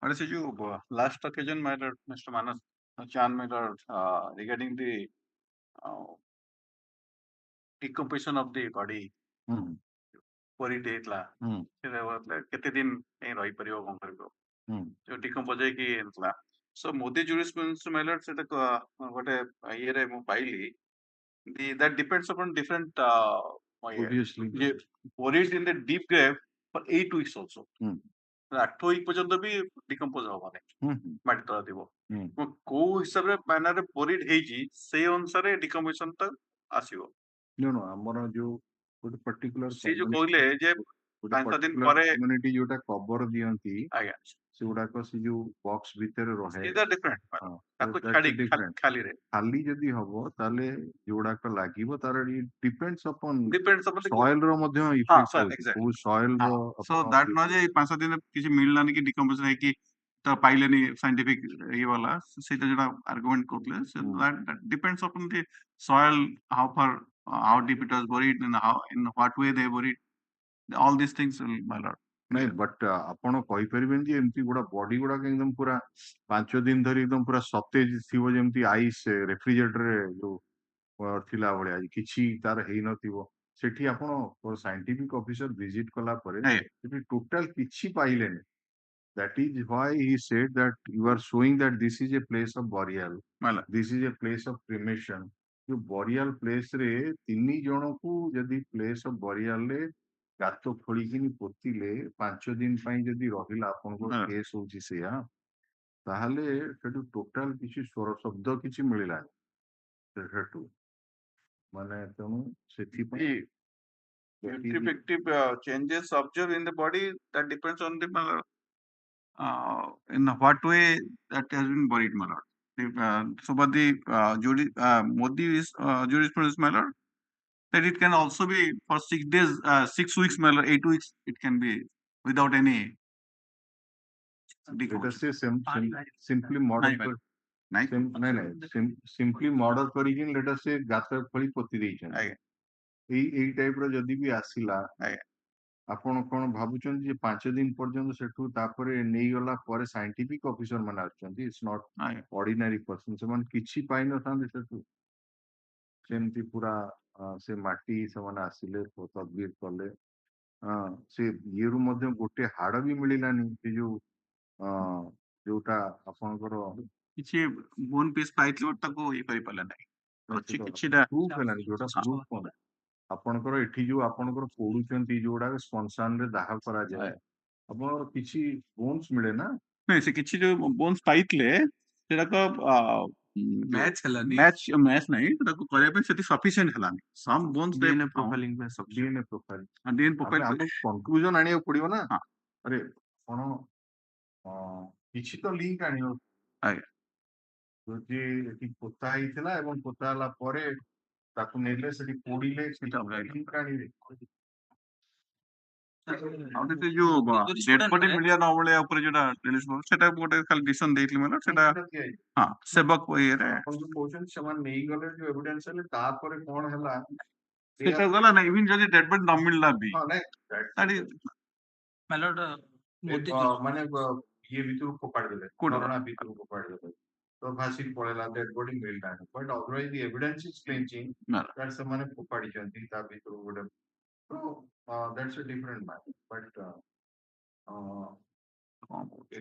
what is you last occasion, my lord, Mr. Manas Chan, my lord, regarding the decomposition of the body, Hmm. body date la, Hmm. କେତେ ଦିନ ପାଇଁ ରହିପାରିବ କଣ କରିବ Hmm. ଯୋଉ decompose ହେଇକି ଥିଲା so Modi jurisprudence my lord ସେଟା ଗୋଟେ ଇଏରେ ମୁଁ ପାଇଲି that depends upon different Obviously. buried in the deep grave for 8 weeks also. Hmm. 8 week ପର୍ଯ୍ୟନ୍ତ ବି ଡିକମ୍ପୋଜ ହବନି Hmm. ମାଟି ତଳ ଥିବ Hmm. କୋଉ ହିସାବରେ ମ୍ୟାନରରେ ବୋରିଡ ହେଇଛି ସେଇ ଅନୁସାରେ ଡିକମ୍ପୋଜିସନ ଟା ଆସିବ No, no. ଆମର ଯୋଉ ଗୋଟେ particular ସେ ଯୋଉ କହିଲେ ଯେ ଗୋଟେ 5 ଦିନ particular ପରେ community ଯୋଉଟା cover ଦିଅନ୍ତି ଆଜ୍ଞା ସେଗୁଡାକ ସେ ଯୋଉ ବକ୍ସ ଭିତରେ ରହେ these are different ହଁ, ତାକୁ that's ଛାଡି different. ଖାଲିରେ ଖାଲି ଯଦି ହବ ତାହେଲେ ଯୋଉଗୁଡାକ ଲାଗିବ ତାର depends upon depends upon the soil ର ମଧ୍ୟ ହଁ ଇଫେକ୍ଟ sir ହଉଛି exactly କୋଉ ସଏଲ ର so that ନ ଯେ 5 ଦିନ କିଛି ମିଳିଲାନି କି ଡିକମ୍ପୋଜ ହେଇକି ତ ପାଇଲେନି ସାଇଣ୍ଟିଫିକ ଇଏ ବାଲା ସେଇଟା ଯୋଉଟା ଆର୍ଗୁମେଣ୍ଟ କରୁଥିଲେ that depends upon the soil how far how deep it was buried and how in what way they buried all these things will matter. ନାଇଁ ବଟ୍ ଆପଣ କହିପାରିବେନି ଯେ ଏମିତି ଗୁଡା ବଡି ଗୁଡାକ ଏକଦମ ପୁରା 5 ଦିନ ଧରି ଏକଦମ ପୁରା ସତେଜ ଥିବ ଯେମିତି ଆଇସ୍ ରେଫ୍ରିଜରେଟରରେ ଯୋଉ ଥିଲା ଭଳିଆ କିଛି ତାର ହେଇନଥିବ ସେଠି ଆପଣ ସାଇଣ୍ଟିଫିକ ଅଫିସର ଭିଜିଟ କଲା ପରେ ଆଜ୍ଞା ସେଠି ଟୋଟାଲ କିଛି ପାଇଲେନି that is why he said that you are showing that this is a place of burial Mala this is a place of cremation ଯୋଉ burial place ରେ 3 ଜଣକୁ ଯଦି place of burial ରେ ଗାତ ଖୋଳିକିନି ପୋତିଲେ 5 ଦିନ ପାଇଁ ଯଦି ରହିଲା ଆପଣଙ୍କ ହଁ। କେସ୍ ହଉଛି ସେଇଆ ତାହେଲେ ସେଠୁ ଟୋଟାଲ କିଛି ସ୍ୱର ଶବ୍ଦ କିଛି ମିଳିଲାନି ସେଠୁ ମାନେ ତେଣୁ ସେଥିପାଇଁ Retrospective changes observed in the body that depends on the in what way that has been buried, my lord. So, but the Modi's jurisprudence, my lord, that it can also be for 6 days, 6 weeks, my lord, 8 weeks, it can be without any let us decomposition. say simply model ନାଇଁ, ନାଇଁ simply model କରିକି let us say ଗାତ ଖୋଳି ପୋତି ଦେଇଛନ୍ତି ଆଜ୍ଞା ଏଇ type ର ଯଦି ବି ଆସିଲା ଆଜ୍ଞା ଆପଣ କଣ ଭାବୁଛନ୍ତି ଯେ 5 ଦିନ ପର୍ଯ୍ୟନ୍ତ ସେଠୁ ତାପରେ ନେଇଗଲା ପରେ ସାଇଣ୍ଟିଫିକ ଅଫିସର ମାନେ ଆସୁଛନ୍ତି ଇଟ୍ସ ନଟ୍ ଆଜ୍ଞା ଅର୍ଡିନାରୀ ପର୍ସନ ସେମାନେ କିଛି ପାଇନଥାନ୍ତି ସେଠୁ ସେମିତି ପୁରା ସେ ମାଟି ସେମାନେ ଆସିଲେ ତଦବିର କଲେ ସେ ଇଏରୁ ମଧ୍ୟ ଗୋଟେ ହାଡ ବି ମିଳିଲାନି ସେ ଯୋଉ ଯୋଉଟା ଆପଣଙ୍କର କିଛି ବୋନ୍ ପିସ୍ ପାଇଥିବ ତାକୁ ଇଏ କରିପାରିଲା ନାହିଁ ଅଛି କିଛିଟା ପ୍ରୁଫ ହେଲାନି ଯୋଉଟା ପ୍ରୁଫ କଣ ଆପଣଙ୍କର ଏଠି ଯୋଉ ଆପଣଙ୍କର ପୋଡୁଛନ୍ତି ଯୋଉଗୁଡାକ ଶ୍ମଶାନ ରେ ଦାହ କରାଯାଏ ଆପଣଙ୍କର କିଛି ବୋନ୍ସ ମିଳେ ନା ନାଇଁ ସେ କିଛି ଯୋଉ ବୋନ୍ସ ପାଇଥିଲେ ସେଟାକ ମ୍ୟାଚ୍ ହେଲାନି ମ୍ୟାଚ୍ ନାହିଁ ସେଟାକୁ କରିବା ପାଇଁ ସେଠି ସଫିସିଏଣ୍ଟ ହେଲାନି ସମ୍ ବୋନ୍ସ DNA profiling ପାଇଁ sufficient. DNA profile DNA profile ଆମକୁ କନକ୍ଲୁଜନ ଆଣିବାକୁ ପଡିବ ନା ହଁ। ଆରେ କଣ କିଛି ତ ଲିଙ୍କ ଆଣିବ ଆଜ୍ଞା ଯଦି ଏଠି ପୋତା ହେଇଥିଲା ଏବଂ ପୋତା ହେଲା ପରେ ତାକୁ ନେଲେ ସେଠି ପୋଡିଲେ ସେଟା ଅଲଗା ଲିଙ୍କ ଆଣିବେ ଆଉ ସେ ଯୋଉ ଡେଡ୍ ବଡି ମିଳିବା ନ ମିଳିବା ଉପରେ ଯୋଉଟା ସେଟା ଗୋଟେ ଖାଲି ଡିସିସନ ଦେଇଥିଲି ମାନେ ସେଟା ହଁ ସେବକ ଇଏରେ ଆପଣ ଯୋଉ କହୁଛନ୍ତି ସେମାନେ ନେଇଗଲେ ଯୋଉ ଏଭିଡେନ୍ସ ହେଲେ ତାପରେ କଣ ହେଲା ସେଟା ଗଲା ନା ଇଭିନ୍ ଯଦି ଡେଡ୍ ବଡି ନ ମିଳିଲା ବି ହଁ ନାଇଁ ତାରି ମାନେ ଇଏ ଭିତରୁ ଫୋପାଡ଼ି ଦେଲେ କୋଉଠି ଝରଣା ଭିତରୁ ଫୋପାଡ଼ି ଦେଲେ ତ ଭାସିକି ପଳେଇଲା ଡେଡ୍ ବଡି ମିଳିଲାନି but otherwise the evidence is clinching ନା ଦ୍ୟାଟ୍ ସେମାନେ ଫୋପାଡ଼ିଛନ୍ତି ତା ଭିତରୁ ଗୋଟେ that's a different matter but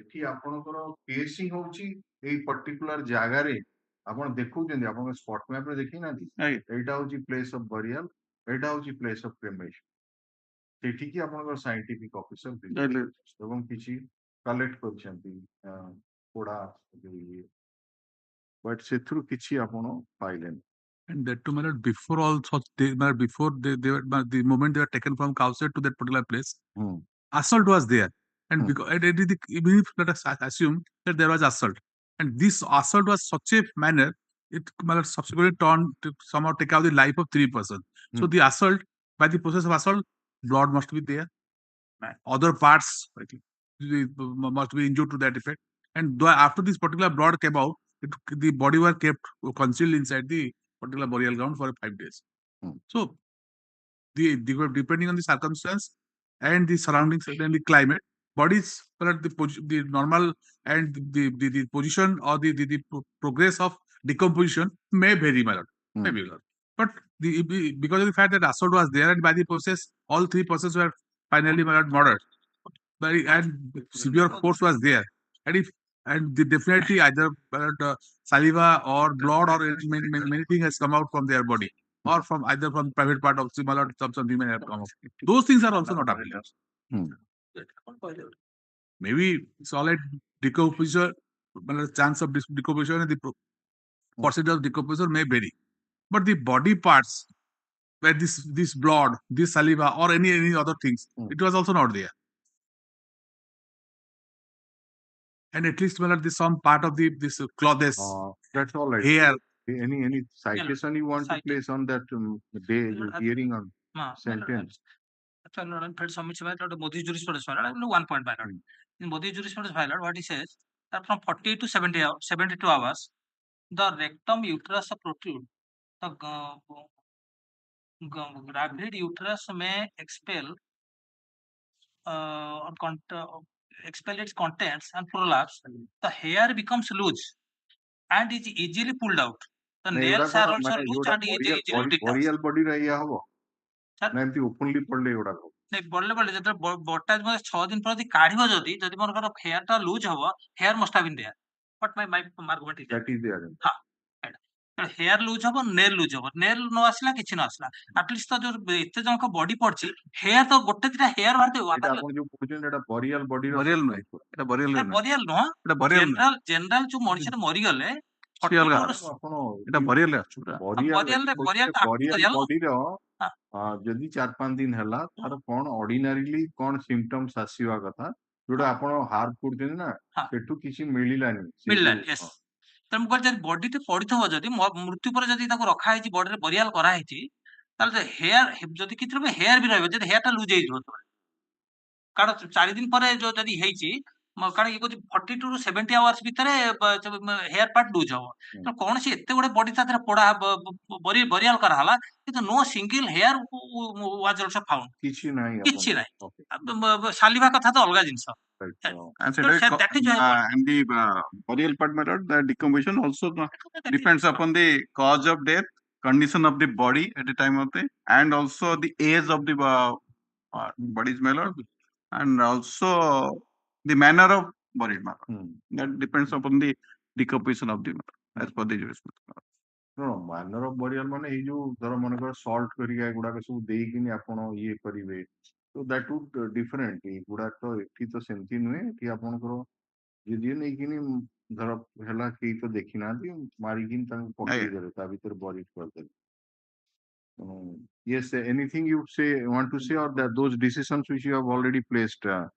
ଏଠି ଆପଣଙ୍କର କେସିଂ ହଉଛି ଏଇ ପର୍ଟିକୁଲାର ଜାଗାରେ ଆପଣ ଦେଖୁଛନ୍ତି ଆପଣଙ୍କ ସ୍ପଟ ମ୍ୟାପ ରେ ଦେଖିନାହାନ୍ତି ଆଜ୍ଞା ଏଇଟା ହଉଛି ପ୍ଲେସ୍ ଅଫ ବରିଆଲ ଏଇଟା ହଉଛି ପ୍ଲେସ୍ ଅଫ କ୍ରେମେସନ ସେଠିକି ଆପଣଙ୍କର ସାଇଣ୍ଟିଫିକ ଅଫିସର ଏବଂ କିଛି କଲେକ୍ଟ କରିଛନ୍ତି ପୋଡା ବଟ୍ ସେଥିରୁ କିଛି ଆପଣ ପାଇଲେନି and that too matter before all such before they were the moment they were taken from Cowshed to that particular place Hmm. assault was there and Hmm. because even if let us assume that there was assault and this assault was such a manner it subsequently turned to somehow take out the life of 3 persons so Hmm. the assault by the process of assault blood must be there Right. other parts must be injured to that effect and after this particular blood came out the body was kept concealed inside the particular burial ground for 5 days Hmm. so the depending on the circumstance and the surroundings and the climate, bodies, the normal and the position or the progress of decomposition may vary, my lord. May be, lord. But because of the fact that assault was there, and by the process, all three persons were finally, my lord, murdered. And severe force was there, and definitely either saliva or blood or many things has come out from their body, or from either from private part of similar some women have come out. Those things are also not applicable. Maybe solid decomposition, chance of decomposition and the percentage of decomposition may vary, but the body parts where this blood, this saliva, or any other things, it was also not there. And at least this some part of this clothes, That's all right. hair. Any citation you want to place on that day you hearing on sentence? Submits by Modi jurisprudence violation. Only 1 point violation. In Modi jurisprudence violation, what he says that from 48 to 72 hours, the rectum uterus protrude. The gravid uterus may expel expel its contents and prolapse. The hair becomes loose and is easily pulled out. The nails are also loose and easily detached. burial body ରେ ଇଏ ହବ Sir? ନା ଏମିତି openly ପଡିଲେ ଏଗୁଡାକ ବଢିଲେ ଯେତେବେଳେ ବଟା 6 ଦିନ ପରେ କାଢିବ ଯଦି ମୋର ହେୟାର ଟା ଲୁଜ ହବ, hair must have been there, but my argument is that is there. Hair loose ହବ, ନେଲ ଲୁଜ ହବ, ନେଲ ନ ଆସିଲା କିଛି ନ ଆସିଲା, ଆଟଲିଷ୍ଟ ତ ଯୋଉ ଏତେ ଜଣଙ୍କ ବଡି ପଡିଛି, ହେୟାର ତ ଗୋଟେ ଦିଟା ହେୟାର ବାହାରିଥିବ। ଏଇଟା ଆପଣ ଯୋଉ କହୁଛନ୍ତି ଏଟା burial body ର Burial ନୁହେଁ, ଏଟା burial ନୁହେଁ, ବରିଆଲ ନୁହଁ, ଏଟା burial ନୁହେଁ, ଜେନେରାଲ ଯୋଉ ମଣିଷଟା ମରିଗଲେ ସିଏ ଅଲଗା। 42 ଆପଣ ଏଟା burial ରେ ଆସୁଛି ପୁରା। burial body ର ଯଦି 4-5 ଦିନ ହେଲା ତାର କଣ ଅର୍ଡିନାରିଲି କଣ ସିମ୍ପଟମ୍ସ ଆସିବା କଥା ଯୋଉଟା ଆପଣ ହାର୍ପ କରୁଛନ୍ତି ନା ସେଠୁ କିଛି ମିଳିଲାନି। ତେଣୁ କରି ଯଦି ବଡିଟେ ପଡିଥିବ, ଯଦି ମୃତ୍ୟୁ ପରେ ଯଦି ତାକୁ ରଖା ହେଇଛି ବଡିରେ ବରିଆଲ କରାହେଇଛି, ତାହେଲେ ହେୟାର ଯଦି କିଛି ହେୟାର ବି ରହିବ, ଯଦି ହେୟାର ଟା ଲୁଜ ହେଇଯିବ, କାରଣ 4 ଦିନ ପରେ ଯୋଉ ଯଦି ହେଇଛି, କାରଣ ଇଏ କହୁଛି 42 ରୁ 70 ଆୱାର୍ସ ଭିତରେ ହେୟାର ପାର୍ଟ ଲୁଜ ହବ। ତେଣୁ କୌଣସି ଏତେ ଗୁଡେ ବଡି ତା ଦେହରେ ପୋଡା ବରିଆଲ କରାହେଲା, କିନ୍ତୁ no single hair was also ଫାଉଣ୍ଡ। କିଛି ନାହିଁ, ସାଲିଭା କଥା ତ ଅଲଗା ଜିନିଷ। And the burial part method, the decomposition also depends upon the cause of death, condition of the body at the time of the, and also the age of the body's malord, and also the manner of buried matter. That depends upon the decomposition of the matter as per the jurisprudence. No, manner of burial ମାନେ ଏଇ ଯୋଉ ଧର ମନେକର salt କରିକା ଏଗୁଡାକ ସବୁ ଦେଇକିନି ଆପଣ ଇଏ କରିବେ, so that would different. ଏଗୁଡାକ ତ ଏଠି ତ ସେମିତି ନୁହେଁ, ଏଠି ଆପଣଙ୍କର ଯଦି ନେଇକିନି ଧର ହେଲା କେହି ତ ଦେଖି ନାହାନ୍ତି, ମାରିକିନି ତାଙ୍କୁ ପକେଇଦେଲେ, ତା ଭିତରେ buried କରିଦେଲେ। Yes, anything you want to say, or that those decisions which you have already placed in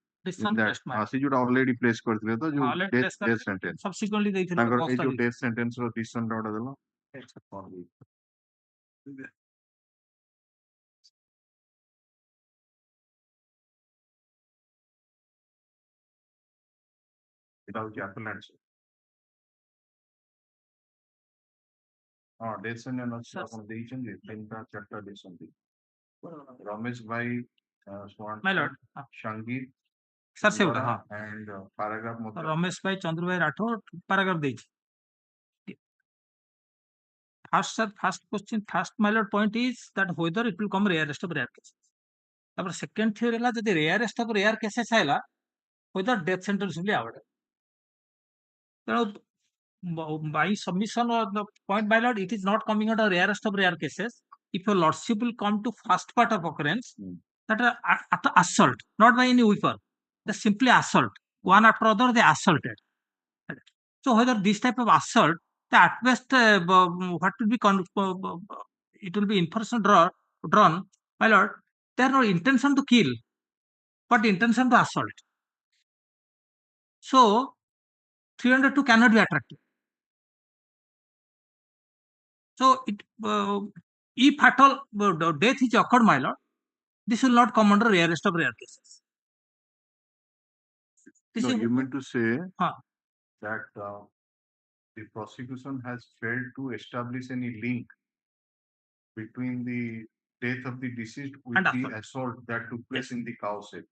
that ସେ ଯୋଉଟା already place କରିଥିଲେ ତ ଯୋଉ death sentence subsequently ଦେଇଥିଲେ ତାଙ୍କର ଏଇ ଯୋଉ death sentence ର decision ଟା ଗୋଟେ ଦେଲ ଏଟା ହଉଛି appellate। ହଁ death sentence ଅଛି, ଆପଣ ଦେଇଛନ୍ତି 3-4ଟା ଦେଇଛନ୍ତି। ରମେଶ ଭାଇ ସଙ୍ଗୀତ sir ସେଗୁଡା and paragraph ମଧ୍ୟ ରମେଶ ଭାଇ ଚନ୍ଦ୍ର ଭାଇ ରାଠୋର ପାରାଗ୍ରାଫ ଦେଇଛି। First question, first my lord point is that whether it will come rarest of rare cases. तापर second theory ହେଲା ଯଦି rarest of rare cases ହେଲା, whether death sentence will be awarded. ତେଣୁ by submission of the point, my lord, it is not coming out of rarest of rare cases. If your lordship will come to first part of occurrence, that assault, not by any weapon, they simply assault, one after other they assaulted. So whether this type of assault, at best what will be it will be inference drawn, my lord, there are no intention to kill, but intention to assault. So 302 cannot be attractive. So if at all death is occurred, my lord, this will not come under rarest of rare cases. No, you mean to say that the prosecution has failed to establish any link between the death of the deceased with And the assault. assault that took place in the cow shed.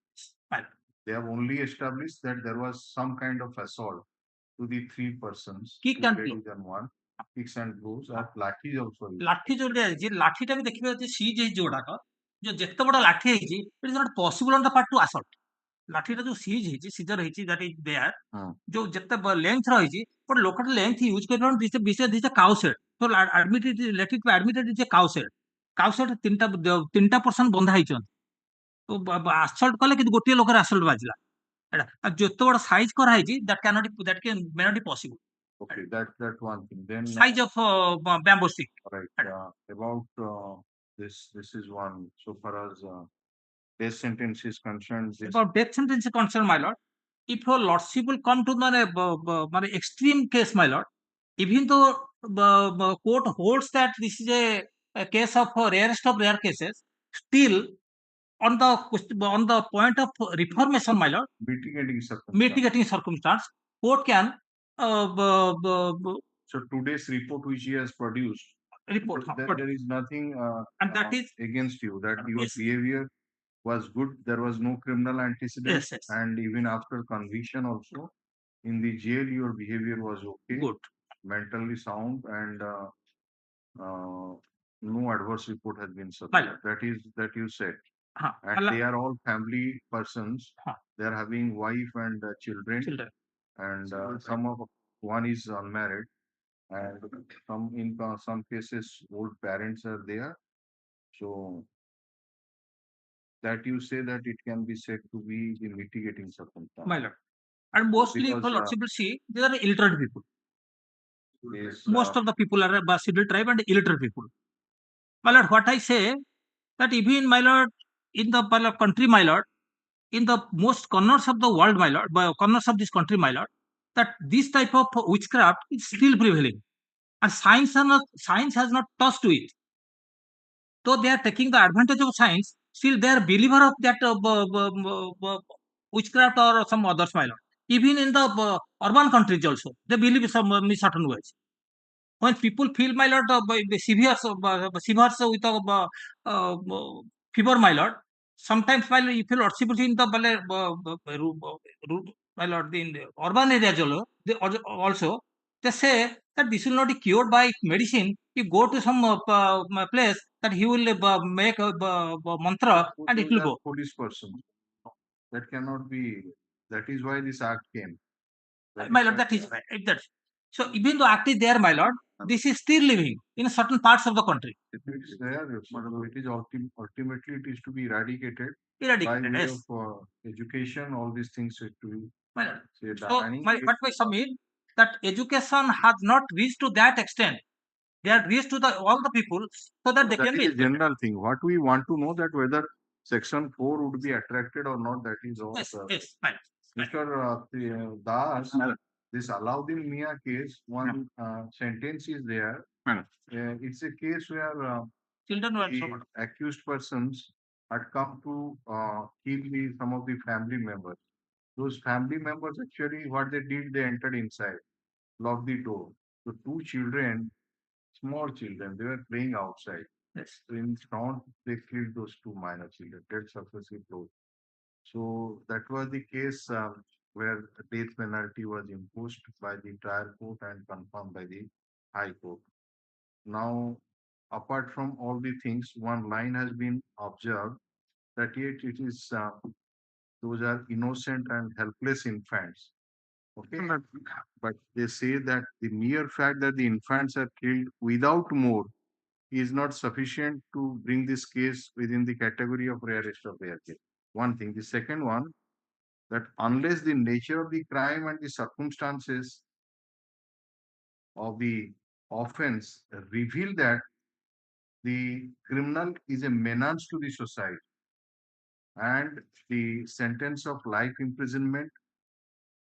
My lord. They have only established that there was some kind of assault to the three persons, Kick two and ladies and one, kicks and blows, and lathi is also used. ଲାଠି ଯୋଉ ଦିଆଯାଇଛି ଲାଠିଟା ବି ଦେଖିବେ ଯଦି seize ହେଇଛି ଯୋଉଗୁଡାକ ଯୋଉ ଯେତେ ବଡ ଲାଠି ହେଇଛି it is not possible on the part to assault ଲାଠିଟା ଯୋଉ ସିଜ୍ ହେଇଛି ସିଜର ହେଇଛି ଦ୍ୟାଟ୍ ଇଜ ଦେୟାର ଯୋଉ ଯେତେ ଲେନ୍ଥ ରହିଛି ଗୋଟେ ଲୋକଟା ଲେନ୍ଥ ୟୁଜ କରିପାରୁନି this cow set so admitted let it admitted is a cow set ତିନିଟା ପର୍ସନ ବନ୍ଧା ହେଇଛନ୍ତି ତ ଆସଲ୍ଟ କଲେ କିନ୍ତୁ ଗୋଟିଏ ଲୋକର ଆସଲ୍ଟ ବାଜିଲା ଏଟା ଆଉ ଯେତେ ବଡ ସାଇଜ କରାହେଇଛି that may not be possible Okay, that's one thing. Then size of bamboo stick right about this is one. So far as death sentence is concerned, this about death sentence is concerned, my lord, if your lordship will come to মানে extreme case, my lord, even though court holds that this is a case of rarest of rare cases, still on the point of reformation, my lord, mitigating circumstance, court can so today's report which he has produced, report, there is nothing and that is against you, that your yes, behavior was good, there was no criminal antecedent, yes, yes, and even after conviction also in the jail your behavior was okay, good, mentally sound, and no adverse report has been my submitted. lord, That you said. huh, And they are all family persons. Huh. They are having wife and children, and some of one is unmarried, and in some cases old parents are there. So that you say that it can be said to be the mitigating circumstance. my lord, and mostly Because, for lordship will see they are illiterate people. Is, Most of the people are Basidal tribe and illiterate people. My lord, what I say that even my lord in the country, my lord, in the most corners of the world, my lord, corners of this country, my lord, that this type of witchcraft is still prevailing, and science has not touched to it. Though they are taking the advantage of science, still they are believer of that witchcraft or some others, my lord. Even in the urban countries also, they believe some certain ways. When people feel, my lord, severe with fever, my lord, sometimes, my lord, if you lordship in the my lord, in the urban areas also, they say that this will not be cured by medicine. You go to some place that he will make a mantra and it will go. Police person. That cannot be. That is why this act came. My lord, that is that's so. Even though act is there, my lord, this is still living in certain parts of the country. It is there, it is ultimately it is to be eradicated by Eradicated, way yes. of education. All these things are to be My lord. said. So, what I submit that education has not reached to that extent. They are reached to all the people so that they that can be is a educated. general thing. What we want to know that whether Section 4 would be attracted or not. That is all. Yes, yes, my lord. Mr. Das, this Alauddin Mia case, one sentence is there. It's a case where Children were the suffered. accused persons had come to kill some of the family members. Those family members actually, what they did, they entered inside, locked the door. So two children, small children, they were playing outside. Yes. So in front, they killed those two minor children. Death successively closed. So that was the case where a death penalty was imposed by the trial court and confirmed by the High Court. Now, apart from all the things, one line has been observed that yet it is those are innocent and helpless infants. Okay, but they say that the mere fact that the infants are killed without more is not sufficient to bring this case within the category of rarest of rare case. One thing. The second one, that unless the nature of the crime and the circumstances of the offense reveal that the criminal is a menace to the society and the sentence of life imprisonment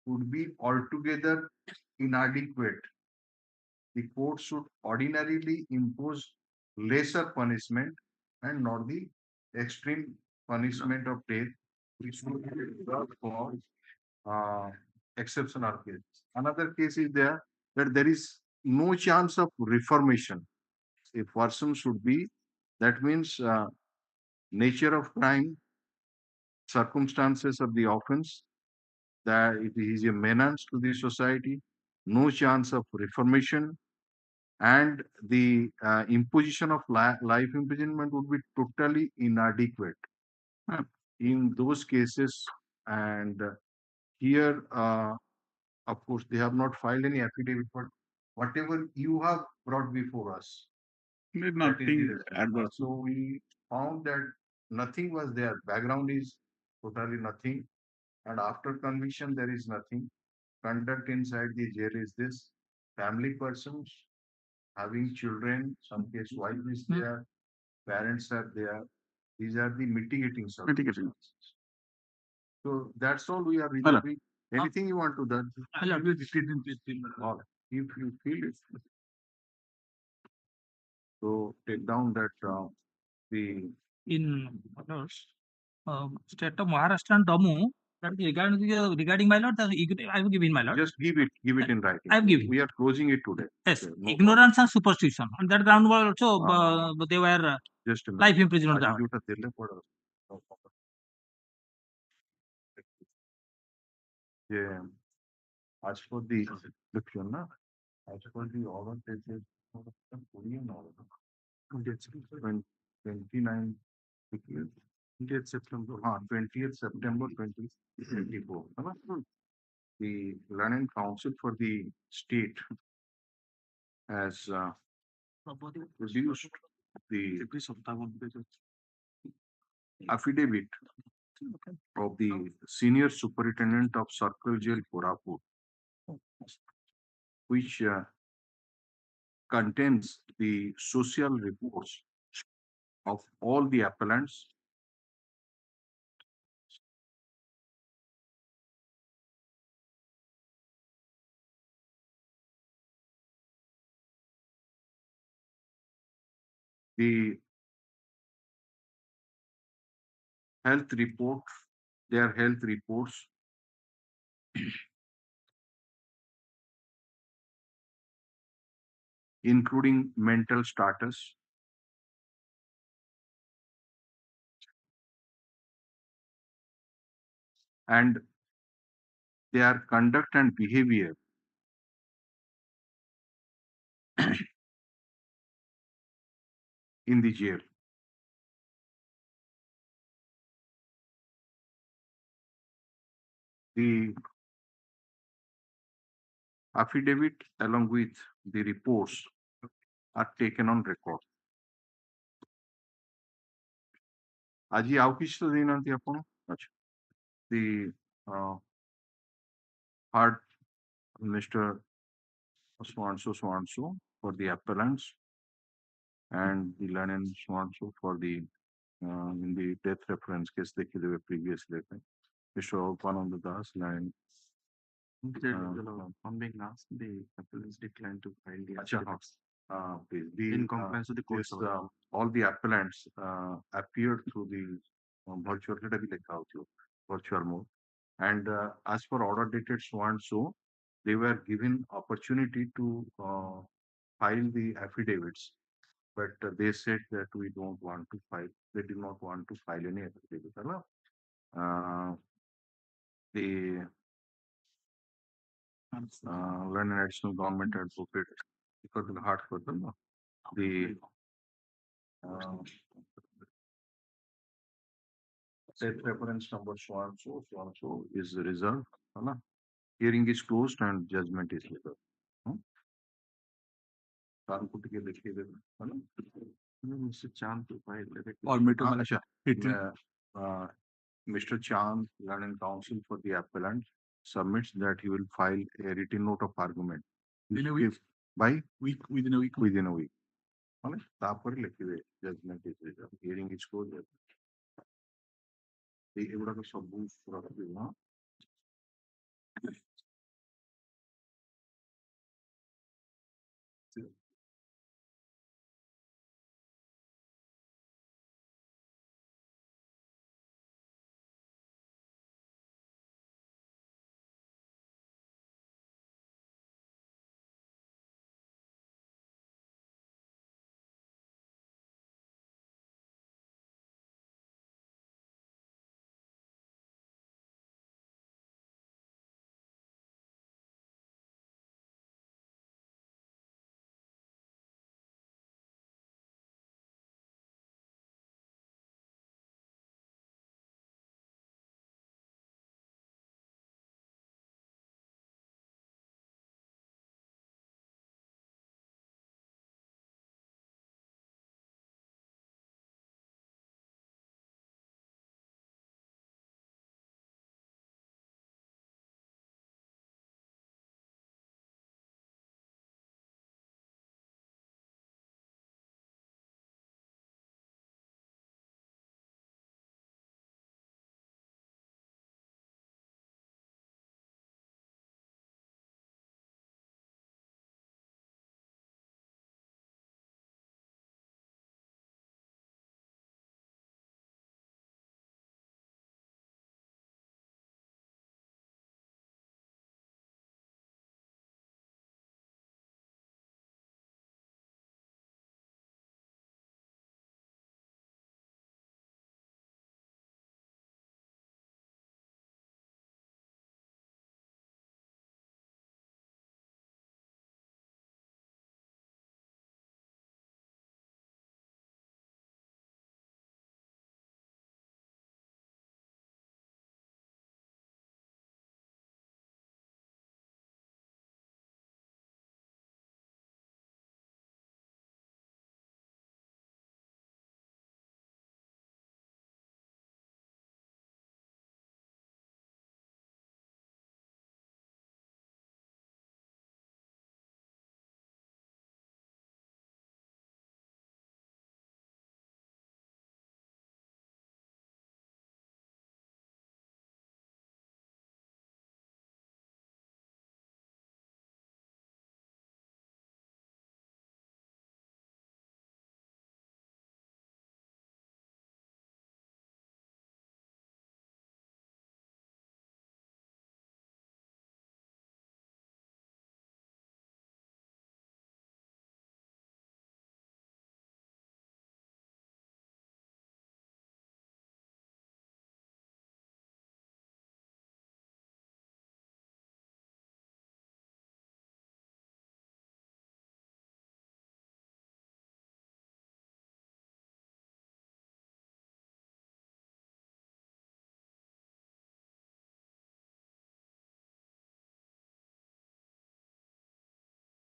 would be altogether inadequate, the court should ordinarily impose lesser punishment and not the extreme punishment of death, which would be reserved for exceptional cases. Another case is there that there is no chance of reformation. A person should be That means nature of crime, circumstances of the offense, that it is a menace to the society, no chance of reformation, and the imposition of life imprisonment would be totally inadequate in those cases. And here, of course, they have not filed any affidavit, but whatever you have brought before us, Did that is nothing the adverse. so we found that nothing was there. Background is totally nothing. And after conviction, there is nothing. Conduct inside the jail is this. Family persons having children, some case wife is there, parents are there. These are the mitigating circumstances. So that's all we are resolving. Anything you want to do? All right. If you feel it. So take down that the In others, state of Maharashtra and Damu, that regarding my lord, I have given my lord. just give it in writing. I have given. We are closing it today. Yes, Okay, no ignorance and superstition. On that ground were also they were problem. Just a minute. life imprisonment. আজকে ওটা দিলে পরে হবে। No problem. যে as for the description, na, as for the order, this is Korean order. 29 20th September, 20th September 2024. है ना? The Learning Council for the state has produced the affidavit of the senior superintendent of Circle Jail Koraput, which contains the social reports of all the appellants the health report, their health reports, including mental status, and their conduct and behavior in the jail. The affidavit along with the reports are taken on record. ଆଜି ଆଉ କିଛି ତ ଦେଇନାହାନ୍ତି ଆପଣ? ଆଚ୍ଛା. The heard Mr. So for the appellants and the Lenin so for the in the death reference case they were previously. Mr. Pananda Das line. On being asked, the appellants declined to file the Acha, affidavits please. The, in compliance with the court this, order. all the appellants appeared through the virtual virtual mode. And as for order dated so and so, they were given opportunity to file the affidavits, but they said that we don't want to file. They did not want to file any affidavit. The when an additional government advocate for the heart for them, the set reference number so and so is reserved. Hearing is closed and judgment is reserved. Mr. Chand to file directly. Or Mr. Chand, Learning Council for the appellant, submits that he will file a written note of argument. In a week? By within a week. within a week. ତାପରେ ଲେଖିବେ judgment is reserved. Hearing is closed. ଏଗୁଡାକ ସବୁ ରଖିବେ